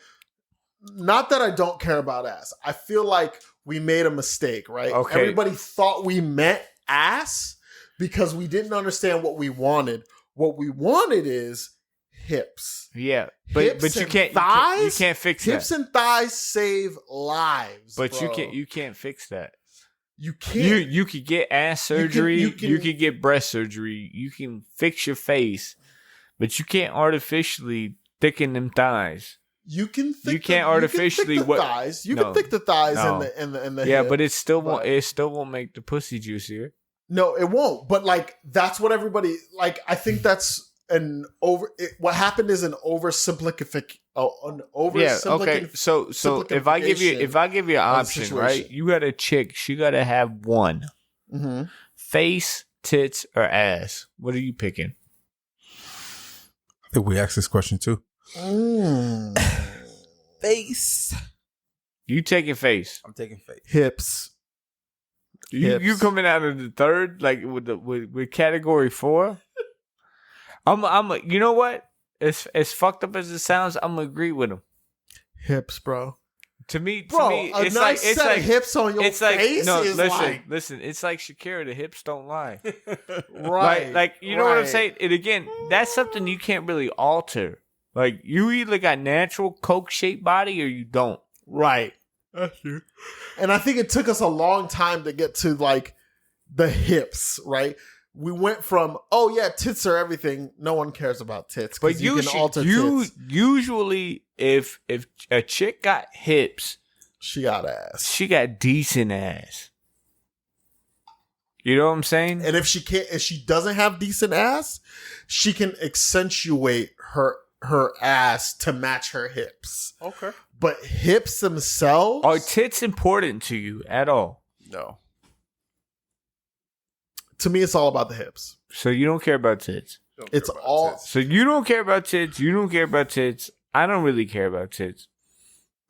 not that I don't care about ass. I feel like we made a mistake, right? Okay. Everybody thought we meant ass because we didn't understand what we wanted. What we wanted is hips. Yeah, but you can't thighs. You can't fix that. Hips and thighs save lives. But bro. you can't fix that. You can't. You could get ass surgery. You could get breast surgery. You can fix your face, but you can't artificially thicken them thighs. You can. You can't artificially thighs. You can thick the thighs and the yeah, hip, but it still won't make the pussy juicier. No, it won't. But like, that's what everybody like. I think that's what happened is an oversimplification. Okay. So if I give you an option, right? You got a chick. She got to have one face, tits, or ass. What are you picking? I think we asked this question too. Face. You taking face? I'm taking face. Hips. You coming out of the third, like with category 4? You know what? As fucked up as it sounds, I'm gonna agree with him. Hips, bro. To me, a it's nice like set of hips on your face. Listen. It's like Shakira. The hips don't lie. Right. Like you know what I'm saying. And again, that's something you can't really alter. Like, you either got natural Coke shaped body or you don't. Right. That's true. And I think it took us a long time to get to like the hips. Right. We went from, oh yeah, tits are everything. No one cares about tits. But you can alter tits. Usually, if a chick got hips, she got ass. She got decent ass. You know what I'm saying? And if she doesn't have decent ass, she can accentuate her ass to match her hips. Okay. But hips themselves, are tits important to you at all? No. To me, it's all about the hips. So you don't care about tits. It's all. Tits. So you don't care about tits. You don't care about tits. I don't really care about tits.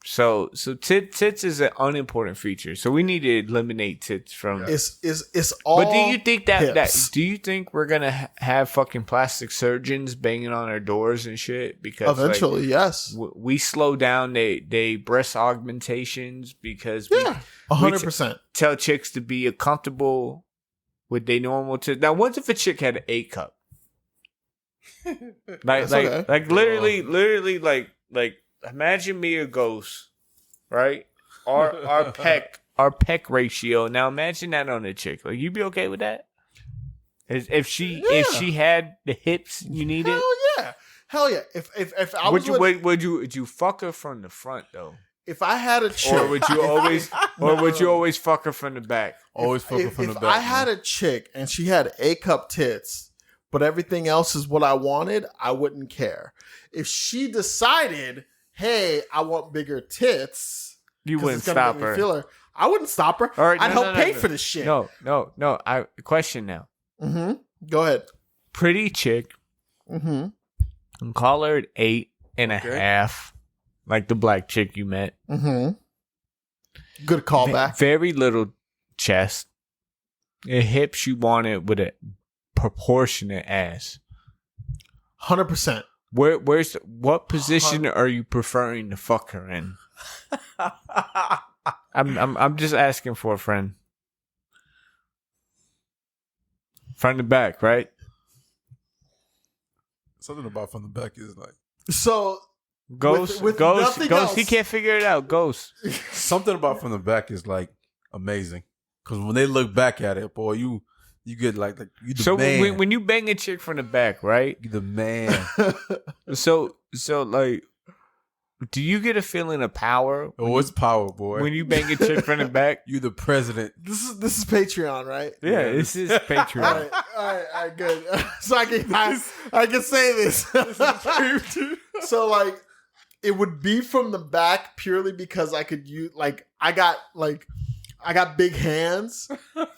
So tits is an unimportant feature. So we need to eliminate tits from. It's all. But do you think that hips. do you think we're gonna have fucking plastic surgeons banging on our doors and shit? Because eventually, yes, we slow down they breast augmentations because we 100%. tell chicks to be comfortable with their normal tits. Now, what if a chick had an A cup? Like literally like imagine me a ghost, right? Our peck ratio. Now imagine that on a chick. Like, you be okay with that? If she had the hips you needed? Hell yeah. If I would you fuck her from the front though? If I had a chick, or would you always fuck her from the back? Always fuck her from the back. If I had a chick and she had A cup tits, but everything else is what I wanted, I wouldn't care. If she decided, hey, I want bigger tits, you wouldn't stop her. I wouldn't stop her. All right, I'd help pay for this shit. No. Question now. Mm-hmm. Go ahead. Pretty chick. Mm-hmm. And call her at 8.5, like the black chick you met. Mm-hmm. Good callback. Very little chest. And hips you wanted with a proportionate ass. 100%. What position are you preferring to fuck her in? I'm just asking for a friend. Front to back, right? Something about from the back is like so. Ghost. He can't figure it out. Ghost. Something about from the back is like amazing because when they look back at it, boy, you get like you the man. So when you bang a chick from the back, right? You the man. So like, do you get a feeling of power? Oh, it's power, boy. When you bang a chick from the back, you the president. This is Patreon, right? Yeah, this is Patreon. All right, good. So I can say this. So like, it would be from the back purely because I could use I got big hands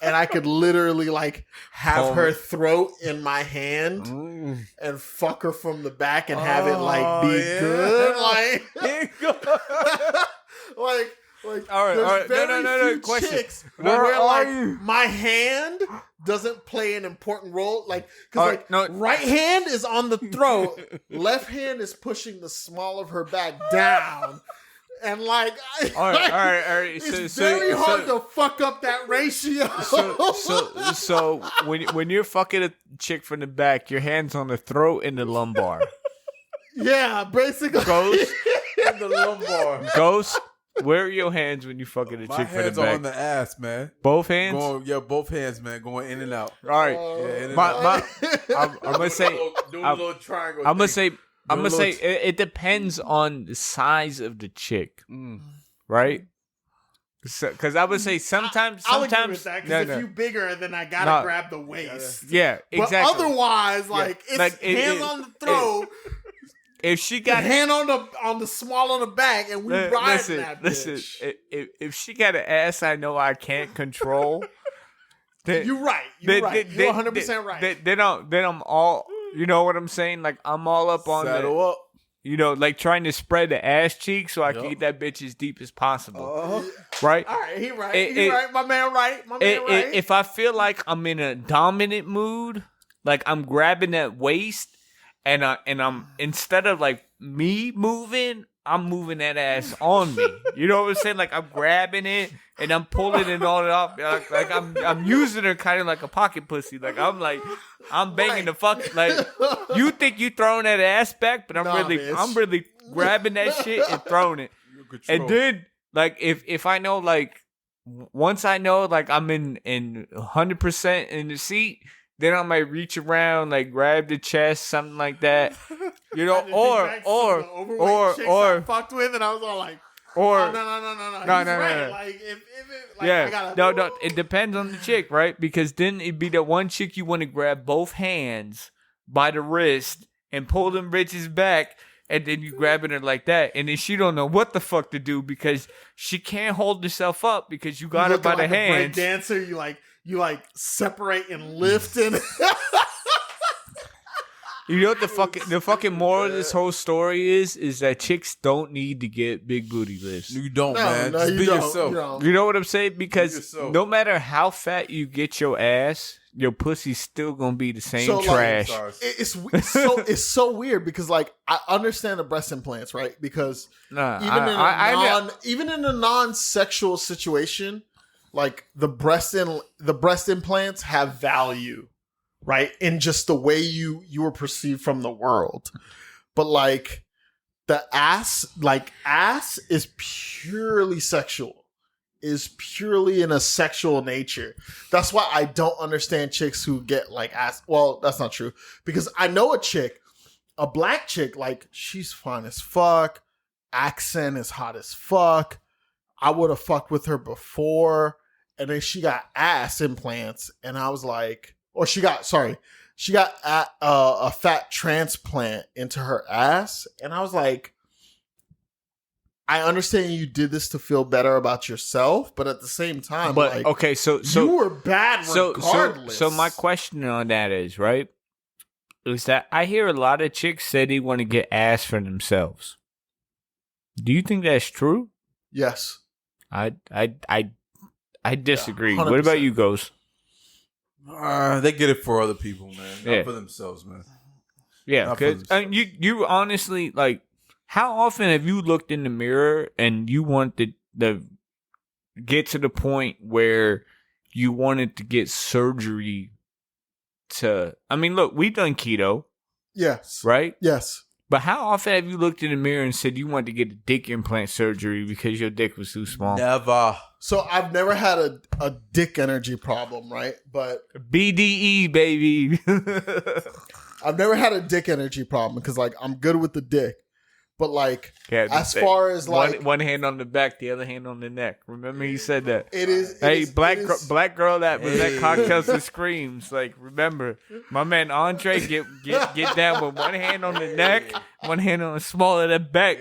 and I could literally like have her throat in my hand and fuck her from the back and have it like be good. Like all right. No. Question. Chicks where like my hand doesn't play an important role. Like, because right hand is on the throat, left hand is pushing the small of her back down. And like, all right. It's very hard to fuck up that ratio. So when you're fucking a chick from the back, your hands on the throat and the lumbar. Yeah, basically. Ghost in the lumbar. Ghost. Where are your hands when you fucking a chick from the back? My hands on the ass, man. Both hands? Both hands, man. Going in and out. All right. I'm gonna say. Do a little triangle. I'm gonna say it depends on the size of the chick, right? Because I would say sometimes. I'll agree with that, because if you bigger, then I gotta grab the waist. Yeah, exactly. But otherwise, it's hands on the throat. If she got hand on the small on the back, and we ride that bitch. Listen, if she got an ass I know I can't control, then you're right. You're 100% right. Then I'm all. You know what I'm saying? Like, I'm all up on saddle up. You know, like trying to spread the ass cheek so I can get that bitch as deep as possible. Right? All right, he right. He right. My man right. If I feel like I'm in a dominant mood, like I'm grabbing that waist and I'm instead of like me moving, I'm moving that ass on me. You know what I'm saying? Like, I'm grabbing it and I'm pulling it all off. Like I'm using her kind of like a pocket pussy. Like, I'm banging the fuck. Like, you think you throwing that ass back, but I'm really grabbing that shit and throwing it. And then, like, if I know, like, once I know, like, I'm in 100% in the seat, then I might reach around, like, grab the chest, something like that. You know, or fucked with, and I was all like, or no. Like, I gotta, no. It depends on the chick, right? Because then it'd be the one chick you want to grab both hands by the wrist and pull them bitches back. and then you grabbing her like that, and then she don't know what the fuck to do because she can't hold herself up because you got her by the hands. Break dancer, you like separate and lift and. You know what the fucking moral of this whole story is that chicks don't need to get big booty lifts. You don't, man. No, Just you be don't. yourself. You know what I'm saying? Because no matter how fat you get your ass, your pussy's still gonna be the same trash. It's so weird because like I understand the breast implants, right? Because even in a non-sexual situation, like the breast implants have value. Right? In just the way you were perceived from the world. But like the ass is purely sexual. Is purely in a sexual nature. That's why I don't understand chicks who get like ass. Well, that's not true. Because I know a black chick, like she's fine as fuck. Accent is hot as fuck. I would have fucked with her before. And then she got ass implants. And I was like, or she got a fat transplant into her ass. And I was like, I understand you did this to feel better about yourself, but at the same time, but like, okay, so you were bad regardless. So my question on that is, right, is that I hear a lot of chicks say they want to get ass for themselves. Do you think that's true? Yes. I disagree. Yeah, what about you, Ghost? They get it for other people, man. Not for themselves, man. Yeah, because you honestly, like, how often have you looked in the mirror and you wanted to get to the point where you wanted to get surgery to... I mean, look, we've done keto. Yes. Right? Yes. But how often have you looked in the mirror and said you wanted to get a dick implant surgery because your dick was too small? Never. So I've never had a dick energy problem, right? But BDE, baby. I've never had a dick energy problem because, like, I'm good with the dick. But, like, far as, like... One hand on the back, the other hand on the neck. Remember he said that. Black girl that was at Cocktails and Screams. Like, remember, my man Andre get down with one hand on the neck, one hand on the small of the back.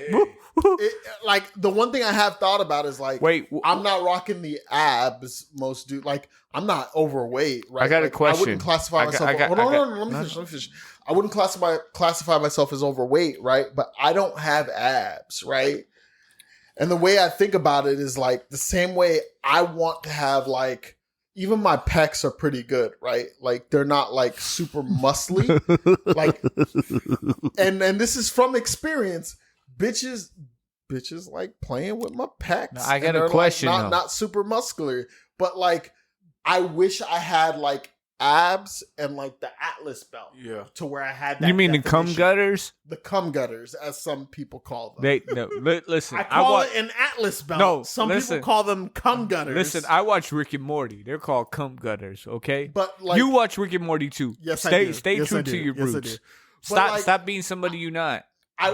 Like, the one thing I have thought about is, like, I'm not rocking the abs most do. Like, I'm not overweight, right? I got a question. I wouldn't classify myself... Hold on, let me finish. I wouldn't classify myself as overweight, right? But I don't have abs, right? And the way I think about it is like the same way I want to have, like, even my pecs are pretty good, right? Like, they're not like super muscly. Like, and this is from experience. Bitches like playing with my pecs. Now, I got a question. Like, not super muscular, but like I wish I had like abs and like the Atlas belt. Yeah. To where I had that. You mean definition. the cum gutters? The cum gutters, as some people call them. Listen. I call it an Atlas belt. No, some people call them cum gutters. Listen, I watch Rick and Morty. They're called cum gutters, okay? But like, you watch Rick and Morty too. Yes, I do. Stay true to your roots. I do. Stop being somebody you're not. I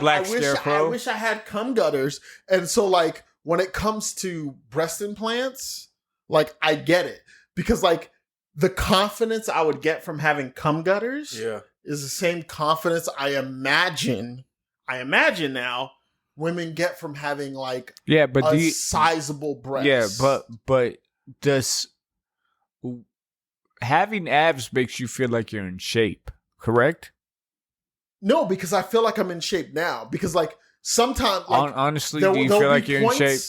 wish I had cum gutters. And so, like, when it comes to breast implants, like, I get it. Because, like, the confidence I would get from having cum gutters is the same confidence I imagine now women get from having, like, sizable breasts. Yeah, but does having abs makes you feel like you're in shape, correct? No, because I feel like I'm in shape now. Because, like, sometimes, like, honestly, do you feel like you're in shape?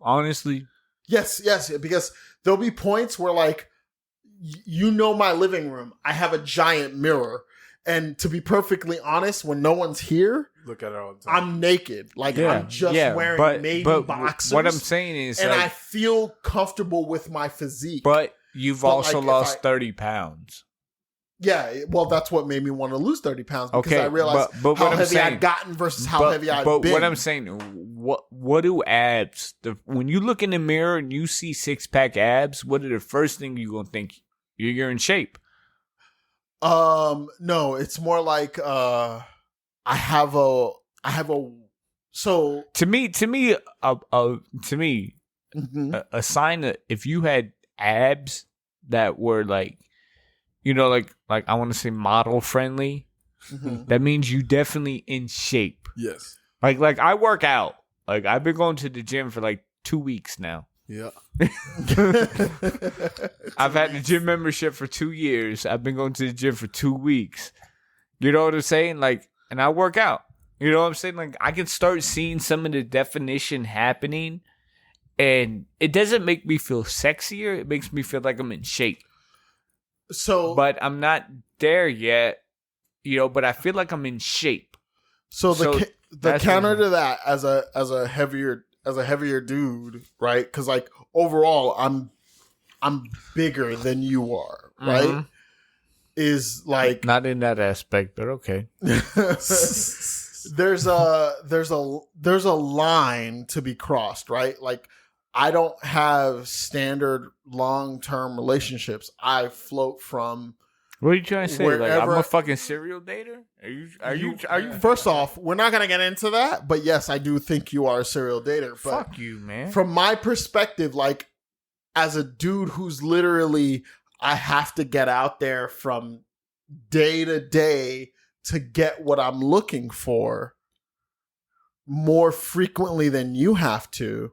Honestly? Yes, because there'll be points where, like, you know my living room. I have a giant mirror. And to be perfectly honest, when no one's here, look at it all the time. I'm naked. Like, I'm just wearing maiden boxers. What I'm saying is... And I feel comfortable with my physique. But you've also lost 30 pounds. Yeah, well, that's what made me want to lose 30 pounds because I realized how heavy I'd gotten versus how heavy I've been. But what I'm saying, what do abs... when you look in the mirror and you see six-pack abs, what are the first thing you're going to think? You're in shape. No, it's more like I have a so to me a sign that if you had abs that were like, you know, like I want to say model friendly, that means you definitely in shape. Yes. Like I work out. Like I've been going to the gym for like 2 weeks now. Yeah. I've had the gym membership for 2 years. I've been going to the gym for 2 weeks. You know what I'm saying? Like, and I work out. You know what I'm saying? Like I can start seeing some of the definition happening, and it doesn't make me feel sexier. It makes me feel like I'm in shape. So, but I'm not there yet. You know, but I feel like I'm in shape. So the counter to that, as a heavier dude, right? Because like overall, I'm bigger than you are, right? Mm-hmm. Is like not in that aspect, but okay. There's a line to be crossed, right? Like I don't have standard long-term relationships. I float from. What are you trying to say? Wherever, like I'm a fucking serial dater? Are you? First off, we're not gonna get into that, but yes, I do think you are a serial dater. But fuck you, man. From my perspective, like as a dude who's literally, I have to get out there from day to day to get what I'm looking for more frequently than you have to,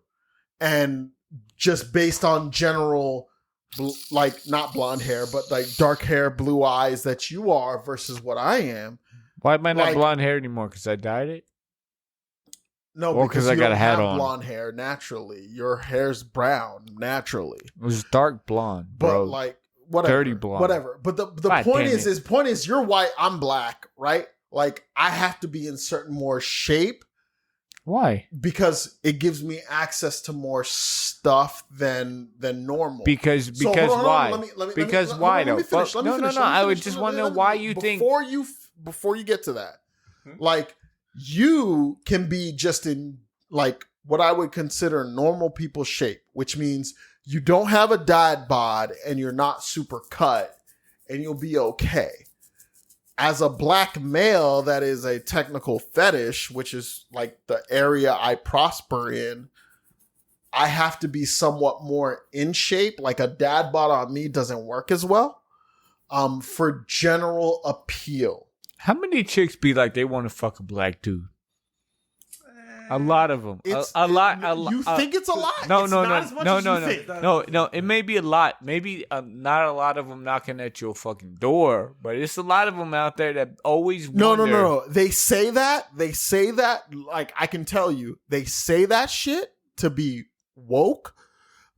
and just based on general. Like not blonde hair, but like dark hair, blue eyes that you are versus what I am. Why am I not blonde hair anymore? Because I dyed it? No, or because I got a hat on. Blonde hair naturally. Your hair's brown naturally. It was dark blonde, bro. But like whatever, dirty blonde, whatever. But the point is, you're white, I'm black, right? Like I have to be in certain more shape. Why? Because it gives me access to more stuff than normal. Because why? Because why though? No. I would just want to know why you think before you get to that, like you can be just in like what I would consider normal people shape, which means you don't have a dad bod and you're not super cut, and you'll be okay. As a black male, that is a technical fetish, which is like the area I prosper in. I have to be somewhat more in shape. Like a dad bod on me doesn't work as well. For general appeal. How many chicks be like they want to fuck a black dude? A lot of them. A lot. You think it's a lot? No. It may be a lot. Maybe not a lot of them knocking at your fucking door, but it's a lot of them out there that always wonder. No. They say that. Like I can tell you, they say that shit to be woke.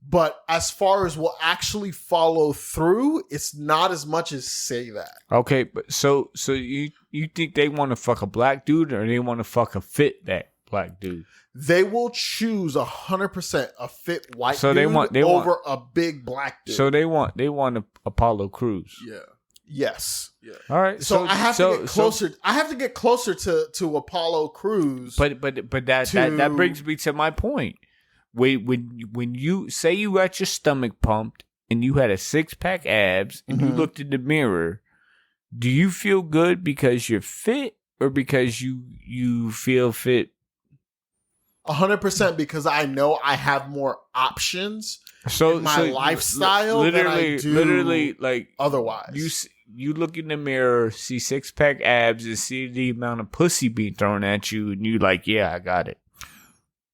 But as far as will actually follow through, it's not as much as say that. Okay, but so you think they want to fuck a black dude or they want to fuck a fit that black dude? They will choose 100% a fit white dude over a big black dude. So they want Apollo Crews. Yeah. Yes. Yeah. All right. So I have to get closer. I have to get closer to Apollo Crews. But that brings me to my point. When you say you got your stomach pumped and you had a 6-pack abs and you looked in the mirror, do you feel good because you're fit or because you feel fit? 100% because I know I have more options in my lifestyle than I do literally like otherwise. You look in the mirror, see 6-pack abs, and see the amount of pussy being thrown at you, and you like, yeah, I got it.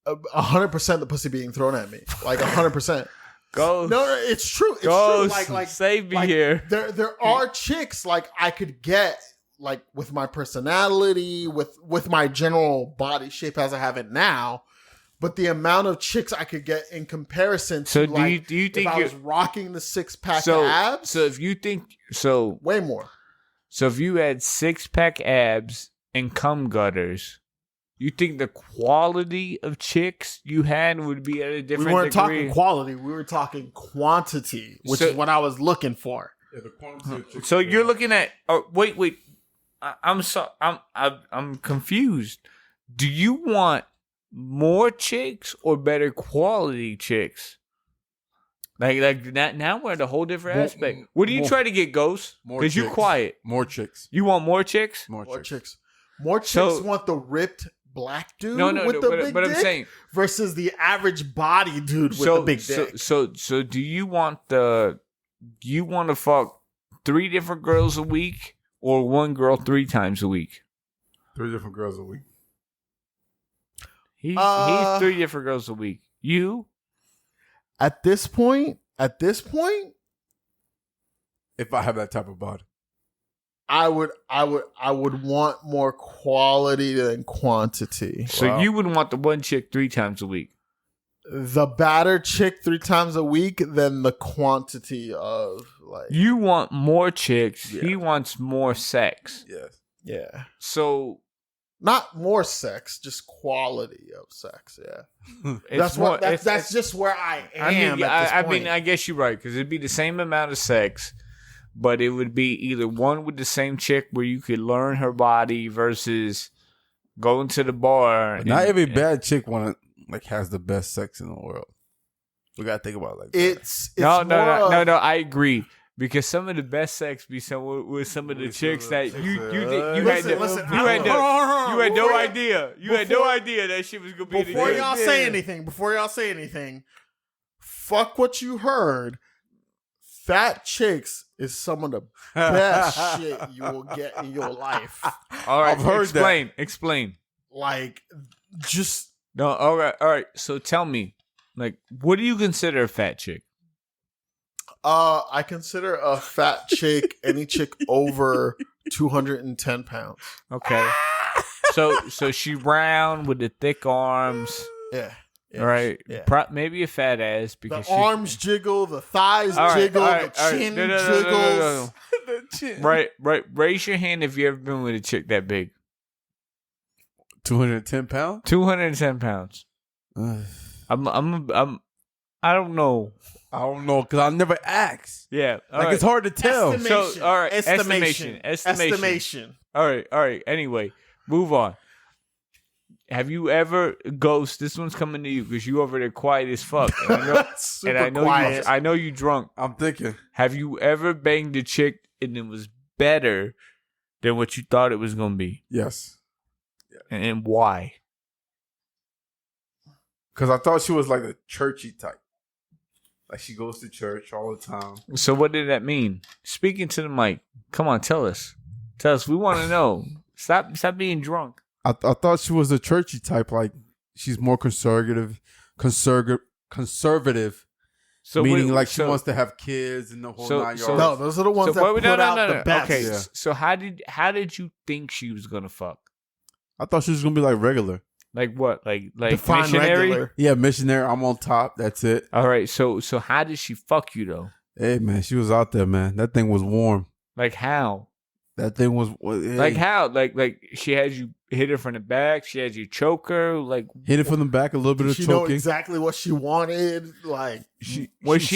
100% the pussy being thrown at me, like 100%. Go. No, it's true. It's true. Like save me here. There are chicks like I could get like with my personality, with my general body shape as I have it now. But the amount of chicks I could get in comparison to do you think if I was rocking the 6-pack abs. So if you think way more. So if you had 6-pack abs and cum gutters, you think the quality of chicks you had would be at a different degree? We weren't talking quality. We were talking quantity, which is what I was looking for. Yeah, the quantity of chicks. So you're looking at... wait. I'm confused. Do you want more chicks or better quality chicks? Like that. Now we're at a whole different aspect. What do you try to get, Ghost? Because you quiet. More chicks. You want more chicks? More chicks. More chicks want the ripped black dude with the big dick I'm saying, versus the average body dude with the big dick. So do you want to fuck 3 different girls a week or one girl 3 times a week? 3 different girls a week. He's 3 different girls a week. You? At this point, If I have that type of body. I would want more quality than quantity. So you would want the one chick 3 times a week. The battered chick 3 times a week than the quantity of like. You want more chicks. Yeah. He wants more sex. Yes. Yeah. So not more sex, just quality of sex. Yeah. That's just where I am. I mean, I guess you're right because it'd be the same amount of sex, but it would be either one with the same chick where you could learn her body versus going to the bar. Not every bad chick has the best sex in the world. We gotta think about it like that. It's no. I agree because some of the best sex be with some of the chicks that you had no idea. You had no idea that she was gonna be. Before y'all say anything, fuck what you heard. Fat chicks is some of the best shit you will get in your life. All right, I've heard that. Explain. Like, just. No, all right. So tell me, like, what do you consider a fat chick? I consider a fat chick any chick over 210 pounds. Okay. So she round with the thick arms. Yeah. Right. Yeah. Maybe a fat ass because the arms jiggle, the thighs jiggle, the chin jiggles. The chin. Right. Raise your hand if you ever been with a chick that big. 210 pounds? 210 pounds. I don't know. I don't know because I never asked. Yeah. It's hard to tell. Estimation. So, all right. Estimation. All right. Anyway, move on. Have you ever Ghost? This one's coming to you because you over there quiet as fuck. And I know you drunk. I'm thinking. Have you ever banged a chick and it was better than what you thought it was gonna be? Yes. And why? Because I thought she was like a churchy type. Like she goes to church all the time. So what did that mean? Speaking to the mic. Come on, tell us. We want to know. Stop being drunk. I thought she was a churchy type. Like she's more conservative. So meaning she wants to have kids and the whole 9 yards. No, those are the ones that put out the best. Okay, so how did you think she was gonna fuck? I thought she was gonna be like regular. Like what? Like define missionary? Regular. Yeah, missionary. I'm on top. That's it. All right. So how did she fuck you though? Hey man, she was out there, man. That thing was warm. Like how? That thing was hey. Like how? Like she had you hit her from the back. She had you choke her. Like hit it from the back. A little bit of choking. She know exactly what she wanted. Like she was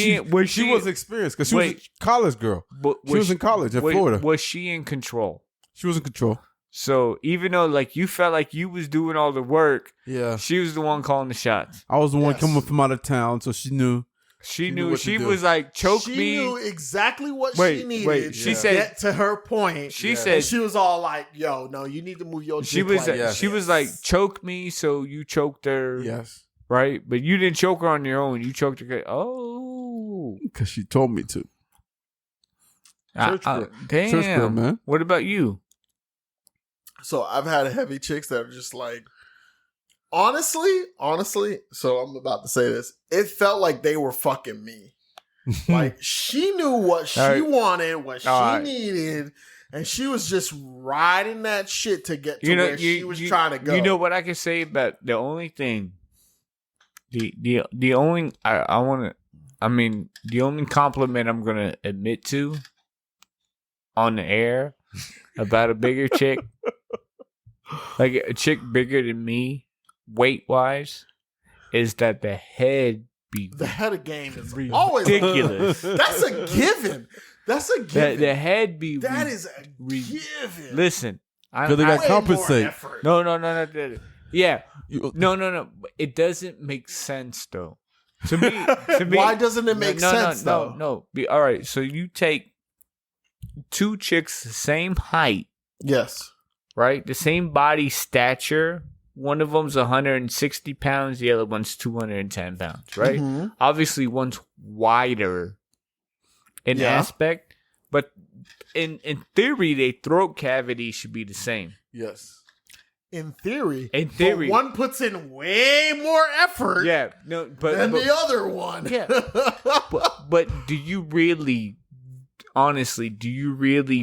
experienced because she was a college girl. She was in college in Florida. Was she in control? She was in control. So even though like you felt like you was doing all the work, yeah, she was the one calling the shots. I was the one coming from out of town, so she knew. She knew she was like choke me. She knew exactly what she needed. She said get to her point. She said she was all like, "Yo, no, you need to move your." She was like choke me, so you choked her. Yes, right, but you didn't choke her on your own. You choked her. Oh, because she told me to. Church girl, man. What about you? So I've had heavy chicks that are just like, honestly. So I'm about to say this. It felt like they were fucking me. Like she knew what she wanted, what she needed, and she was just riding that shit to get to where she was trying to go. You know what I can say about the only thing, the only the only compliment I'm gonna admit to on the air about a bigger chick. Like a chick bigger than me, weight wise, is that the head of game is ridiculous. Always ridiculous. That's a given. The head be that is a given. Listen, because they got compensate. No. Yeah, no. It doesn't make sense though. To me, why doesn't it make sense though? No. All right, so you take 2 chicks the same height. Yes. Right? The same body stature. One of them's 160 pounds. The other one's 210 pounds. Right? Mm-hmm. Obviously, one's wider in aspect, but in theory, their throat cavity should be the same. Yes. In theory. But one puts in way more effort than the other one. Yeah. but do you really, honestly,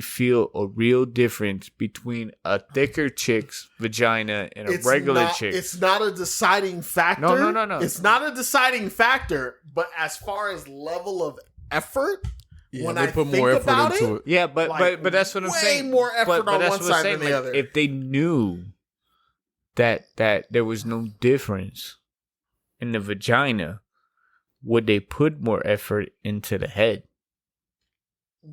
feel a real difference between a thicker chick's vagina and a regular chick? It's not a deciding factor. No. It's not a deciding factor, but as far as level of effort, when I put more effort into it. Yeah, but that's what I'm saying. Way more effort on one side than the other. If they knew that there was no difference in the vagina, would they put more effort into the head?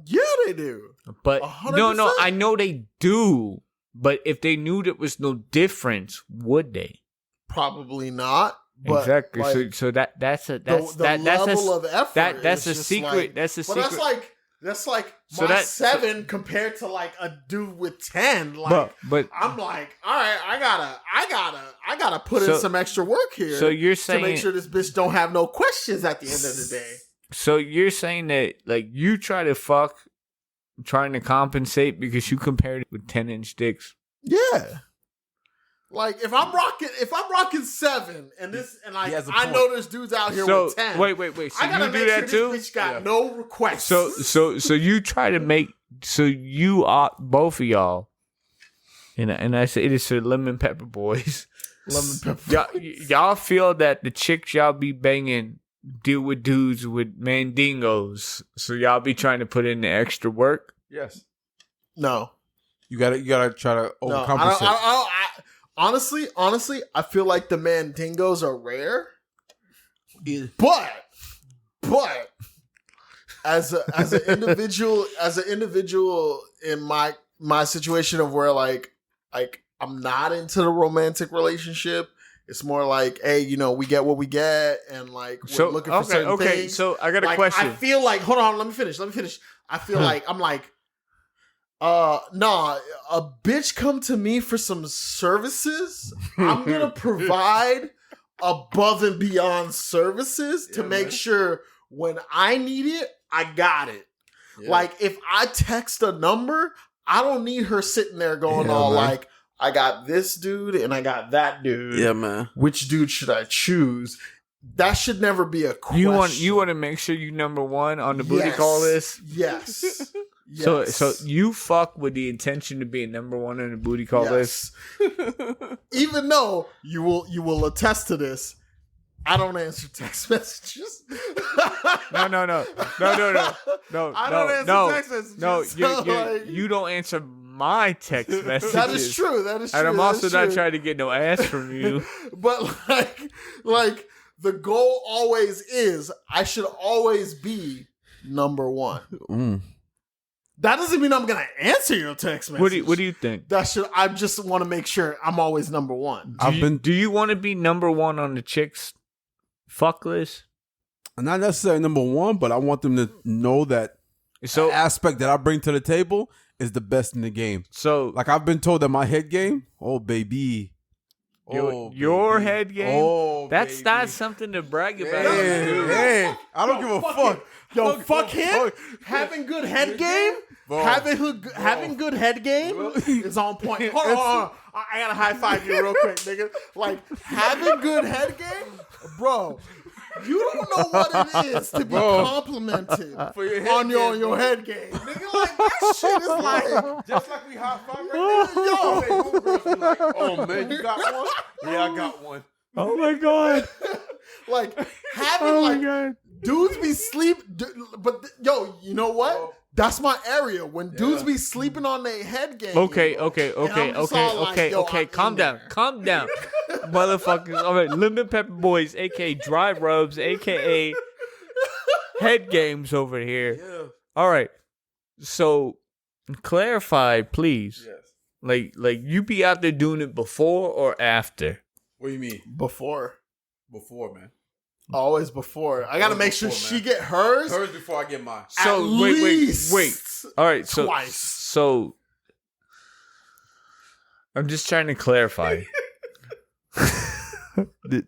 Yeah, they do. But 100%. no, I know they do. But if they knew there was no difference, would they? Probably not. But exactly. Like, so that's a level of effort. That's a secret. Like, that's a secret. That's like my 7 compared to like a dude with 10. Like, but I'm like, all right, I gotta put in some extra work here. So you're saying to make sure this bitch don't have no questions at the end of the day. So you're saying that like you try to fuck, trying to compensate because you compared it with 10-inch dicks. Yeah. Like if I'm rocking 7 and I know there's dudes out here with 10. Wait. So I gotta you do make that sure too? this bitch got no requests. So you try to make you are both of y'all, and I say it is for Lemon Pepper Boys. Lemon Pepper. Y'all feel that the chicks y'all be banging deal with dudes with mandingos, so y'all be trying to put in the extra work? Yes. No. You gotta try to overcompensate. No, honestly, I feel like the mandingos are rare. Yeah. But as an individual in my situation of where like I'm not into the romantic relationship. It's more like, hey, we get what we get, and like we're looking for certain things. So I got a question. I feel like, hold on, let me finish. I feel like I'm like, nah, a bitch come to me for some services. I'm gonna provide above and beyond services to make sure when I need it, I got it. Yeah. Like if I text a number, I don't need her sitting there going like, I got this dude and I got that dude. Yeah, man. Which dude should I choose? That should never be a question. You want to make sure you number one on the booty call list? Yes. So you fuck with the intention to be number one on the booty call list? Even though you will attest to this, I don't answer text messages. No. I don't answer text messages. No, you don't answer my text messages. That is true. And I'm also not trying to get no ass from you. But like the goal always is I should always be number one. That doesn't mean I'm gonna answer your text message. What do you think? I just want to make sure I'm always number one. Do you want to be number one on the chicks fuck list? Not necessarily number one, but I want them to know that the aspect that I bring to the table is the best in the game. So, like I've been told that my head game, baby. Your head game? That's not something to brag about. Hey, I don't give a fuck. Yo, fuck him. Having good head game? Having good head game is on point. Hold on. I gotta high five you real quick, nigga. Like, having good head game? Bro, you don't know what it is to be complimented on your head game. Nigga, like, that shit is like... Just like we high five right now. Yo. Like, oh, man, you got one? Yeah, I got one. Oh, my God. Like, having, dudes be sleep... But, yo, you know what? That's my area. When dudes be sleeping on their head game. Okay. Calm down. Motherfuckers. All right, Lemon Pepper Boys, a.k.a. Dry Rubs, a.k.a. Head Games over here. Yeah. All right. So, clarify, please. Yes. Like you be out there doing it before or after? What do you mean? Before, man. Always before. I gotta make sure she get hers. Hers before I get mine. So wait. All right. So twice. So I'm just trying to clarify.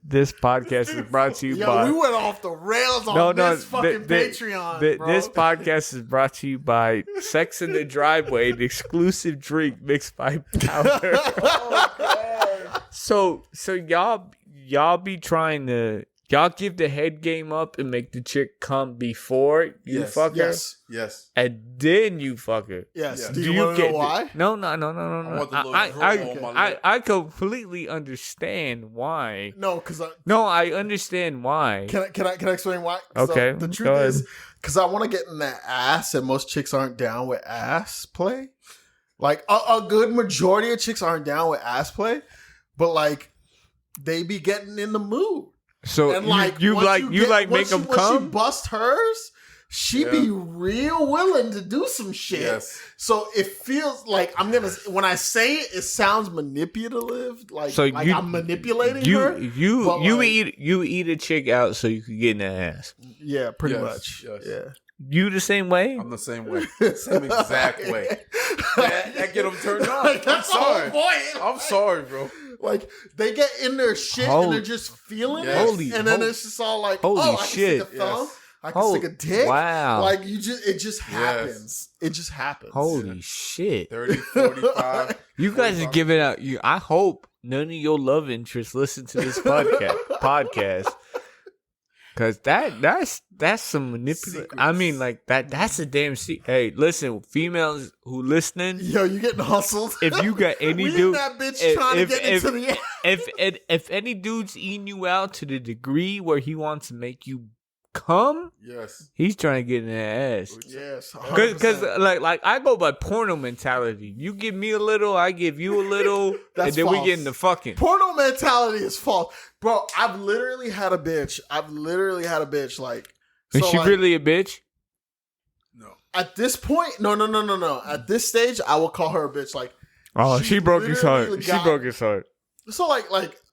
This podcast is brought to you by. We went off the rails on this fucking Patreon. This podcast is brought to you by Sex in the Driveway, the exclusive drink mixed by Powder. Oh, God. So y'all be trying to. Y'all give the head game up and make the chick come before you fuck her? Yes. And then you fuck her. Yes. Yeah. Do you want to know why? No. I I completely understand why. No, because I understand why. Can I explain why? Okay. So the truth is, because I want to get in that ass, and most chicks aren't down with ass play. Like a good majority of chicks aren't down with ass play, but like they be getting in the mood. So and you make them come. When she bust hers, she be real willing to do some shit. Yes. So it feels like when I say it, it sounds manipulative. Like I'm manipulating her. You eat a chick out so you can get in the ass. Yeah, pretty much. Yes. Yeah. You the same way? I'm the same way. Same exact way. That get them turned on. Like, that's I'm sorry. the whole point. I'm sorry, bro. Like they get in their shit and they're just feeling it, and then it's just all like, holy I can shit. stick a thumb, I can stick a dick. Wow. Like it just happens. It just happens. Holy shit. 30, 45. You guys are giving out. I hope none of your love interests listen to this podcast. Cause that's some manipulation. I mean, like that's a damn secret. Hey, listen, females who listening, yo, you getting hustled. If you got any we dude, that bitch trying to get into the if any dude's eating you out to the degree where he wants to make you come, yes, he's trying to get in the ass. Yes, because like I go by porno mentality. You give me a little, I give you a little, and then false. we get in the fucking porno mentality is false, bro. I've literally had a bitch. Like, is she really a bitch? No. At this point, no. At this stage, I will call her a bitch. Like, she broke his heart. She broke his heart. So like.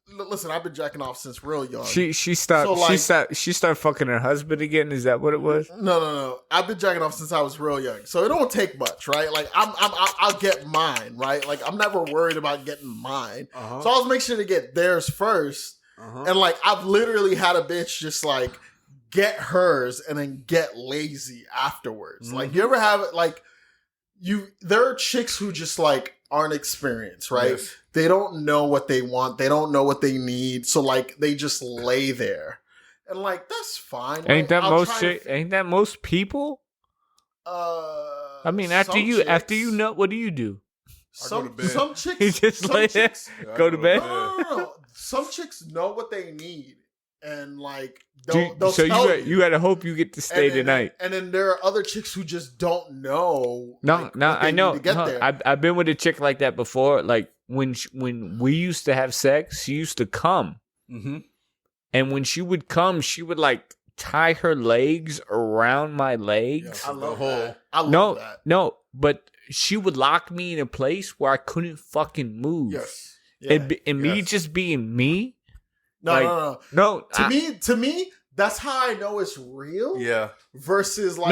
Listen, I've been jacking off since real young. She stopped. So she started fucking her husband again. Is that what it was? No. I've been jacking off since I was real young. So it don't take much, right? Like I'll get mine, right? Like I'm never worried about getting mine. So I'll make sure to get theirs first. And like I've literally had a bitch just like get hers and then get lazy afterwards. Like you ever have it? Like there are chicks who just like aren't experienced, right? Yes. They don't know what they want. They don't know what they need. So like they just lay there. And like that's fine. Ain't that most people? I mean, after you nut, what do you do? Some chicks you just lay there, go to bed. No. Some chicks know what they need. And like so you gotta hope you get to stay tonight. And then there are other chicks who just don't know. No, I know. I've been with a chick like that before. Like when we used to have sex, she used to come, and when she would come, she would like tie her legs around my legs. Yeah, I love that. I love that. No, but she would lock me in a place where I couldn't fucking move. Yes, and me just being me. No. To me, that's how I know it's real. Yeah. Versus like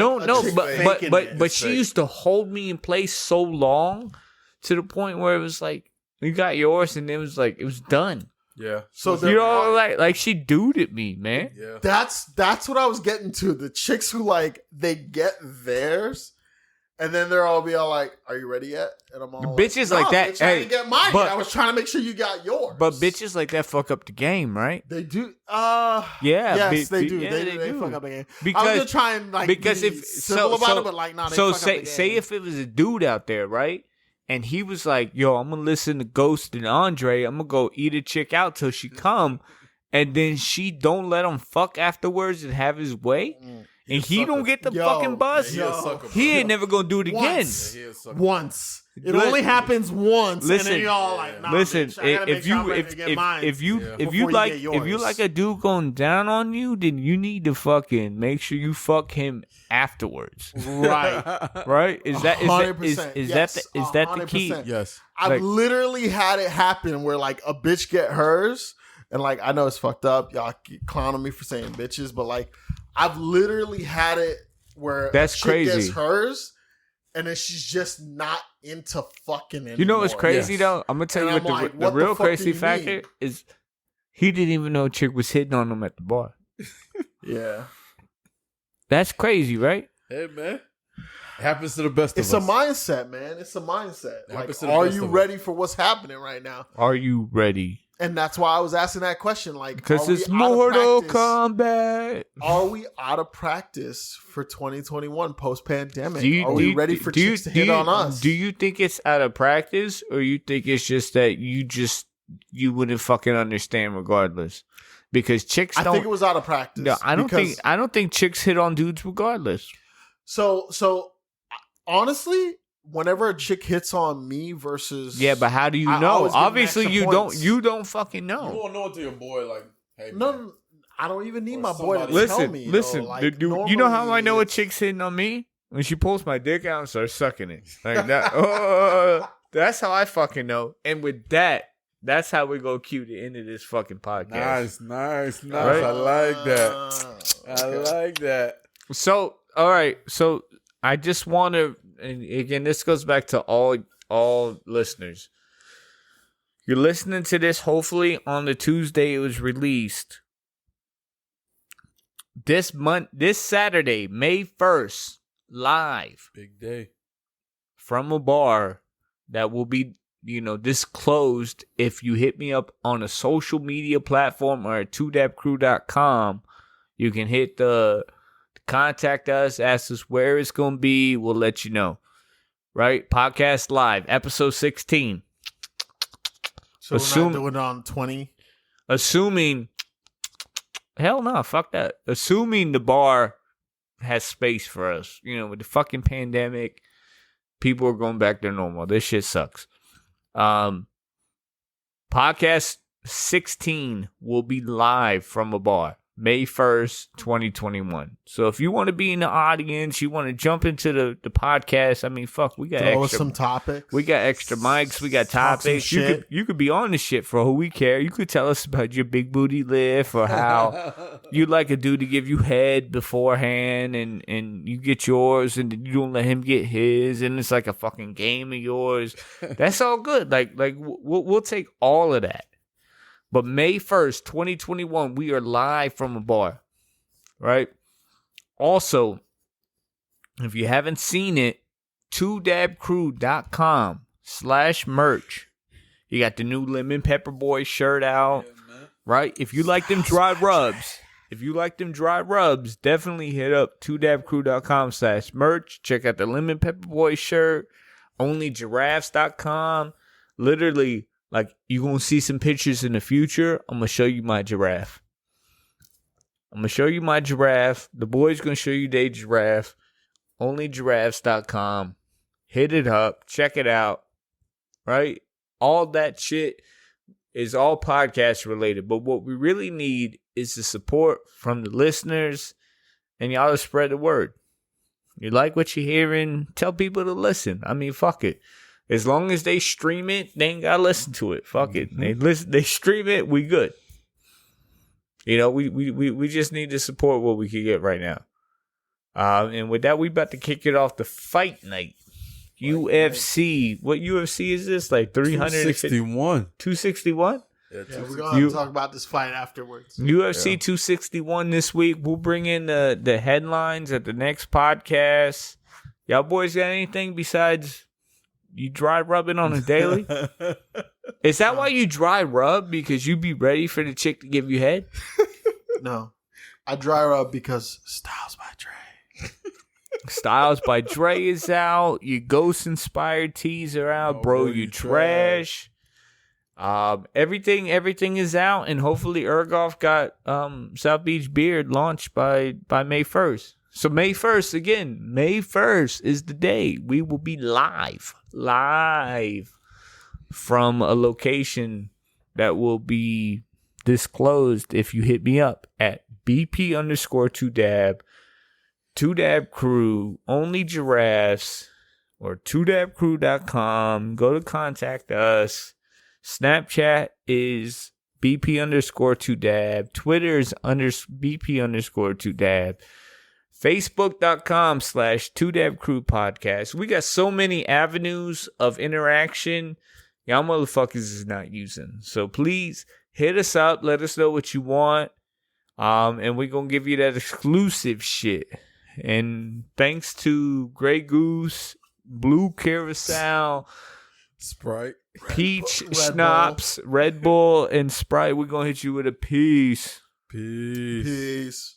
but she used to hold me in place so long to the point where it was like you got yours and it was like it was done. Yeah. So you know, like she duded me, man. Yeah. That's what I was getting to. The chicks who like they get theirs. And then they're all be all like, "Are you ready yet?" And I'm all the bitches like that. Bitch, I didn't get mine. I was trying to make sure you got yours. But bitches like that fuck up the game, right? They do. Yes, they do. Yeah, they fuck up the game. Because, I was just trying like because be if civil about it, but like not. So say if it was a dude out there, right? And he was like, "Yo, I'm gonna listen to Ghost and Andre. I'm gonna go eat a chick out till she come," and then she don't let him fuck afterwards and have his way. And he don't get the fucking buzz. He ain't never gonna do it again. Once. It only happens once. Listen, and then y'all like, nah, listen. Bitch, If you like a dude going down on you, then you need to fucking make sure you fuck him afterwards. Right? Is that the key? Yes. I've literally had it happen where like a bitch get hers, and like I know it's fucked up. Y'all keep clowning me for saying bitches, but like. I've literally had it where that's a chick crazy. Gets hers, and then she's just not into fucking anymore. You know what's crazy though? I'm gonna tell you what the real crazy factor is. He didn't even know a chick was hitting on him at the bar. Yeah. That's crazy, right? Hey, man. It happens to the best of us. It's a mindset, man. It's a mindset. Like, happens to the are best you of ready for what's happening right now? Are you ready? And that's why I was asking that question. Like, Because are it's we out of Mortal practice? Kombat. Are we out of practice for 2021 post-pandemic? Are we ready for chicks to hit on us? Do you think it's out of practice, or you think it's just that you wouldn't fucking understand regardless? Because chicks don't. I think it was out of practice. No, I don't think chicks hit on dudes regardless. So honestly, whenever a chick hits on me versus but how do you know? Obviously, you don't fucking know. You won't know until your boy like, hey, man. No, I don't even need my boy to listen, tell me. Listen, like, you know how I know a chick's hitting on me? When she pulls my dick out and starts sucking it like that. That's how I fucking know. And with that, that's how we go cue the end of this fucking podcast. Nice. Right? I like that. I like that. So, all right. So, I just want to, and again, this goes back to all listeners. You're listening to this, hopefully, on the Tuesday it was released. This Saturday, May 1st, live. Big day. From a bar that will be, disclosed if you hit me up on a social media platform or at 2dabcrew.com. You can hit the contact us, ask us where it's going to be. We'll let you know. Right? Podcast Live, episode 16. So we're not doing it on 20? Assuming, hell no, fuck that. Assuming the bar has space for us. With the fucking pandemic, people are going back to normal. This shit sucks. Podcast 16 will be live from a bar. May 1st, 2021. So if you want to be in the audience, you want to jump into the podcast, I mean, fuck, we got some topics. We got extra mics, we got topics. You could be on the shit for who we care. You could tell us about your big booty lift or how you'd like a dude to give you head beforehand and you get yours and you don't let him get his and it's like a fucking game of yours. That's all good. Like we'll take all of that. But May 1st, 2021, we are live from a bar, right? Also, if you haven't seen it, 2dabcrew.com/merch. You got the new Lemon Pepper Boy shirt out, right? If you like them dry rubs, definitely hit up 2dabcrew.com/merch. Check out the Lemon Pepper Boy shirt, onlygiraffes.com. Literally, like, you're going to see some pictures in the future. I'm going to show you my giraffe. The boy's going to show you their giraffe. Onlygiraffes.com. Hit it up. Check it out. Right? All that shit is all podcast related. But what we really need is the support from the listeners and y'all to spread the word. You like what you're hearing? Tell people to listen. I mean, fuck it. As long as they stream it, they ain't gotta listen to it. Fuck it. They stream it, we good. We just need to support what we can get right now. And with that, we about to kick it off the fight night. UFC. What UFC is this? Like 361? 261? Yeah, we're going to talk about this fight afterwards. UFC 261 this week. We'll bring in the headlines at the next podcast. Y'all boys got anything besides... You dry rubbing on a daily? Is that why you dry rub? Because you be ready for the chick to give you head? No. I dry rub because Styles by Dre. Styles by Dre is out. Your Ghost-inspired tees are out. Bro, you trash. Everything is out. And hopefully Ergoff got South Beach Beard launched by May 1st. So May 1st, again, May 1st is the day we will be live from a location that will be disclosed if you hit me up at BP_2dab, 2dab crew, only giraffes, or 2dabcrew.com. Go to contact us. Snapchat is BP_2dab. Twitter is BP_2dab. Facebook.com/2dabcrew podcast. We got so many avenues of interaction y'all motherfuckers is not using. So please hit us up. Let us know what you want. And we're going to give you that exclusive shit. And thanks to Grey Goose, Blue Carousel, Sprite, Peach Schnapps, Red Bull, and Sprite, we're going to hit you with a peace. Peace.